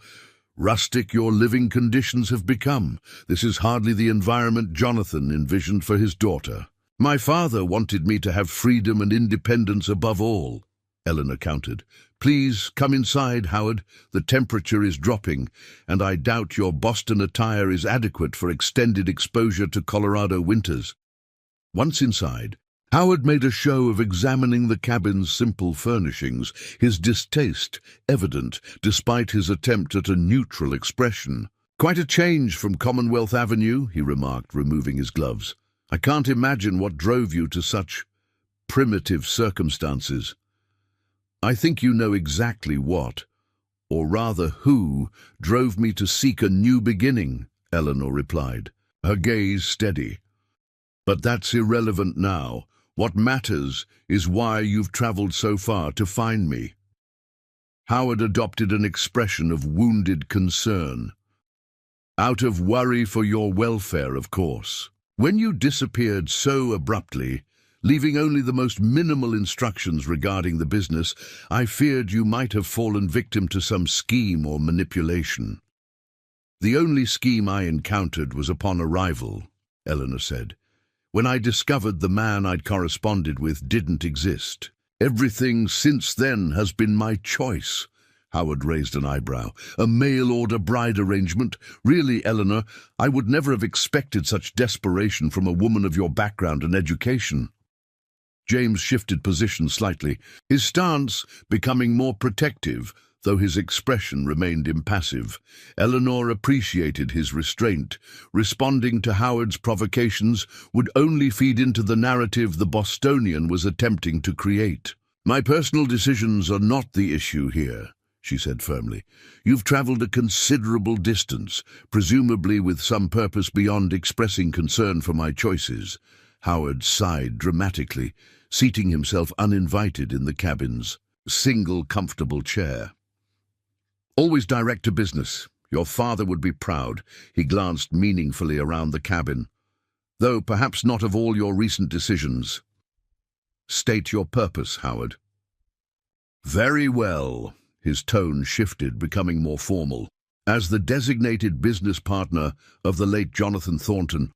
rustic your living conditions have become. This is hardly the environment Jonathan envisioned for his daughter." "My father wanted me to have freedom and independence above all," Eleanor countered. "Please come inside, Howard. The temperature is dropping, and I doubt your Boston attire is adequate for extended exposure to Colorado winters." Once inside, Howard made a show of examining the cabin's simple furnishings, his distaste evident despite his attempt at a neutral expression. "Quite a change from Commonwealth Avenue," he remarked, removing his gloves. "I can't imagine what drove you to such primitive circumstances." "I think you know exactly what, or rather who, drove me to seek a new beginning," Eleanor replied, her gaze steady. "But that's irrelevant now. What matters is why you've traveled so far to find me." Howard adopted an expression of wounded concern. "Out of worry for your welfare, of course. When you disappeared so abruptly, leaving only the most minimal instructions regarding the business, I feared you might have fallen victim to some scheme or manipulation." "The only scheme I encountered was upon arrival," Eleanor said, "when I discovered the man I'd corresponded with didn't exist. Everything since then has been my choice." Howard raised an eyebrow. "A mail-order bride arrangement? Really, Eleanor, I would never have expected such desperation from a woman of your background and education." James shifted position slightly, his stance becoming more protective, though his expression remained impassive. Eleanor appreciated his restraint. Responding to Howard's provocations would only feed into the narrative the Bostonian was attempting to create. "My personal decisions are not the issue here," she said firmly. "You've traveled a considerable distance, presumably with some purpose beyond expressing concern for my choices." Howard sighed dramatically, seating himself uninvited in the cabin's single comfortable chair. "Always direct to business. Your father would be proud." He glanced meaningfully around the cabin. "Though perhaps not of all your recent decisions." "State your purpose, Howard." "Very well." His tone shifted, becoming more formal. "As the designated business partner of the late Jonathan Thornton,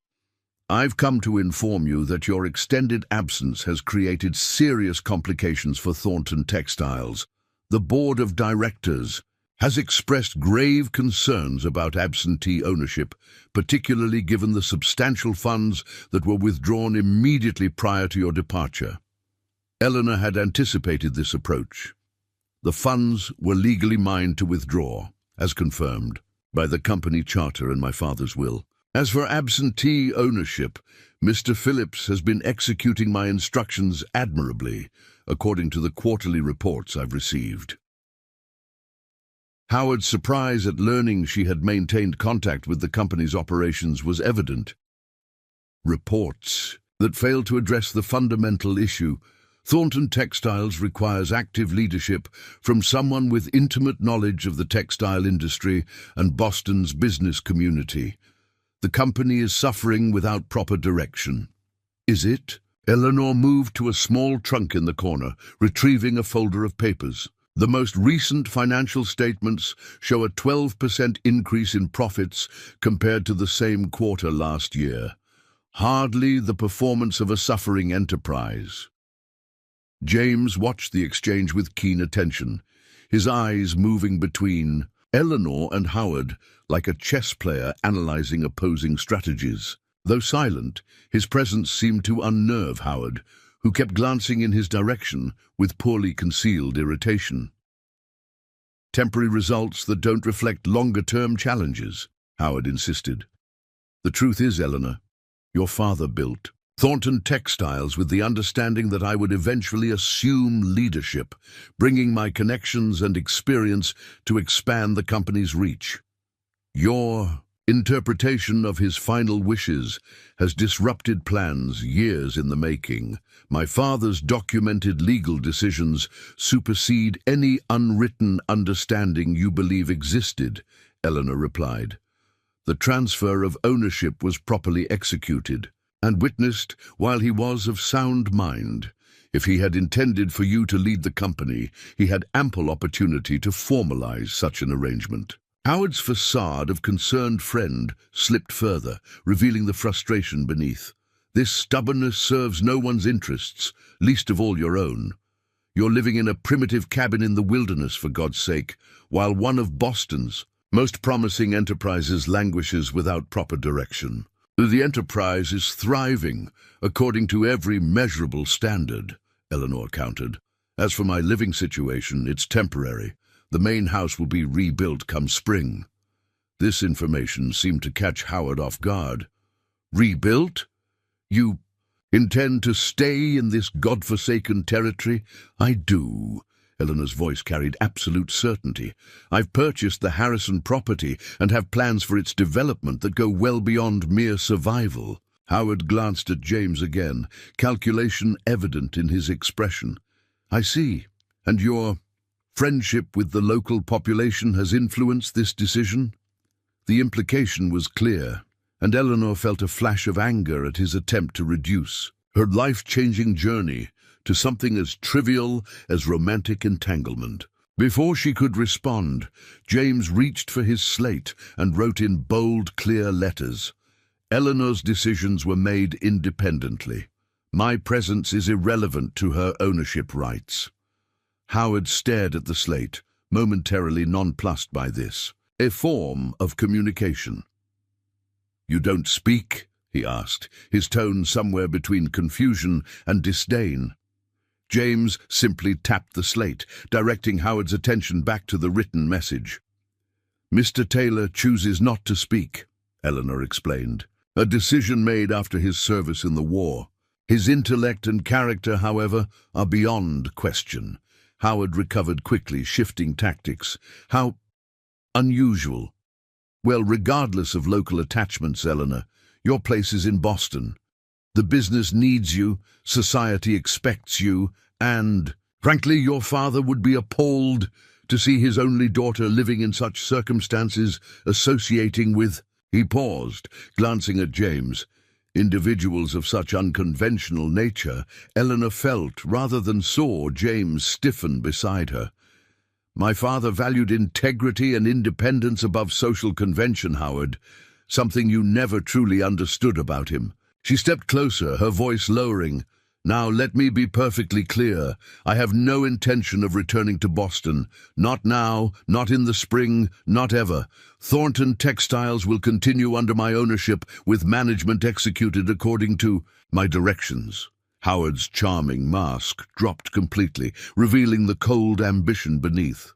I've come to inform you that your extended absence has created serious complications for Thornton Textiles. The board of directors has expressed grave concerns about absentee ownership, particularly given the substantial funds that were withdrawn immediately prior to your departure. Eleanor had anticipated this approach. The funds were legally mine to withdraw, as confirmed by the company charter and my father's will. As for absentee ownership, Mr. Phillips has been executing my instructions admirably, according to the quarterly reports I've received. Howard's surprise at learning she had maintained contact with the company's operations was evident. Reports that failed to address the fundamental issue. Thornton Textiles requires active leadership from someone with intimate knowledge of the textile industry and Boston's business community. The company is suffering without proper direction. Is it? Eleanor moved to a small trunk in the corner, retrieving a folder of papers. The most recent financial statements show a 12% increase in profits compared to the same quarter last year. Hardly the performance of a suffering enterprise. James watched the exchange with keen attention, his eyes moving between Eleanor and Howard like a chess player analyzing opposing strategies. Though silent, his presence seemed to unnerve Howard, who kept glancing in his direction with poorly concealed irritation. Temporary results that don't reflect longer-term challenges, Howard insisted. The truth is, Eleanor, your father built Thornton Textiles with the understanding that I would eventually assume leadership, bringing my connections and experience to expand the company's reach. Your interpretation of his final wishes has disrupted plans years in the making. My father's documented legal decisions supersede any unwritten understanding you believe existed, Eleanor replied. The transfer of ownership was properly executed and witnessed while he was of sound mind. If he had intended for you to lead the company, he had ample opportunity to formalize such an arrangement. Howard's facade of concerned friend slipped further, revealing the frustration beneath. This stubbornness serves no one's interests, least of all your own. You're living in a primitive cabin in the wilderness, for God's sake, while one of Boston's most promising enterprises languishes without proper direction. The enterprise is thriving, according to every measurable standard, Eleanor countered. As for my living situation, it's temporary. The main house will be rebuilt come spring. This information seemed to catch Howard off guard. Rebuilt? You intend to stay in this godforsaken territory? I do. Eleanor's voice carried absolute certainty. I've purchased the Harrison property and have plans for its development that go well beyond mere survival. Howard glanced at James again, calculation evident in his expression. I see. And your friendship with the local population has influenced this decision? The implication was clear, and Eleanor felt a flash of anger at his attempt to reduce her life-changing journey to something as trivial as romantic entanglement. Before she could respond, James reached for his slate and wrote in bold, clear letters. Eleanor's decisions were made independently. My presence is irrelevant to her ownership rights. Howard stared at the slate, momentarily nonplussed by this. A form of communication. You don't speak? He asked, his tone somewhere between confusion and disdain. James simply tapped the slate, directing Howard's attention back to the written message. Mr. Taylor chooses not to speak, Eleanor explained, a decision made after his service in the war. His intellect and character, however, are beyond question. Howard recovered quickly, shifting tactics. How unusual. Well, regardless of local attachments, Eleanor, your place is in Boston. The business needs you, society expects you, and, frankly, your father would be appalled to see his only daughter living in such circumstances, associating with... He paused, glancing at James. Individuals of such unconventional nature, Eleanor felt, rather than saw, James stiffen beside her. My father valued integrity and independence above social convention, Howard, something you never truly understood about him. She stepped closer, her voice lowering. Now let me be perfectly clear. I have no intention of returning to Boston. Not now, not in the spring, not ever. Thornton Textiles will continue under my ownership, with management executed according to my directions. Howard's charming mask dropped completely, revealing the cold ambition beneath.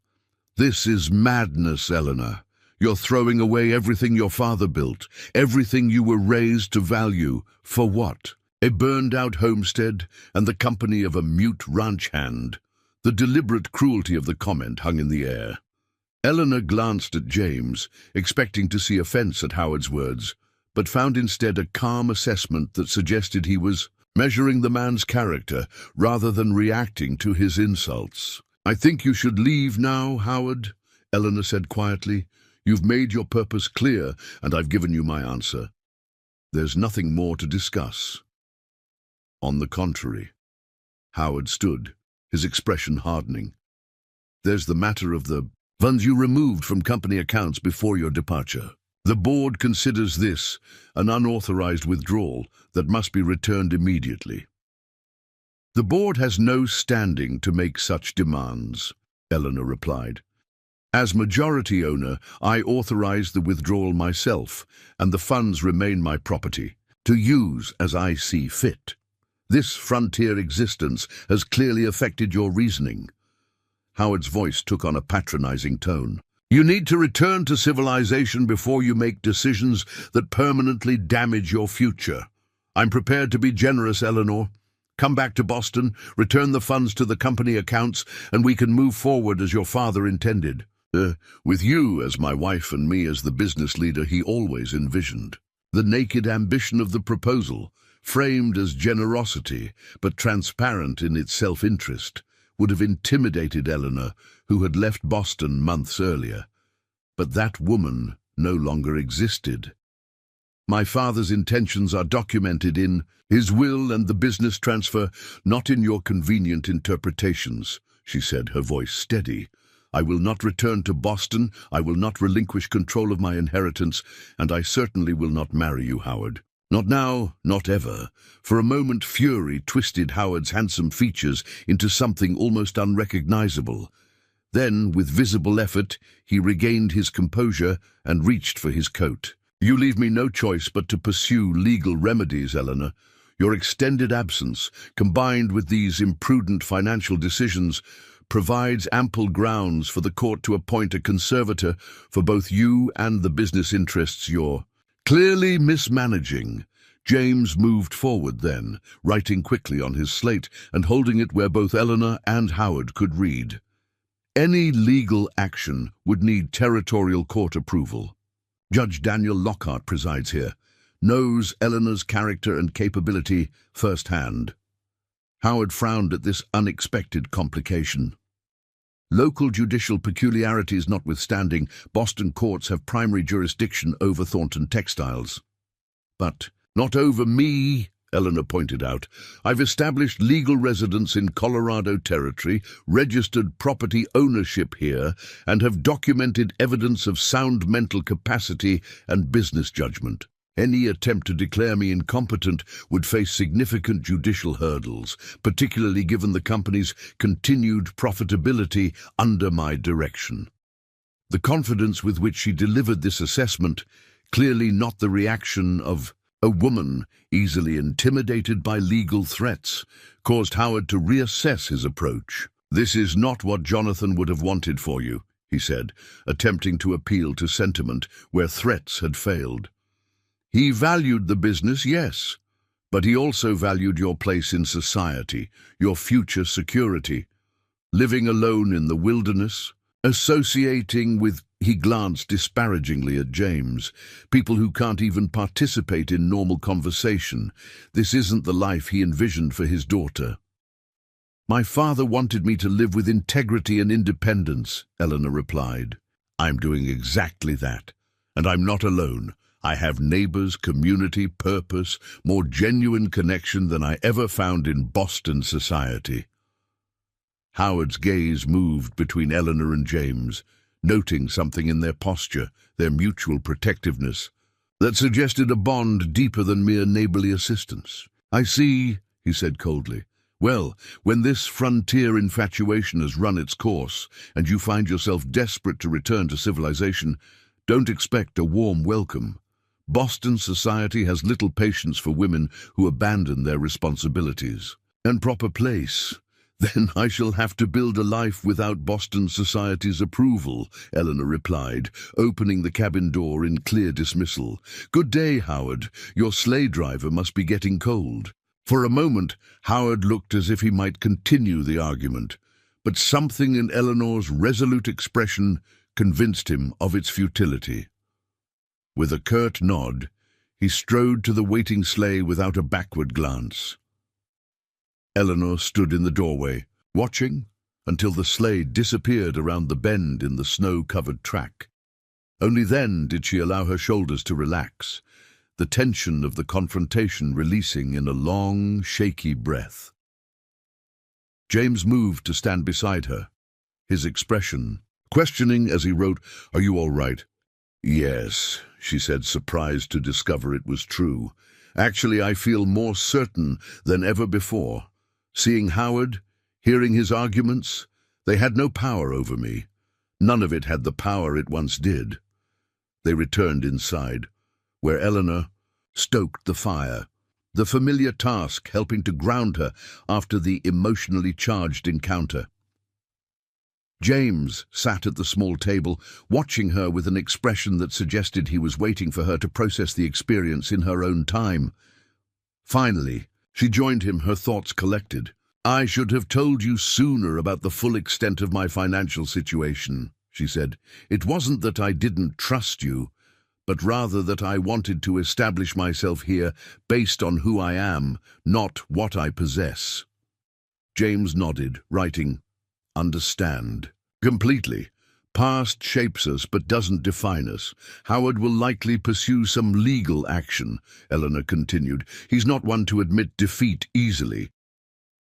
This is madness, Eleanor. You're throwing away everything your father built, everything you were raised to value. For what? A burned-out homestead and the company of a mute ranch hand. The deliberate cruelty of the comment hung in the air. Eleanor glanced at James, expecting to see offense at Howard's words, but found instead a calm assessment that suggested he was measuring the man's character rather than reacting to his insults. "I think you should leave now, Howard," Eleanor said quietly. "You've made your purpose clear, and I've given you my answer. There's nothing more to discuss." On the contrary, Howard stood, his expression hardening. "There's the matter of the funds you removed from company accounts before your departure. The board considers this an unauthorized withdrawal that must be returned immediately." "The board has no standing to make such demands," Eleanor replied. "As majority owner, I authorize the withdrawal myself, and the funds remain my property, to use as I see fit. This frontier existence has clearly affected your reasoning." Howard's voice took on a patronizing tone. "You need to return to civilization before you make decisions that permanently damage your future. I'm prepared to be generous, Eleanor. Come back to Boston, return the funds to the company accounts, and we can move forward as your father intended. With you as my wife and me as the business leader he always envisioned." The naked ambition of the proposal, framed as generosity but transparent in its self-interest, would have intimidated Eleanor, who had left Boston months earlier. But that woman no longer existed. "My father's intentions are documented in his will and the business transfer, not in your convenient interpretations," she said, her voice steady. "I will not return to Boston, I will not relinquish control of my inheritance, and I certainly will not marry you, Howard. Not now, not ever." For a moment fury twisted Howard's handsome features into something almost unrecognizable. Then, with visible effort, he regained his composure and reached for his coat. "You leave me no choice but to pursue legal remedies, Eleanor. Your extended absence, combined with these imprudent financial decisions, provides ample grounds for the court to appoint a conservator for both you and the business interests you're clearly mismanaging." James moved forward then, writing quickly on his slate and holding it where both Eleanor and Howard could read. "Any legal action would need territorial court approval. Judge Daniel Lockhart presides here, knows Eleanor's character and capability firsthand." Howard frowned at this unexpected complication. Local judicial peculiarities notwithstanding, Boston courts have primary jurisdiction over Thornton Textiles. "But not over me," Eleanor pointed out. "I've established legal residence in Colorado Territory, registered property ownership here, and have documented evidence of sound mental capacity and business judgment. Any attempt to declare me incompetent would face significant judicial hurdles, particularly given the company's continued profitability under my direction." The confidence with which she delivered this assessment, clearly not the reaction of a woman easily intimidated by legal threats, caused Howard to reassess his approach. "This is not what Jonathan would have wanted for you," he said, attempting to appeal to sentiment where threats had failed. "He valued the business, yes, but he also valued your place in society, your future security. Living alone in the wilderness, associating with," he glanced disparagingly at James, "people who can't even participate in normal conversation. This isn't the life he envisioned for his daughter." "My father wanted me to live with integrity and independence," Eleanor replied. "I'm doing exactly that, and I'm not alone. I have neighbors, community, purpose, more genuine connection than I ever found in Boston society." Howard's gaze moved between Eleanor and James, noting something in their posture, their mutual protectiveness, that suggested a bond deeper than mere neighborly assistance. "I see," he said coldly. Well, when this frontier infatuation has run its course, and you find yourself desperate to return to civilization, don't expect a warm welcome. Boston society has little patience for women who abandon their responsibilities. And proper place. Then I shall have to build a life without Boston society's approval, Eleanor replied, opening the cabin door in clear dismissal. Good day, Howard. Your sleigh driver must be getting cold. For a moment, Howard looked as if he might continue the argument, but something in Eleanor's resolute expression convinced him of its futility. With a curt nod, he strode to the waiting sleigh without a backward glance. Eleanor stood in the doorway, watching until the sleigh disappeared around the bend in the snow-covered track. Only then did she allow her shoulders to relax, the tension of the confrontation releasing in a long, shaky breath. James moved to stand beside her, his expression questioning as he wrote, "Are you all right?" "Yes," she said, surprised to discover it was true. "Actually, I feel more certain than ever before. Seeing Howard, hearing his arguments, they had no power over me. None of it had the power it once did." They returned inside, where Eleanor stoked the fire, the familiar task helping to ground her after the emotionally charged encounter. James sat at the small table, watching her with an expression that suggested he was waiting for her to process the experience in her own time. Finally, she joined him, her thoughts collected. "I should have told you sooner about the full extent of my financial situation," she said. "It wasn't that I didn't trust you, but rather that I wanted to establish myself here based on who I am, not what I possess." James nodded, writing, "Understand." "Completely. Past shapes us but doesn't define us. Howard will likely pursue some legal action," Eleanor continued. "He's not one to admit defeat easily.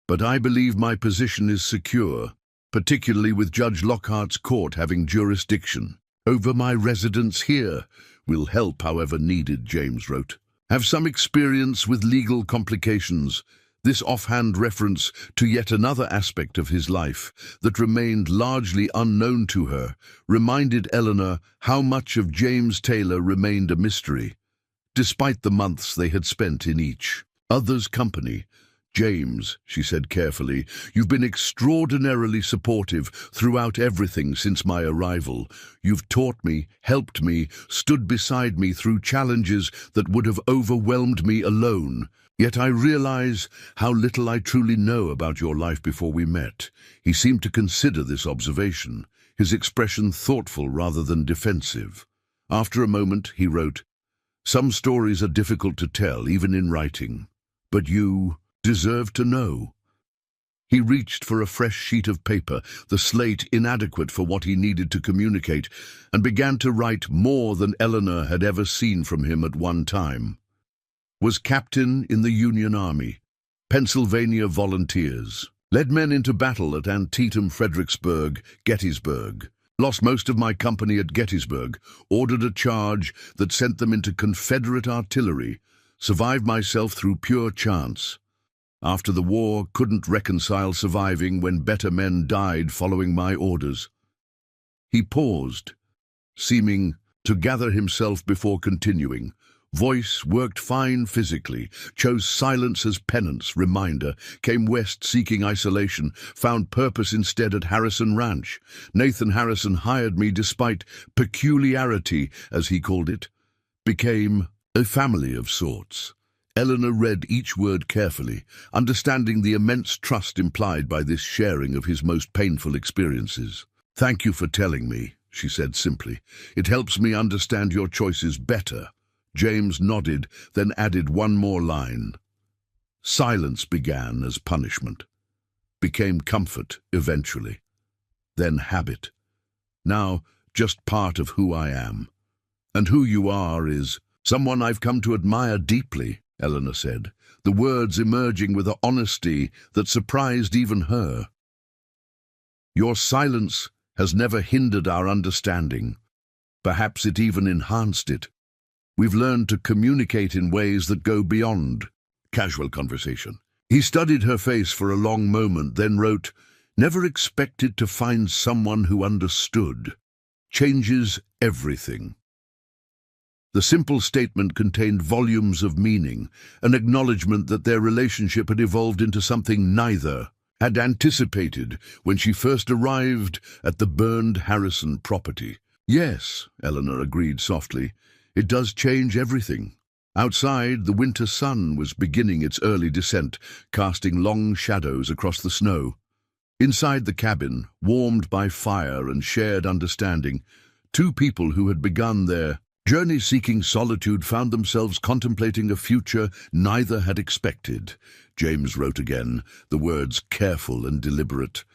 But I believe my position is secure, particularly with Judge Lockhart's court having jurisdiction over my residence here. Will help however needed," James wrote. "Have some experience with legal complications." This offhand reference to yet another aspect of his life that remained largely unknown to her reminded Eleanor how much of James Taylor remained a mystery, despite the months they had spent in each other's company. "James," she said carefully, "you've been extraordinarily supportive throughout everything since my arrival. You've taught me, helped me, stood beside me through challenges that would have overwhelmed me alone. Yet I realize how little I truly know about your life before we met." He seemed to consider this observation, his expression thoughtful rather than defensive. After a moment, he wrote, "Some stories are difficult to tell, even in writing. But you deserve to know." He reached for a fresh sheet of paper, the slate inadequate for what he needed to communicate, and began to write more than Eleanor had ever seen from him at one time. Was captain in the Union Army, Pennsylvania Volunteers, led men into battle at Antietam, Fredericksburg, Gettysburg, lost most of my company at Gettysburg, ordered a charge that sent them into Confederate artillery, survived myself through pure chance. After the war, couldn't reconcile surviving when better men died following my orders." He paused, seeming to gather himself before continuing. Voice worked fine physically, chose silence as penance, reminder, came west seeking isolation, found purpose instead at Harrison Ranch. Nathan Harrison hired me despite peculiarity, as he called it. Became a family of sorts. Eleanor read each word carefully, understanding the immense trust implied by this sharing of his most painful experiences. "Thank you for telling me," she said simply. "It helps me understand your choices better." James nodded, then added one more line. "Silence began as punishment, became comfort eventually, then habit. Now just part of who I am. And who you are is someone I've come to admire deeply," Eleanor said, the words emerging with an honesty that surprised even her. "Your silence has never hindered our understanding. Perhaps it even enhanced it. We've learned to communicate in ways that go beyond casual conversation." He studied her face for a long moment, then wrote, "Never expected to find someone who understood. Changes everything." The simple statement contained volumes of meaning, an acknowledgement that their relationship had evolved into something neither had anticipated when she first arrived at the burned Harrison property. "Yes," Eleanor agreed softly, "it does change everything." Outside, the winter sun was beginning its early descent, casting long shadows across the snow. Inside the cabin, warmed by fire and shared understanding, two people who had begun their journey seeking solitude found themselves contemplating a future neither had expected. James wrote again, the words careful and deliberate.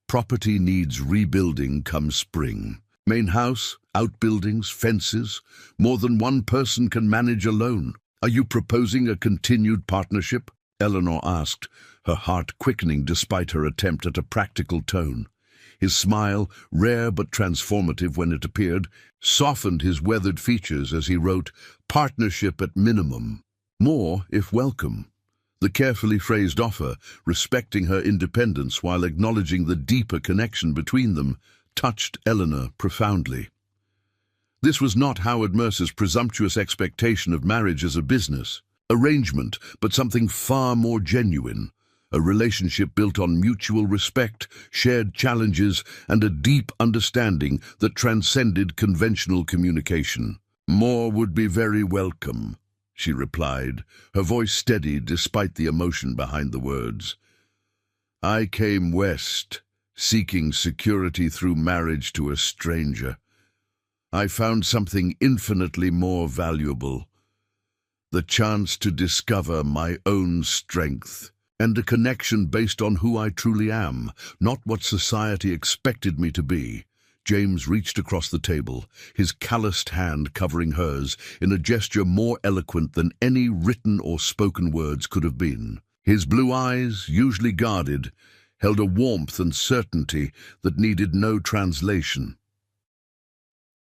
"Property needs rebuilding come spring. Main house, outbuildings, fences. More than one person can manage alone. Are you proposing a continued partnership?" Eleanor asked, her heart quickening despite her attempt at a practical tone. His smile, rare but transformative when it appeared, softened his weathered features as he wrote, "Partnership at minimum. More if welcome." The carefully phrased offer, respecting her independence while acknowledging the deeper connection between them, touched Eleanor profoundly. This was not Howard Mercer's presumptuous expectation of marriage as a business arrangement, but something far more genuine. A relationship built on mutual respect, shared challenges, and a deep understanding that transcended conventional communication. "More would be very welcome," she replied, her voice steady despite the emotion behind the words. "I came west, seeking security through marriage to a stranger. I found something infinitely more valuable, the chance to discover my own strength, and a connection based on who I truly am, not what society expected me to be." James reached across the table, his calloused hand covering hers in a gesture more eloquent than any written or spoken words could have been. His blue eyes, usually guarded, held a warmth and certainty that needed no translation.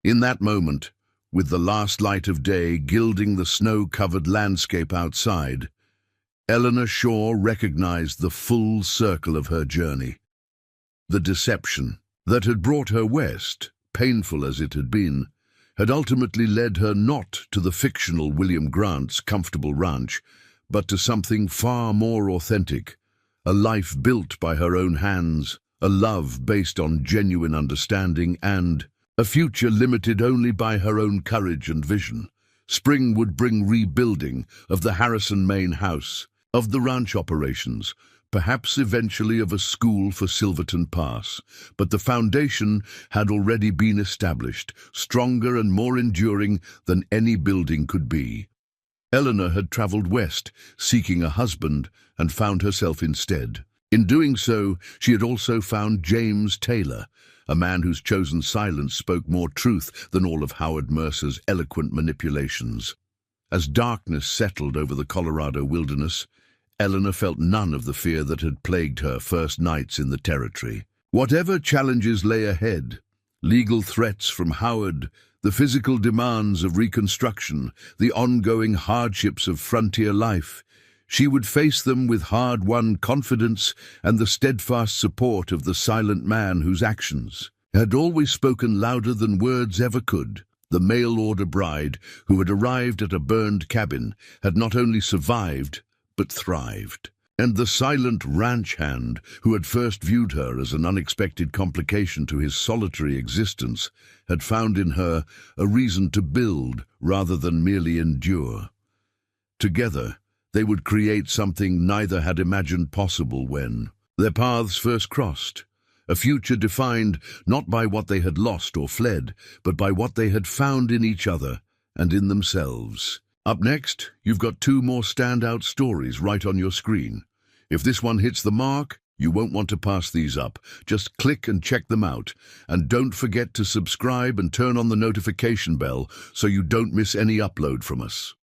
In that moment, with the last light of day gilding the snow-covered landscape outside, Eleanor Shaw recognized the full circle of her journey. The deception that had brought her west, painful as it had been, had ultimately led her not to the fictional William Grant's comfortable ranch, but to something far more authentic, a life built by her own hands, a love based on genuine understanding, and a future limited only by her own courage and vision. Spring would bring rebuilding of the Harrison main house, of the ranch operations, perhaps eventually of a school for Silverton Pass, but the foundation had already been established, stronger and more enduring than any building could be. Eleanor had traveled west, seeking a husband, and found herself instead. In doing so, she had also found James Taylor, a man whose chosen silence spoke more truth than all of Howard Mercer's eloquent manipulations. As darkness settled over the Colorado wilderness, Eleanor felt none of the fear that had plagued her first nights in the territory. Whatever challenges lay ahead, legal threats from Howard, the physical demands of reconstruction, the ongoing hardships of frontier life, she would face them with hard-won confidence and the steadfast support of the silent man whose actions had always spoken louder than words ever could. The mail-order bride, who had arrived at a burned cabin, had not only survived, but thrived. And the silent ranch hand, who had first viewed her as an unexpected complication to his solitary existence, had found in her a reason to build rather than merely endure. Together, they would create something neither had imagined possible when their paths first crossed, a future defined not by what they had lost or fled, but by what they had found in each other and in themselves. Up next, you've got two more standout stories right on your screen. If this one hits the mark, you won't want to pass these up. Just click and check them out. And don't forget to subscribe and turn on the notification bell so you don't miss any upload from us.